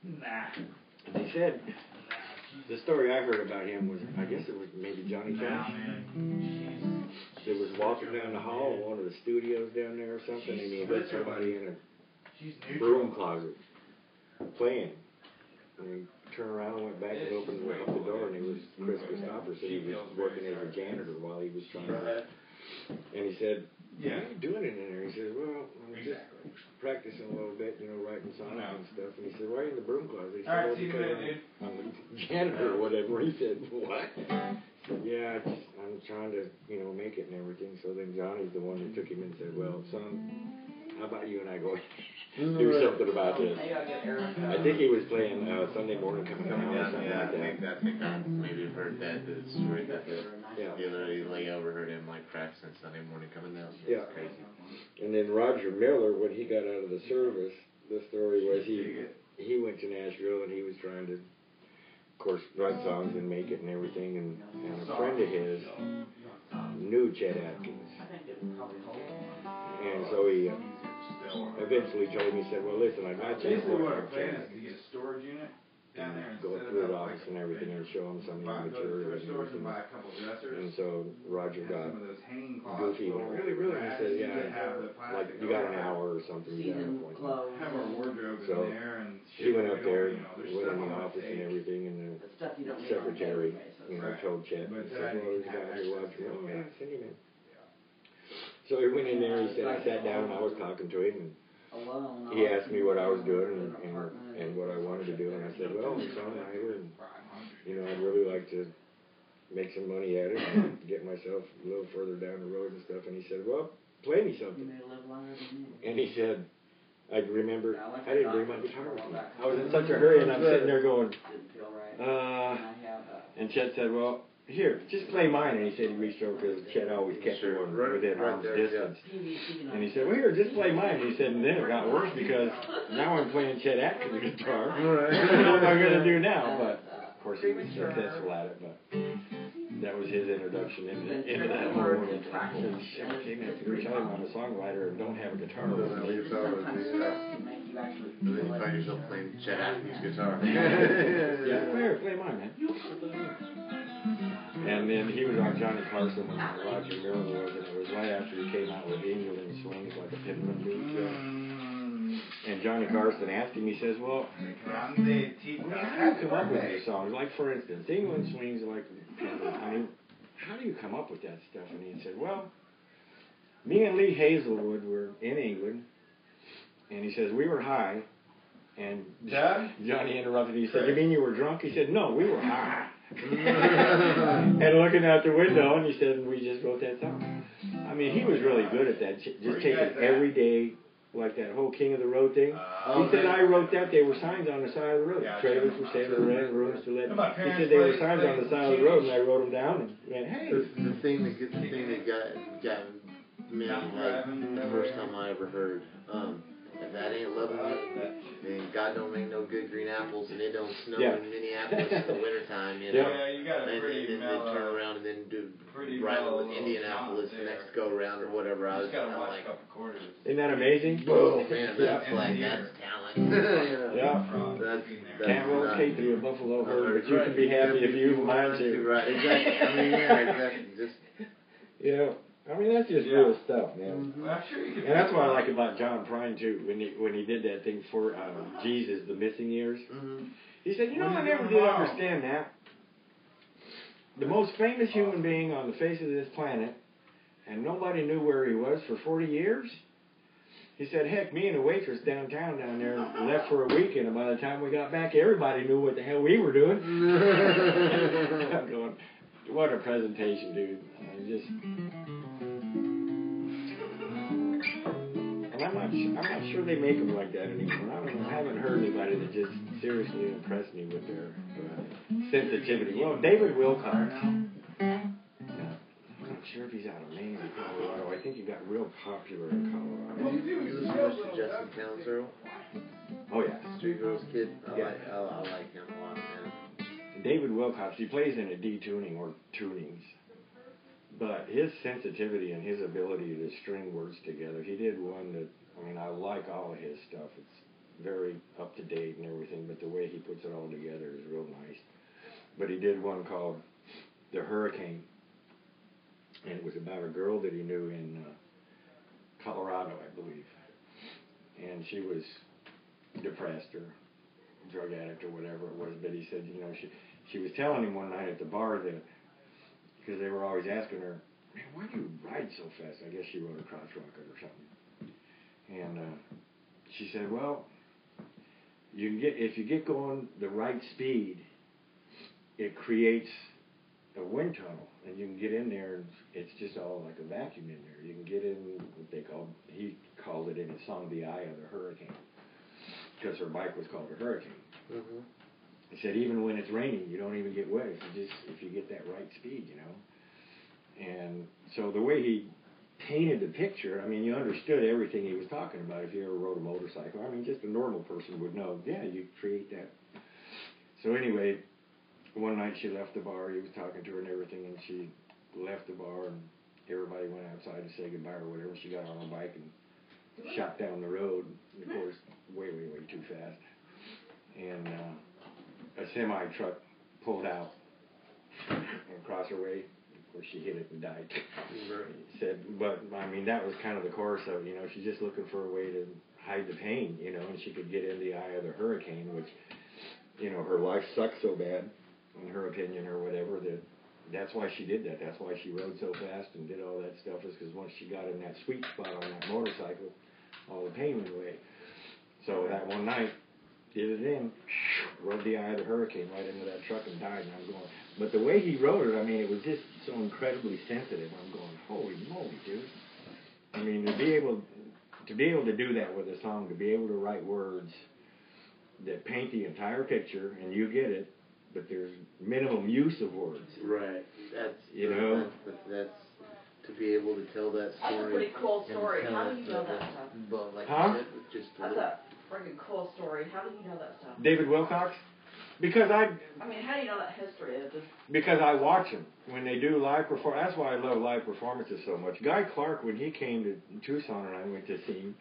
Nah. They said, the story I heard about him was, I guess it was maybe Johnny Nah, Cash. man. That was walking down the hall in one of the studios down there or something, and he heard somebody in She's a broom closet playing. And he turned around and went back and opened up the door, and it was Chris Christopher, so he was working as a janitor while he was trying to. And he said, what are you doing in there? He says, well, I'm just practicing a little bit, writing songs and stuff. And he said, why are you in the broom closet? He said, Alright, well, see you because later, dude. I'm a janitor or whatever. He said, what? He said, yeah, I'm trying to, make it and everything. So then Johnny's the one that took him and said, well, son, how about you and I go do something about this? I think he was playing Sunday Morning Coming Down or something like that. I think I maybe have heard that story that Yeah. the other day overheard him like practicing Sunday morning coming down. Yeah. It's crazy. And then Roger Miller, when he got out of the service, the story was he went to Nashville and he was trying to, of course, write songs and make it and everything. And a friend of his knew Chet Atkins. And so he eventually told me, he said, well, listen, I got you. Basically what our plan is to get a storage unit down there and Go set through it the up office like and everything and show him some of the go to the material thrift and stores and everything. buy a couple dressers. And so Roger Have got some of those hanging goofy. closets. Went, really? He said, You yeah. can have the Like, plastic you got an overhead. hour or something. You got an Season appointment. clothes. Have our wardrobe So, in there and He went up there, there's went stuff in the on office and take. everything, and The stuff you the don't need on a secretary, daily basis. Right. told Chet, But he said, then well, there's a have guy who access wants to you. it. Oh, yeah, send him in. So he went in there, he said, I sat down and I was talking to him, and Alone. he asked me what I was doing and what I wanted to do, and I said, well, I'm a songwriter, and, I'd really like to make some money at it and get myself a little further down the road and stuff. And he said, well, play me You something. may live longer than me. And he said, I remember, I didn't bring my guitar with me. I was in such a hurry, and I'm sitting there going, Didn't feel right. uh, And I have and Chet said, well, here, just play mine. And he said he reached over because Chet always kept one within arm's distance. And he said, well, here, just play mine. And he said, and then it got worse because now I'm playing Chet Atkins' guitar. What am I going to do now? But, of course, he was successful at it, but that was his introduction into that whole world. Holy shit, I came in to tell him I'm a songwriter and don't have a guitar with me. sometimes stress can make you actually And then feel you like find yourself playing Chet Atkins guitar. Yeah, play mine, man. And then he was on Johnny Carson when Roger Miller was, and it was right after he came out with Angel in Swings like a Pitman dude. And Johnny Carson asked him, he says, well, how do you come up with these songs? Like, for instance, Angel in Swings, like, how do you come up with that stuff? And he said, well, me and Lee Hazelwood were in England, and he says, we were high, and Johnny interrupted, he said, you mean you were drunk? He said, no, we were high. And looking out the window, and he said, we just wrote that song. I mean, he was really good at that, just taking everyday like that whole King of the Road thing. He said, I wrote that. They were signs on the side of the road. Trailers for sale, rent, rooms to let. He said they were signs on the side of the road, and I wrote them down and went, hey. The thing that got me like the first time I ever heard, if that ain't loving you, then God don't make no good green apples, and it don't snow in Minneapolis in the wintertime, you know. Yeah, you got a pretty and then turn around and then do rival with Indianapolis next go round or whatever. I was like, isn't that amazing? whoa, man, that's like that's talent. That's can't rotate through a buffalo herd, but you can be happy if you mind to. Right, exactly. I mean, yeah, exactly. Just I mean, that's just real stuff, man. Well, I'm sure you can. And that's what I like about John Prine too. When he did that thing for Jesus, the missing years, he said, I never did understand that. The most famous human being on the face of this planet, and nobody knew where he was for 40 years. He said, heck, me and the waitress downtown down there left for a weekend, and by the time we got back, everybody knew what the hell we were doing. I'm going, what a presentation, dude. And I'm not sure they make them like that anymore. I haven't heard anybody that just seriously impressed me with their sensitivity. Well, David Wilcox. I'm not sure if he's out of Maine or Colorado. I think he got real popular in Colorado. you listen to Justin Towns, Earl? Oh, yeah. Street Girls Kid. I like him a lot, man. David Wilcox, he plays in a D-tuning or tunings. But his sensitivity and his ability to string words together, he did one that, I like all of his stuff. It's very up to date and everything, but the way he puts it all together is real nice. But he did one called The Hurricane, and it was about a girl that he knew in Colorado, I believe. And she was depressed or drug addict or whatever it was, but he said, she was telling him one night at the bar that, because they were always asking her, man, why do you ride so fast? I guess she rode a crotch rocket or something. And she said, well, if you get going the right speed, it creates a wind tunnel, and you can get in there, and it's just all like a vacuum in there. You can get in what he called it in his song, The Eye of the Hurricane, because her bike was called a Hurricane. He said, even when it's raining, you don't even get wet if you get that right speed, And so the way he painted the picture, you understood everything he was talking about if you ever rode a motorcycle. Just a normal person would know, you create that. So anyway, one night she left the bar, he was talking to her and everything, and she left the bar, and everybody went outside to say goodbye or whatever. She got on a bike and shot down the road, and of course, way, way, way too fast. And a semi-truck pulled out and across her way. Of course, she hit it and died. He said, but, that was kind of the chorus of, she's just looking for a way to hide the pain, and she could get in the eye of the hurricane, which, her life sucked so bad, in her opinion or whatever, that's why she did that. That's why she rode so fast and did all that stuff, is because once she got in that sweet spot on that motorcycle, all the pain went away. So that one night, did it in, rode the eye of the hurricane right into that truck and died, and I'm going, but the way he wrote it, it was just so incredibly sensitive. I'm going, holy moly, dude. To be able to do that with a song, to be able to write words that paint the entire picture, and you get it, but there's minimum use of words. Right. That's that's to be able to tell that story. That's a pretty cool story. How do you know that stuff? Well, like you said, just that's a freaking cool story. How do you know that stuff? David Wilcox? Because how do you know that history? Because I watch them when they do live performance. That's why I love live performances so much. Guy Clark, when he came to Tucson and I went to see him,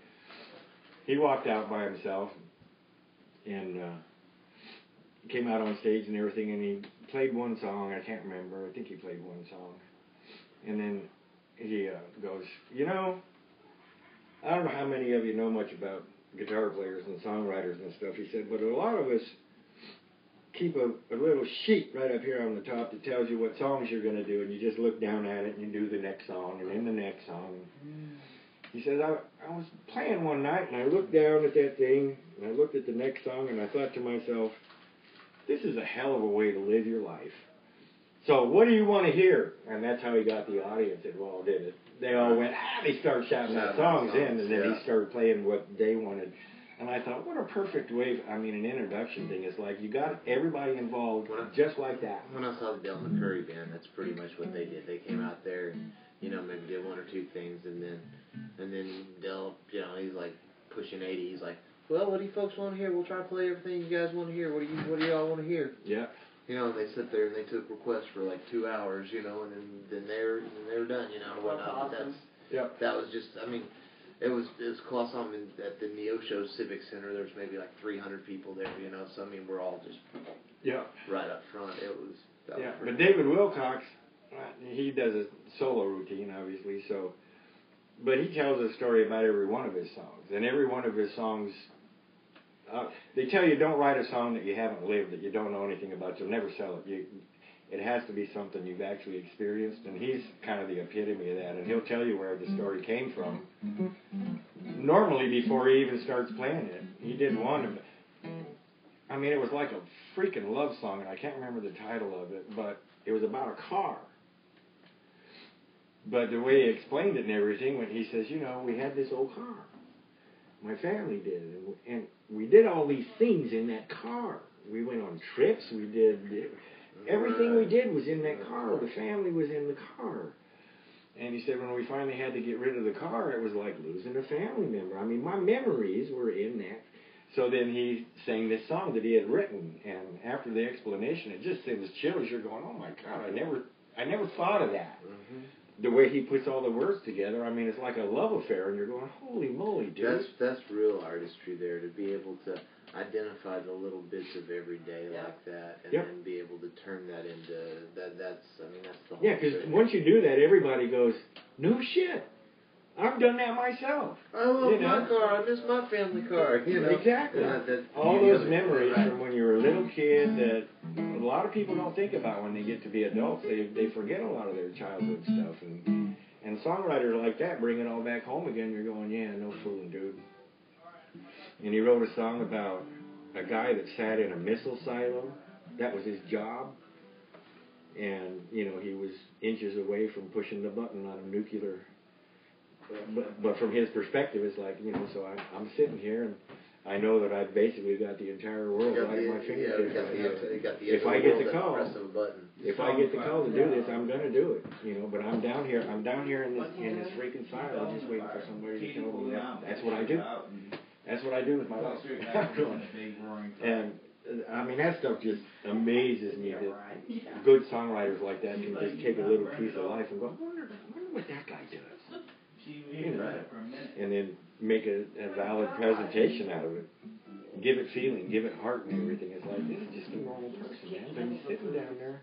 he walked out by himself and came out on stage and everything, and he played one song. I can't remember. I think he played one song. And then he goes, I don't know how many of you know much about guitar players and songwriters and stuff. He said, but a lot of us keep a little sheet right up here on the top that tells you what songs you're going to do, and you just look down at it and you do the next song and then the next song. He says, I was playing one night and I looked down at that thing and I looked at the next song and I thought to myself, this is a hell of a way to live your life. So what do you want to hear? And that's how he got the audience involved in it. they all went, they started shouting their songs in, and then he started playing what they wanted. And I thought, what a perfect way, an introduction thing. It's like, you got everybody involved just like that. When I saw the Del McCurry band, that's pretty much what they did. They came out there and, maybe did one or two things, and then Del, he's like pushing 80. He's like, well, what do you folks want to hear? We'll try to play everything you guys want to hear. What do y'all want to hear? Yeah. And they sit there and they took requests for like 2 hours, and then they were done, and whatnot. But that was just, it was colossal. At the Neo Show Civic Center, there was maybe like 300 people there, so we're all just right up front. But David Wilcox, he does a solo routine, obviously, but he tells a story about every one of his songs, and every one of his songs, they tell you don't write a song that you haven't lived, that you don't know anything about. You'll never sell it. It has to be something you've actually experienced, and he's kind of the epitome of that, and he'll tell you where the story came from. Normally, before he even starts playing it, he did one of it. It was like a freaking love song, and I can't remember the title of it, but it was about a car. But the way he explained it and everything, when he says, we had this old car. My family did, and we did all these things in that car. We went on trips, we did... Everything we did was in that car. The family was in the car. And he said when we finally had to get rid of the car, it was like losing a family member. My memories were in that. So then he sang this song that he had written. And after the explanation, it just sends chills. You're going, oh my God, I never thought of that. Mm-hmm. The way he puts all the words together, it's like a love affair. And you're going, holy moly, dude. That's real artistry there, to be able to identify the little bits of every day like that, and then be able to turn that into that. That's the whole thing. Because once you do that, everybody goes, no shit, I've done that myself. I love my car. I miss my family car. Exactly. All those memories from when you were a little kid that a lot of people don't think about when they get to be adults. They forget a lot of their childhood stuff, and songwriters like that bring it all back home again. You're going, no fooling, dude. And he wrote a song about a guy that sat in a missile silo. That was his job. And, he was inches away from pushing the button on a nuclear. But from his perspective, it's like, so I'm sitting here and I know that I've basically got the entire world right at my fingertips. If I get the call, to do this, I'm going to do it. But I'm down here in this freaking silo just waiting for somebody to tell me that's what I do. That's what I do with my life. And, that stuff just amazes me that good songwriters like that can just take a little piece of life and go, I wonder what that guy does. And then make a valid presentation out of it. Give it feeling, give it heart and everything. It's like, this is just a normal person, man. But he's sitting down there.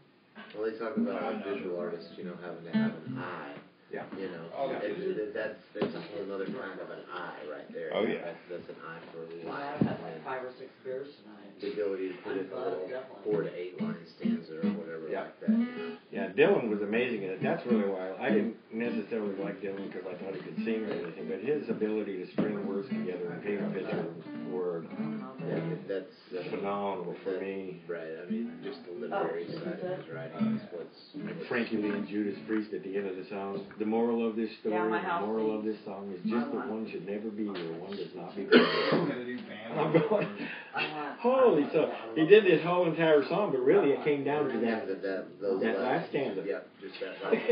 Well, they talk about visual artists, having to have an eye. Yeah. That's a whole other kind of an eye right there. Oh, yeah. That's an eye for life. I've had like 5 or 6 beers tonight. The ability to put it in a little 4 to 8 line stanza or whatever like that. Yeah, Dylan was amazing at it. That's really why I didn't necessarily like Dylan because I thought he could sing or anything, but his ability to string words together and paint a picture word, that's phenomenal for me. Right, just the literary side of his writing is what's... Frankie Lee and Judas Priest at the end of the song. The moral of this story, the moral of this song is just that one should never be where one does not be. I'm going, holy, so he did this whole entire song, but really it came down to that last stanza. Yeah, just that last.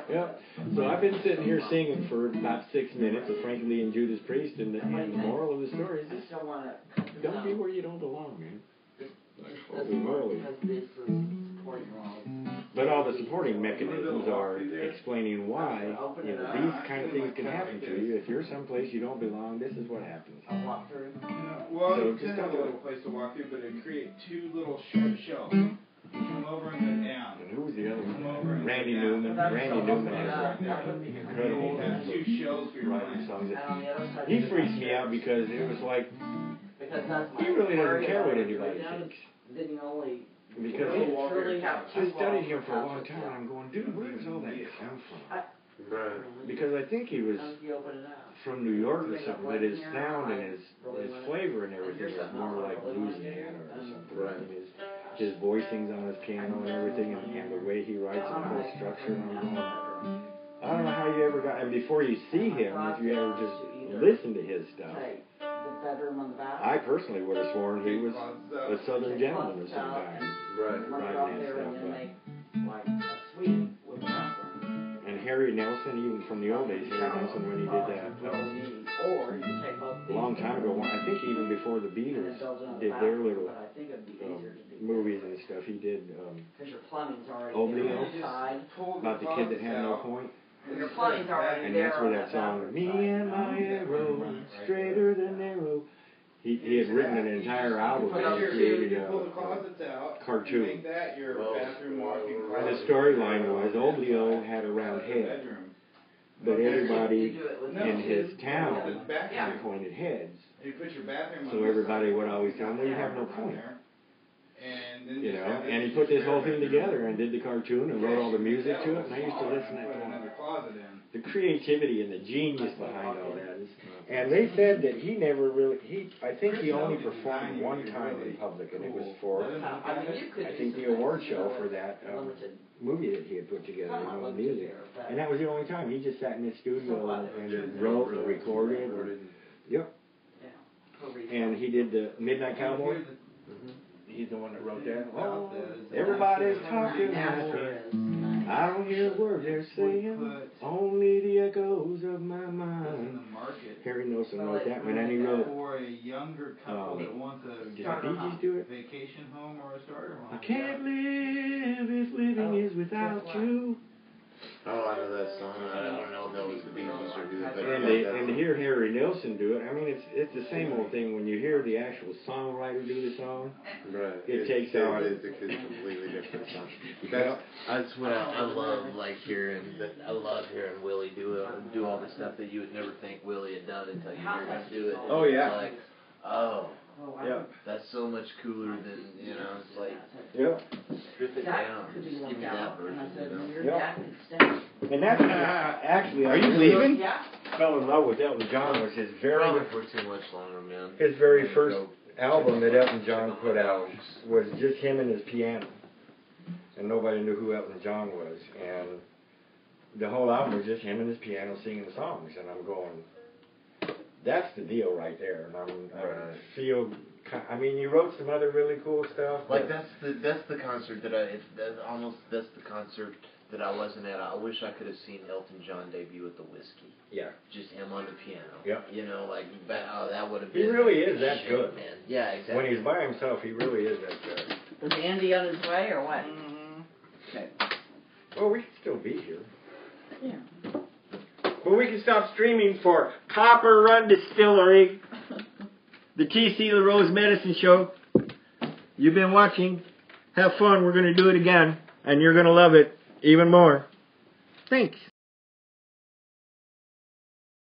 Yep. So I've been sitting here singing for about 6 minutes of Frankie Lee and Judas Priest, and the moral of the story is just don't be where you don't belong, man. Holy moly. But all the supporting mechanisms are explaining why, these kind of things can happen to you. If you're someplace you don't belong, this is what happens. Well, you just have a little place to walk through, but it create 2 little short shelves. You come over and go down. And who was the other one? Randy Newman. Randy Newman has incredible 2 shelves for your writing songs. He freaks me out because it was like, he really doesn't care what anybody thinks. Because I studied him for a long time, and I'm going, dude, where does all that come from? Right. Because I think he was from New York or something, but his sound and his flavor and everything was more like Louisiana or something. Right. His voicings on his piano and everything, and the way he writes and the whole structure, and I'm going, I don't know how you ever got, and before you see him, if you ever just listen to his stuff. Hey, the bedroom on the back. I personally would have sworn he was a Southern gentleman of some kind. Right. Writing that stuff up. Like a suite with a bathroom. And Harry Nelson, even from the old days, Harry Nelson, when he did that Or you can take both a long time ago, I think even before the Beatles did their little movies and stuff, he did Oblio, about the kid that had no point. Your plumbing's already And there. that's where that song, Me and My Arrow, Straighter Than Arrow. He had written an entire album and he created a cartoon. And the storyline was Oblio had a round head, but everybody in his town had pointed heads. So everybody would always tell him, well, you have no point. You know, and he put this whole thing together and did the cartoon and wrote all the music to it, and I used to listen to it. The creativity and the genius behind all that is, and they said that he never really, I think he only performed one time in public, and it was for, I think, the award show for that movie that he had put together, all the music. And that was the only time. He just sat in his studio and wrote and recorded. Yep. And he did the Midnight Cowboy. He's the one that wrote that. Oh, everybody's talking now. I don't hear a word they're saying, only the echoes of my mind. Harry Nelson wrote that one, and he wrote, did the Bee Gees do it? I can't live if living is without you. Oh, I know that song. I don't know if that was the Bee Gees or do it, but and to hear Harry Nelson do it, I mean, it's the same old thing. When you hear the actual songwriter do the song, right, it takes on. It's a completely different song. That's what I love, like hearing. I love hearing Willie do all the stuff that you would never think Willie had done until you hear him do it. Oh yeah. It's like, oh. Yeah. That's so much cooler than, you know, it's like, yeah. strip it down. Just give me that version, you know? Yeah. And that's actually, are you leaving? Fell in Love with Elton John was his Probably for too much longer, man. His very first album that Elton John put out was just him and his piano. And nobody knew who Elton John was. And the whole album was just him and his piano singing the songs. And I'm going, that's the deal right there. And I feel, I mean, you wrote some other really cool stuff. Like that's the concert that that's the concert that I wasn't at. I wish I could have seen Elton John debut at the Whiskey. Yeah. Just him on the piano. Yeah. You know, like that would have been. He really is that good, man. Yeah, exactly. When he's by himself, he really is that good. Is Andy on his way or what? Mm-hmm. Okay. Well, we can still be here. Yeah. Well, we can stop streaming for Copper Run Distillery, the T.C. LaRose Medicine Show. You've been watching. Have fun. We're going to do it again, and you're going to love it even more. Thanks.